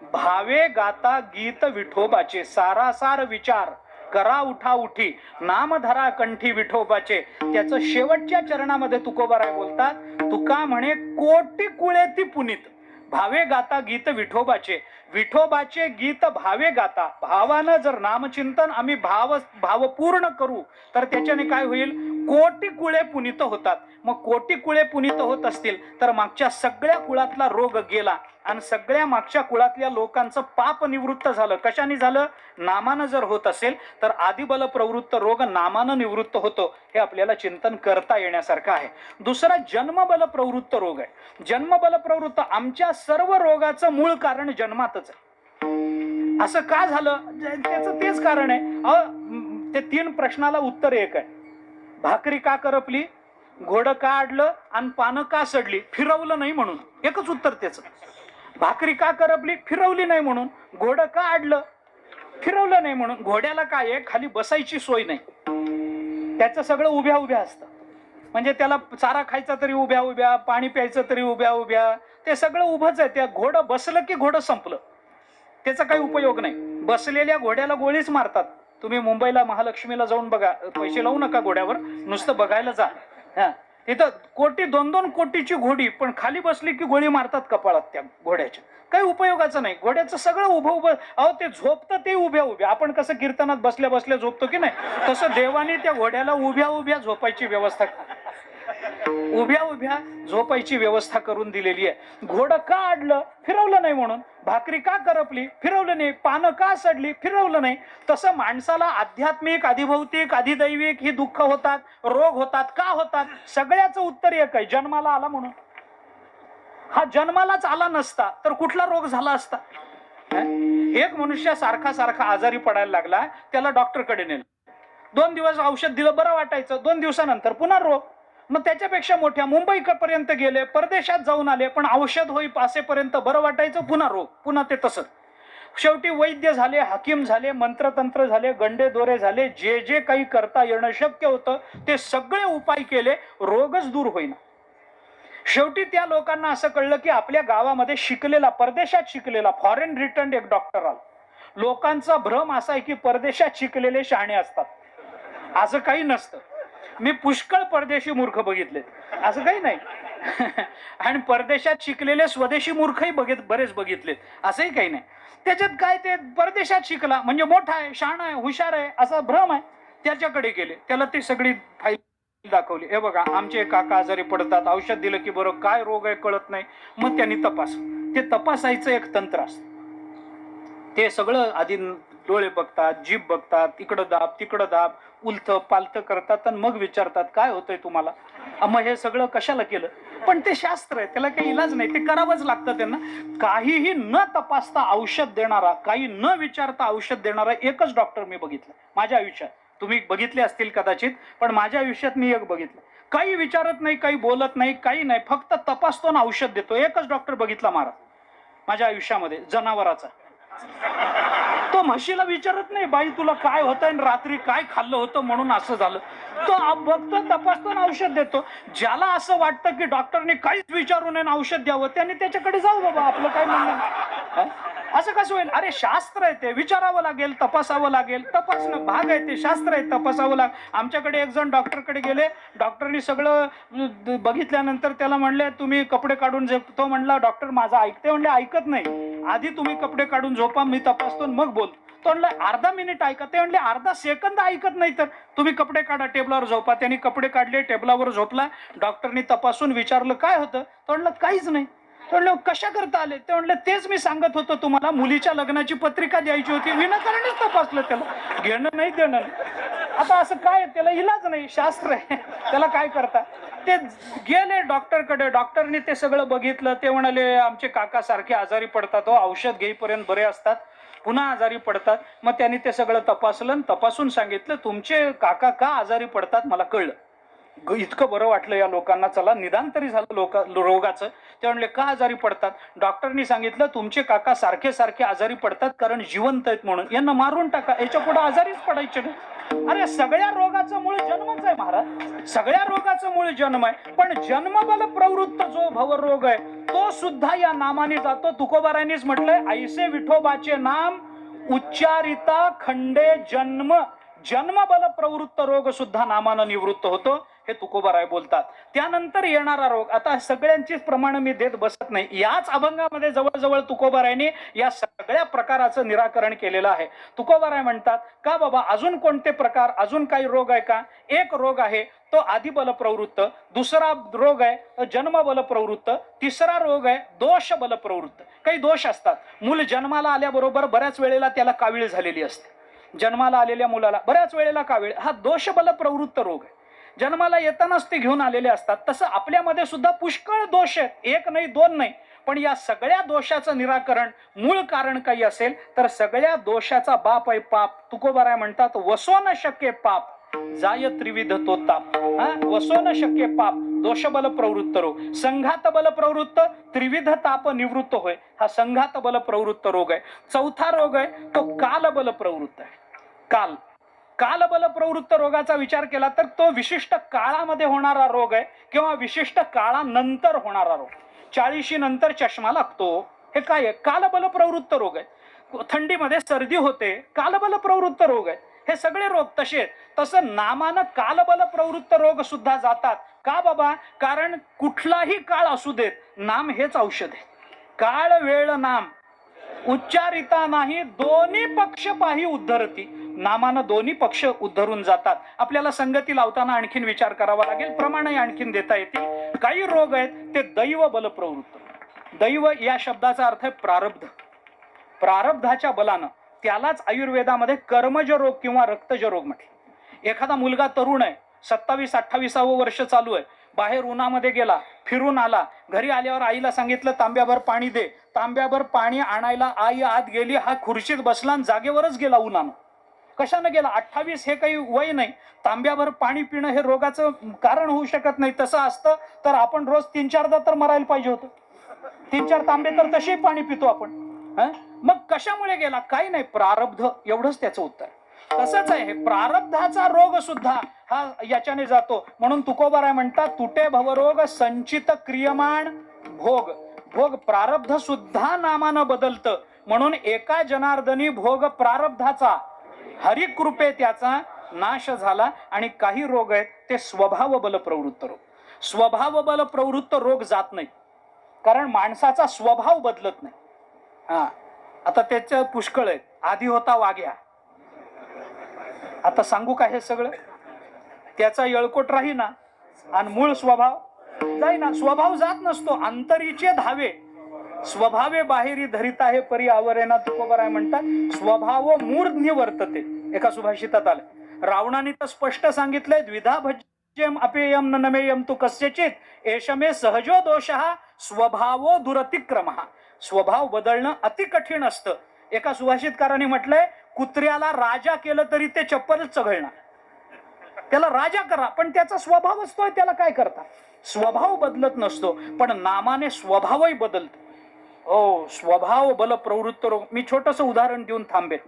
भावे गाता गीत विठोबाचे. सारासार विचार करा उठा उठी नामधरा कंठी विठोबाचे. त्याचं शेवटच्या चरणामध्ये तुकोबाराय बोलतात, तुका म्हणे कोटी कुळेती पुनीत भावे गाता गीत विठोबाचे. विठोबाचे गीत भावे गाता, भावानं जर नामचिंतन आम्ही भावपूर्ण करू तर त्याच्याने काय होईल, कोटी कुळे पुनीत होतात. मग कोटी कुळे पुनीत होत असतील तर मागच्या सगळ्या कुळातला रोग गेला आणि सगळ्या मागच्या कुळातल्या लोकांचं पाप निवृत्त झालं. कशाने झालं, नामानं जर होत असेल तर आदिबल प्रवृत्त रोग नामानं निवृत्त होतो, हे आपल्याला चिंतन करता येण्यासारखं आहे. दुसरा जन्मबल प्रवृत्त रोग आहे. जन्मबल प्रवृत्त, आमच्या सर्व रोगाचं मूळ कारण जन्मातच आहे. असं का झालं, त्याचं तेच कारण आहे. ते 3 प्रश्नाला उत्तर एक आहे. भाकरी का करपली, घोडं का अडलं आणि पानं का सडली? फिरवलं नाही म्हणून. एकच उत्तर त्याचं. भाकरी का करपली? फिरवली नाही म्हणून. घोडं का अडलं? फिरवलं नाही म्हणून. घोड्याला काय आहे, खाली बसायची सोय नाही, त्याचं सगळं उभ्या उभ्या असतं. म्हणजे त्याला चारा खायचा तरी उभ्या उभ्या, पाणी प्यायचं तरी उभ्या उभ्या, ते सगळं उभंच आहे. त्या घोडं बसलं की घोडं संपलं, त्याचा काही उपयोग नाही. बसलेल्या घोड्याला गोळीच मारतात. तुम्ही मुंबईला महालक्ष्मीला जाऊन बघा, पैसे लावू नका घोड्यावर, नुसतं बघायला जा. हा, तिथं कोटी 2-2 कोटीची घोडी, पण खाली बसली की गोळी मारतात कपाळात त्या घोड्याच्या. काही उपयोगाचं नाही. घोड्याचं सगळं उभं उभं. अहो ते झोपतं ते उभ्या उभ्या. आपण कसं कीर्तनात बसल्या बसल्या झोपतो की नाही, तसं देवाने त्या घोड्याला उभ्या उभ्या झोपायची व्यवस्था, उभ्या उभ्या झोपायची व्यवस्था करून दिलेली आहे. घोडं का अडलं? फिरवलं नाही म्हणून. भाकरी का करपली? फिरवलं नाही. पानं का सडली? फिरवलं नाही. तसं माणसाला आध्यात्मिक, अधिभौतिक, अधिदैविक ही दुःख होतात, रोग होतात. का होतात? सगळ्याचं उत्तर एक आहे, जन्माला आला म्हणून. हा जन्मालाच आला नसता तर कुठला रोग झाला असता? एक मनुष्य सारखा सारखा आजारी पडायला लागला, त्याला डॉक्टरकडे नेलं. 2 दिवस औषध दिलं, बरं वाटायचं. 2 दिवसानंतर पुन्हा रोग. मग त्याच्यापेक्षा मोठ्या मुंबईपर्यंत गेले, परदेशात जाऊन आले, पण औषध होई पासेपर्यंत बरं वाटायचं, पुन्हा रोग, पुन्हा ते तसंच. शेवटी वैद्य झाले, हकीम झाले, मंत्रतंत्र झाले, गंडे दोरे झाले, जे जे काही करता येणं शक्य होतं ते सगळे उपाय केले, रोगच दूर होईना. शेवटी त्या लोकांना असं कळलं की आपल्या गावामध्ये शिकलेला, परदेशात शिकलेला, फॉरेन रिटर्न एक डॉक्टर आला. लोकांचा भ्रम असा आहे की परदेशात शिकलेले शहाणे असतात. असं काही नसतं. मी पुष्कळ परदेशी मूर्ख बघितले, असं काही नाही. आणि परदेशात शिकलेले स्वदेशी मूर्खही बरेच बघितलेत, असंही काही नाही. त्याच्यात काय, ते परदेशात शिकला म्हणजे मोठा आहे, शहाणा आहे, हुशार आहे, असा भ्रम आहे. त्याच्याकडे गेले, त्याला ती सगळी फाईल दाखवली. हे बघा, आमचे काका आजारी पडतात, औषध दिलं की बरं, काय रोग आहे कळत नाही. मग त्यांनी ते तपासायचं एक तंत्र असतं. ते सगळं आधी डोळे बघतात, जीभ बघतात, इकडं दाब तिकडं दाब, उलथ पालथ करतात आणि मग विचारतात काय होतंय तुम्हाला. मग हे सगळं कशाला केलं? पण ते शास्त्र आहे, त्याला काही इलाज नाही, ते करावंच लागतं त्यांना. काहीही न तपासता औषध देणारा, काही न विचारता औषध देणारा एकच डॉक्टर मी बघितला माझ्या आयुष्यात. तुम्ही बघितले असतील कदाचित, पण माझ्या आयुष्यात मी एक बघितलं. काही विचारत नाही, काही बोलत नाही, काही नाही, फक्त तपासतो ना औषध देतो. एकच डॉक्टर बघितला महाराज माझ्या आयुष्यामध्ये, जनावराचा. तो म्हशीला विचारत नाही, बाई तुला काय होतंय, रात्री काय खाल्लं होतं म्हणून असं झालं. तो बघतो, तपासतो ना औषध देतो. ज्याला असं वाटतं की डॉक्टरने काहीच विचारू नये औषध द्यावं, त्याने त्याच्याकडे जाऊ बाबा, आपलं काय म्हणणं. असं कसं होईल? अरे शास्त्र आहे ते, विचारावं लागेल, तपासावं लागेल. तपासणं भाग आहे, ते शास्त्र आहे, तपासावं लागेल. आमच्याकडे एक जण डॉक्टरकडे गेले, डॉक्टरनी सगळं बघितल्यानंतर त्याला म्हणले तुम्ही कपडे काढून झोप. तो म्हणला डॉक्टर माझा ऐकते. म्हणले ऐकत नाही, आधी तुम्ही कपडे काढून झोपा, मी तपासतो मग बोल. तो म्हणला अर्धा मिनिट ऐका. ते म्हणले अर्धा सेकंद ऐकत नाही तर तुम्ही कपडे काढा, टेबलावर झोपा. त्यांनी कपडे काढले, टेबलावर झोपला. डॉक्टरनी तपासून विचारलं काय होतं. तो म्हणला काहीच नाही. तो म्हणलं कशा करता आले. ते म्हणलं तेच मी सांगत होतो तुम्हाला, मुलीच्या लग्नाची पत्रिका द्यायची होती, विनाकारणच तपासलं. त्याला घेणं नाही देणं नाही. आता असं काय, त्याला इलाज नाही, शास्त्र आहे, त्याला काय करता. ते गेले डॉक्टरकडे, डॉक्टरने ते सगळं बघितलं. ते म्हणाले आमचे काका सारखे आजारी पडतात हो, औषध घेईपर्यंत बरे असतात, पुन्हा आजारी पडतात. मग त्यांनी ते सगळं तपासलं, तपासून सांगितलं तुमचे काका का आजारी पडतात मला कळलं. इतकं बरं वाटलं या लोकांना, चला निदान तरी झालं रोगाचं. ते म्हणले का आजारी पडतात. डॉक्टरनी सांगितलं तुमचे काका सारखे सारखे आजारी पडतात कारण जिवंत आहेत म्हणून, यांना मारून टाका, याच्या पुढे आजारीच पडायचे नाही. अरे सगळ्या रोगाचं मूळ जन्मच आहे महाराज, सगळ्या रोगाचं मूळ जन्म आहे. पण जन्मबल प्रवृत्त जो भवरोग आहे तो सुद्धा या नामाने जातो. तुकोबारायांनीच म्हटलंय ऐसे विठोबाचे नाम उच्चारिता खंडे जन्म. जन्मबल प्रवृत्त रोग सुद्धा नामानं निवृत्त होतो, हे तुकोबाराय बोलतात. त्यानंतर येणारा रोग, आता सगळ्यांचीच प्रमाण मी देत बसत नाही. याच अभंगामध्ये जवळजवळ तुकोबारायांनी या सगळ्या प्रकाराचं निराकरण केलेलं आहे. तुकोबाराय म्हणतात का बाबा अजून कोणते प्रकार, अजून काही रोग आहे का. एक रोग आहे तो आदिबल प्रवृत्त, दुसरा रोग आहे जन्मबल प्रवृत्त, तिसरा रोग आहे दोष बल प्रवृत्त. काही दोष असतात. मूल जन्माला आल्याबरोबर बऱ्याच वेळेला त्याला कावीळ झालेली असते. जन्माला आलेल्या मुलाला बऱ्याच वेळेला कावीळ, हा दोषबल प्रवृत्त रोग आहे. जन्माला येतानाच ते घेऊन आलेले असतात. तसं आपल्यामध्ये सुद्धा पुष्कळ दोष आहेत, एक नाही दोन नाही. पण या सगळ्या दोषाचं निराकरण, मूळ कारण काही असेल तर सगळ्या दोषाचा बाप आहे पाप. तुकोबाराय म्हणतात वसो न शक्य पाप. जाय त्रिविध तो ताप. वसो न शक्य पाप दोष बल प्रवृत्त रोग. संघात बल प्रवृत्त त्रिविध ताप निवृत्त होय. हा संघात बल प्रवृत्त रोग आहे. चौथा रोग आहे तो काल बल प्रवृत्त आहे. काल बल प्रवृत्त रोगाचा विचार केला तर तो विशिष्ट काळामध्ये होणारा रोग आहे किंवा विशिष्ट काळानंतर होणारा रोग. 40 नंतर चष्मा लागतो, हे काय आहे? कालबल प्रवृत्त रोग आहे. थंडीमध्ये सर्दी होते, कालबल प्रवृत्त रोग आहे. हे सगळे रोग तसे. तसं नामानं कालबल प्रवृत्त रोग सुद्धा जातात. का बाबा? कारण कुठलाही काळ असू देत, नाम हेच औषध आहे. काळ वेळ नाम उच्चारिता नाही, दोन्ही पक्ष पाही उद्धरती. नामानं दोन्ही पक्ष उद्धरून जातात. आपल्याला संगती लावताना आणखीन विचार करावा लागेल, प्रमाणही आणखीन देता येतील. काही रोग आहेत ते दैव बल प्रवृत्त. दैव या शब्दाचा अर्थ आहे प्रारब्ध. प्रारब्धाच्या बलानं त्यालाच आयुर्वेदामध्ये कर्मज रोग किंवा रक्तज रोग म्हटले. एखादा मुलगा तरुण आहे, 27-28 वर्ष चालू आहे, बाहेर उन्हामध्ये गेला, फिरून आला, घरी आल्यावर आईला सांगितलं तांब्याभर पाणी दे. तांब्याभर पाणी आणायला आई आत गेली, हा खुर्चीत बसला आणि जागेवरच गेला उन्हानं. कशानं गेला? 28 हे काही वय नाही. तांब्याभर पाणी पिणं हे रोगाचं कारण होऊ शकत नाही. तसं असतं तर आपण रोज 3-4दा तर मरायला पाहिजे होतं. 3-4 तांबे तर तसे पाणी पितो आपण. मग कशामुळे गेला? काही नाही, प्रारब्ध, एवढंच त्याचं उत्तर. तसंच आहे, प्रारब्धाचा रोग सुद्धा हा याच्याने जातो. म्हणून तुकोबाराय म्हणतात तुटे भवरोग संचित क्रियमाण भोग. भोग प्रारब्ध सुद्धा नामानं बदलतं. म्हणून एका जनार्दनी भोग प्रारब्धाचा हरिकृपे त्याचा नाश झाला. आणि काही रोग आहेत ते स्वभाव बल प्रवृत्त रोग. स्वभाव बल प्रवृत्त रोग जात नाही, कारण माणसाचा स्वभाव बदलत नाही. आता त्याचं पुष्कळ आहे. आधी होता वाघ्या, आता सांगू का हे सगळं? त्याचा येळकोट राहीना आणि मूळ स्वभाव जाईना. स्वभाव जात नसतो, अंतरीचे धावे स्वभावे बाहेरी धरिता हे परी आवरेना. तुकोबाराय म्हणतात स्वभाव मूर्ध्य वर्तते. एका सुभाषितात आलं. रावणाने तर स्पष्ट सांगितलंय द्विधा भज्यम अपेयम न नमेयम तू कस्यचित एषमे सहजो दोषः स्वभावो दुरतिक्रमः. स्वभाव बदलणं अति कठीण असतं. एका सुभाषितकाराने म्हटलंय कुत्र्याला राजा केलं तरी ते चप्पलच चघळणार. त्याला राजा करा पण त्याचा स्वभाव असतोय, त्याला काय करता? स्वभाव बदलत नसतो, पण नामाने स्वभावही बदलतो. हो, स्वभाव बल प्रवृत्त रोग. मी छोटंसं उदाहरण देऊन थांबेल.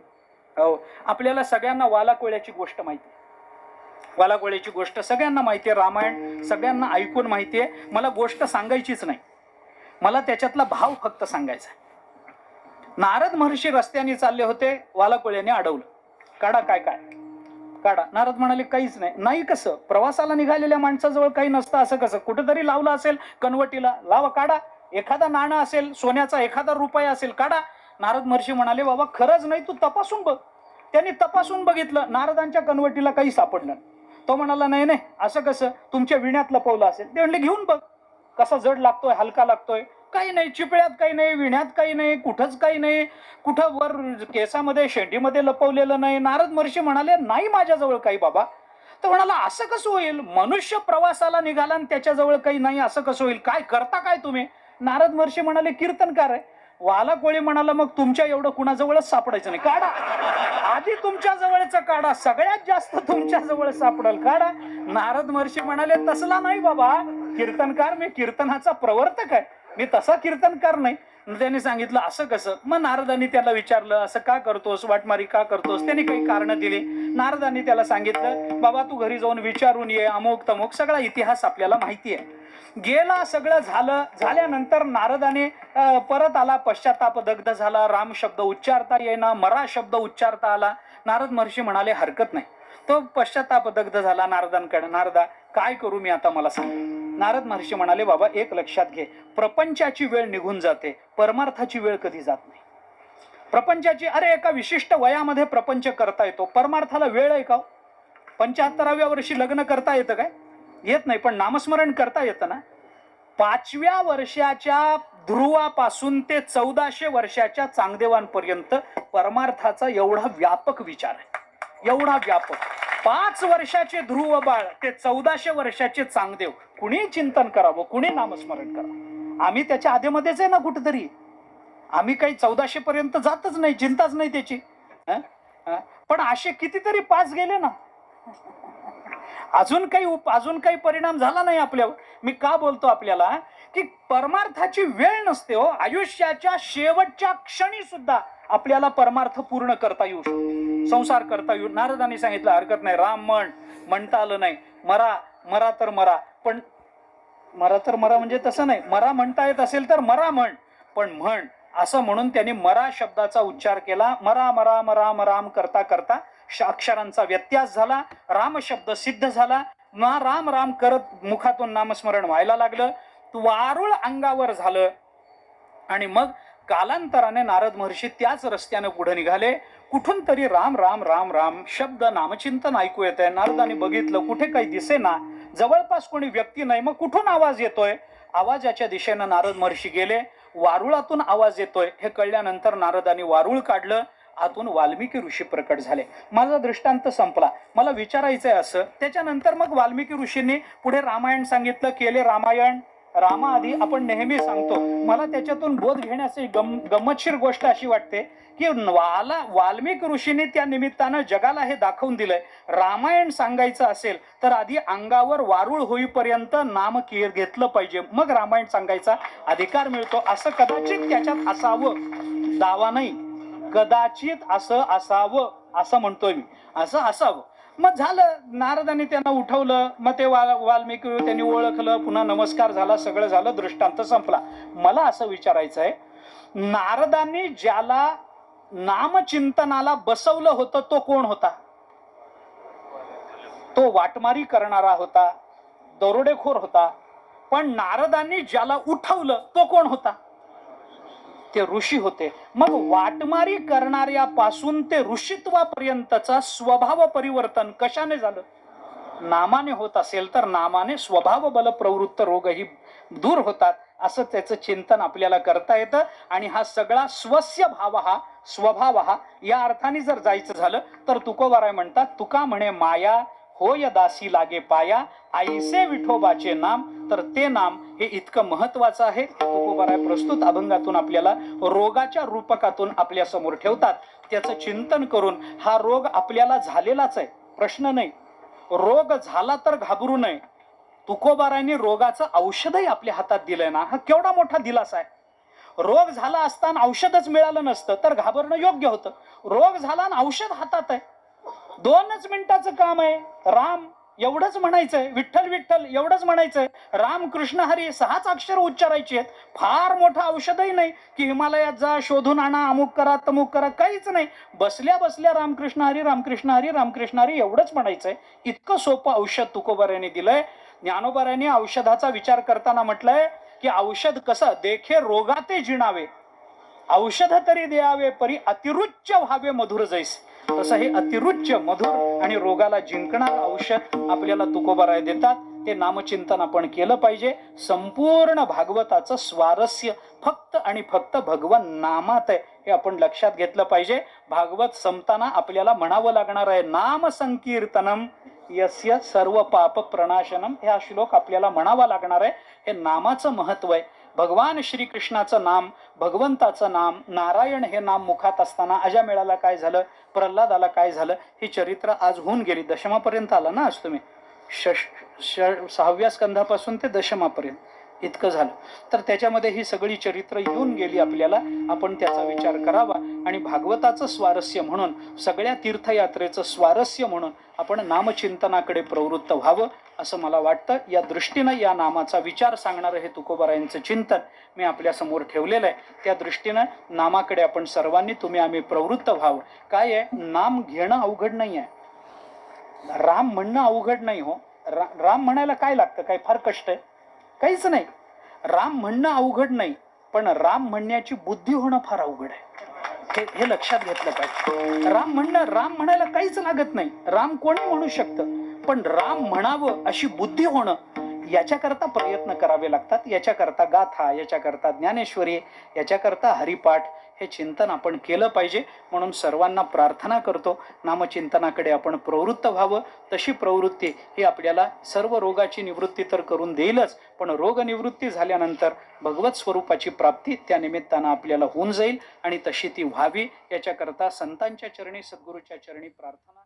हो, आपल्याला सगळ्यांना वालाकोळ्याची गोष्ट माहिती आहे. वालाकोळ्याची गोष्ट सगळ्यांना माहिती आहे. रामायण सगळ्यांना ऐकून माहिती आहे. मला गोष्ट सांगायचीच नाही, मला त्याच्यातला भाव फक्त सांगायचा. नारद महर्षी रस्त्याने चालले होते, वालाकोळ्याने अडवलं. काढा काय काय काढा. नारद म्हणाले काहीच नाही. नाही कसं? प्रवासाला निघालेल्या माणसाजवळ काही नसतं असं कसं? कुठेतरी लावलं असेल कनवटीला, लावा काढा. एखादा नाणं असेल सोन्याचा, एखादा रुपया असेल, काढा. नारद महर्षी म्हणाले बाबा खरंच नाही, तू तपासून बघ. त्यांनी तपासून बघितलं, नारदांच्या कनवटीला काही सापडलं. तो म्हणाला नाही नाही असं कसं? तुमच्या विण्यात लपवलं असेल. ते म्हणले घेऊन बघ कसा जड लागतोय, हलका लागतोय. काही नाही, चिपळ्यात काही नाही, विण्यात काही नाही, कुठंच काही नाही, कुठं वर केसामध्ये शेंडीमध्ये लपवलेलं नाही. नारद महर्षी म्हणाले नाही माझ्याजवळ काही बाबा. तर म्हणाला असं कसं होईल? मनुष्य प्रवासाला निघाला आणि त्याच्याजवळ काही नाही, असं कसं होईल? काय करता काय तुम्ही? नारद महर्षी म्हणाले कीर्तनकार आहे. वालाकोळी म्हणाला मग तुमच्या एवढं कुणाजवळच सापडायचं नाही, काढा आधी तुमच्या जवळच काढा, सगळ्यात जास्त तुमच्या जवळ सापडल, काढा. नारद महर्षी म्हणाले तसला नाही बाबा, कीर्तनकार मी कीर्तनाचा प्रवर्तक आहे, मी तसा कीर्तनकार नाही. त्यांनी सांगितलं असं कसं? मग नारदांनी त्याला विचारलं असं का करतोस, वाटमारी का करतोस? त्यांनी काही कारण दिली. नारदांनी त्याला सांगितलं बाबा तू घरी जाऊन विचारून ये, अमुक तमुक सगळा इतिहास आपल्याला माहिती आहे. गेला, सगळं झालं. झाल्यानंतर नारदाने परत आला, पश्चाताप दग्ध झाला, राम शब्द उच्चारता येईना, मरा शब्द उच्चारता आला. नारद महर्षी म्हणाले हरकत नाही. तो पश्चाताप दग्ध झाला नारदांकडे. नारदा काय करू मी आता, मला सांग. नारद महर्षी म्हणाले बाबा एक लक्षात घे, प्रपंचाची वेळ निघून जाते, परमार्थाची वेळ कधी जात नाही. प्रपंचाची, अरे एका विशिष्ट वयामध्ये प्रपंच करता येतो, परमार्थाला वेळ आहे का? 75व्या वर्षी लग्न करता येतं काय? येत नाही. पण नामस्मरण करता येतं ना. 5व्या वर्षाच्या ध्रुवापासून ते 1400 वर्षाच्या चांगदेवांपर्यंत परमार्थाचा एवढा व्यापक विचार आहे, एवढा व्यापक. 5 वर्षाचे ध्रुव बाळ ते 1400 वर्षाचे चांगदेव, कुणी चिंतन करावं, कुणी नामस्मरण करावं. आम्ही त्याच्या आधीमध्येच आहे ना कुठेतरी. आम्ही काही 1400 पर्यंत जातच नाही, चिंताच नाही त्याची. पण असे कितीतरी 5 गेले ना. अजून काही परिणाम झाला नाही आपल्यावर. मी का बोलतो आपल्याला की परमार्थाची वेळ नसते हो. आयुष्याच्या शेवटच्या क्षणी सुद्धा आपल्याला परमार्थ पूर्ण करता येऊ शकतो, संसार करता येऊ. नारदांनी सांगितलं हरकत नाही, राम म्हणता आलं नाही, मरा तर मरा, पण मरा तर मरा म्हणजे तसं नाही, मरा म्हणता येत असेल तर मरा पण म्हण असं म्हणून त्यांनी मरा शब्दाचा उच्चार केला. मरा मरा मरा मराम करता करता अक्षरांचा व्यत्यास झाला, राम शब्द सिद्ध झाला. राम राम करत मुखातून नामस्मरण व्हायला लागलं, वारुळ अंगावर झालं. आणि मग कालांतराने नारद महर्षी त्याच रस्त्याने पुढे निघाले. कुठून तरी राम राम राम राम शब्द नामचिंतन ऐकू येत आहे. नारदांनी बघितलं, कुठे काही दिसेना, जवळपास कोणी व्यक्ती नाही, मग कुठून आवाज येतोय? आवाजाच्या दिशेनं नारद महर्षी गेले. वारुळातून आवाज येतोय हे कळल्यानंतर नारदांनी वारुळ काढलं. आतून वाल्मिकी ऋषी प्रकट झाले. माझा दृष्टांत संपला. मला विचारायचंय असं, त्याच्यानंतर मग वाल्मिकी ऋषींनी पुढे रामायण सांगितलं, केले रामायण. रामाआधी आपण नेहमी सांगतो, मला त्याच्यातून बोध घेण्याची गंमतशीर गोष्ट अशी वाटते की वाल्मिकी ऋषींनी त्या निमित्तानं जगाला हे दाखवून दिलंय, रामायण सांगायचं असेल तर आधी अंगावर वारुळ होईपर्यंत नाम घेतलं पाहिजे, मग रामायण सांगायचा अधिकार मिळतो. असं कदाचित त्याच्यात असावं, दावा नाही, कदाचित असं असावं असं म्हणतोय मी, असं असावं. मग झालं, नारदांनी त्यांना उठवलं. मग ते वाल्मिकी त्यांनी ओळखलं, पुन्हा नमस्कार झाला, सगळं झालं, दृष्टांत संपला. मला असं विचारायचं आहे, नारदांनी ज्याला नामचिंतनाला बसवलं होतं तो कोण होता? तो वाटमारी करणारा होता, दरोडेखोर होता. पण नारदांनी ज्याला उठवलं तो कोण होता? ते ऋषी होते. मग वाटमारी करणाऱ्यापासून ते ऋषित्वापर्यंतचा स्वभाव परिवर्तन कशाने झालं? नामाने होत असेल तर नामाने स्वभाव बल प्रवृत्त रोगही दूर होतात, असं त्याचं चिंतन आपल्याला करता येतं. आणि हा सगळा स्वस्य भाव हा स्वभाव हा या अर्थाने जर जायचं झालं तर तुकोबाराय म्हणतात, तुका म्हणे माया होय दासी लागे पाया, आईसे विठोबाचे नाम. तर ते नाम हे इतकं महत्वाचं आहे. तुकोबाराय प्रस्तुत अभंगातून आपल्याला रोगाच्या रूपकातून आपल्या समोर ठेवतात. त्याचं चिंतन करून हा रोग आपल्याला झालेलाच आहे, प्रश्न नाही. रोग झाला तर घाबरू नये. तुकोबारायांनी रोगाचं औषधही आपल्या हातात दिलंय ना, हा केवढा मोठा दिलासा आहे. रोग झाला असताना औषधच मिळालं नसतं तर घाबरणं योग्य होतं. रोग झाला आणि औषध हातात आहे, 2 मिनिटाचं काम आहे. राम एवढंच म्हणायचंय, विठ्ठल विठ्ठल एवढंच म्हणायचंय, राम कृष्ण हरी 6च अक्षर उच्चारायची आहेत. फार मोठं औषधही नाही की हिमालयात जा, शोधून आणा, अमुक करा तमुक करा, काहीच नाही. बसल्या बसल्या रामकृष्ण हरी रामकृष्ण हरी रामकृष्ण हरी एवढंच म्हणायचंय. इतकं सोपं औषध तुकोबारायांनी दिलंय. ज्ञानोबारायांनी औषधाचा विचार करताना म्हटलंय की औषध कसं देखे रोगाते जिणावे, औषध तरी द्यावे परी अतिरुच्च व्हावे मधुर जैसे. तसं हे अतिरुच्च मधुर आणि रोगाला जिंकणार औषध आपल्याला तुकोबाराय देतात. ते नामचिंतन आपण केलं पाहिजे. संपूर्ण भागवताचं स्वारस्य फक्त आणि फक्त भगवन नामात आहे, हे आपण लक्षात घेतलं पाहिजे. भागवत संपताना आपल्याला म्हणावं लागणार आहे, नाम संकीर्तनम यस्य सर्व पाप प्रणाशनम. हा श्लोक आपल्याला म्हणावा लागणार आहे. हे नामाचं महत्व आहे. भगवान श्रीकृष्णाचं नाम, भगवंताचं नाम, नारायण हे नाम मुखात असताना अजामेळाला काय झालं, प्रल्हादाला काय झालं, ही चरित्र आज होऊन गेली. दशमापर्यंत आला ना आज तुम्ही, 6व्या स्कंधापासून ते दशमापर्यंत इतकं झालं. तर त्याच्यामध्ये ही सगळी चरित्र येऊन गेली आपल्याला. आपण त्याचा विचार करावा आणि भागवताचं स्वारस्य म्हणून, सगळ्या तीर्थयात्रेचं स्वारस्य म्हणून आपण नामचिंतनाकडे प्रवृत्त व्हावं असं मला वाटतं. या दृष्टीनं या नामाचा विचार सांगणारं हे तुकोबारायांचं चिंतन मी आपल्या समोर ठेवलेलं आहे. त्या दृष्टीनं नामाकडे आपण सर्वांनी आम्ही प्रवृत्त व्हावं. काय आहे, नाम घेणं अवघड नाही आहे, राम म्हणणं अवघड नाही हो. राम म्हणायला काय लागतं, काय फार कष्ट आहे? काहीच नाही. राम म्हणणं अवघड नाही, पण राम म्हणण्याची बुद्धी होणं फार अवघड आहे. हे लक्षात घेतलं पाहिजे. राम म्हणायला काहीच लागत नाही. राम कोणी म्हणू शकतं, पण राम म्हणावं अशी बुद्धी होणं याच्याकरता प्रयत्न करावे लागतात. याच्याकरता गाथा, याच्याकरता ज्ञानेश्वरी, याच्याकरता हरिपाठ, हे चिंतन आपण केलं पाहिजे. म्हणून सर्वांना प्रार्थना करतो, नामचिंतनाकडे आपण प्रवृत्त व्हावं. तशी प्रवृत्ती ही आपल्याला सर्व रोगाची निवृत्ती तर करून देईलच, पण रोग निवृत्ती झाल्यानंतर भगवत स्वरूपाची प्राप्ती त्या निमित्तानं आपल्याला होऊन जाईल आणि तशी ती व्हावी याच्याकरता संतांच्या चरणी, सद्गुरूच्या चरणी प्रार्थना.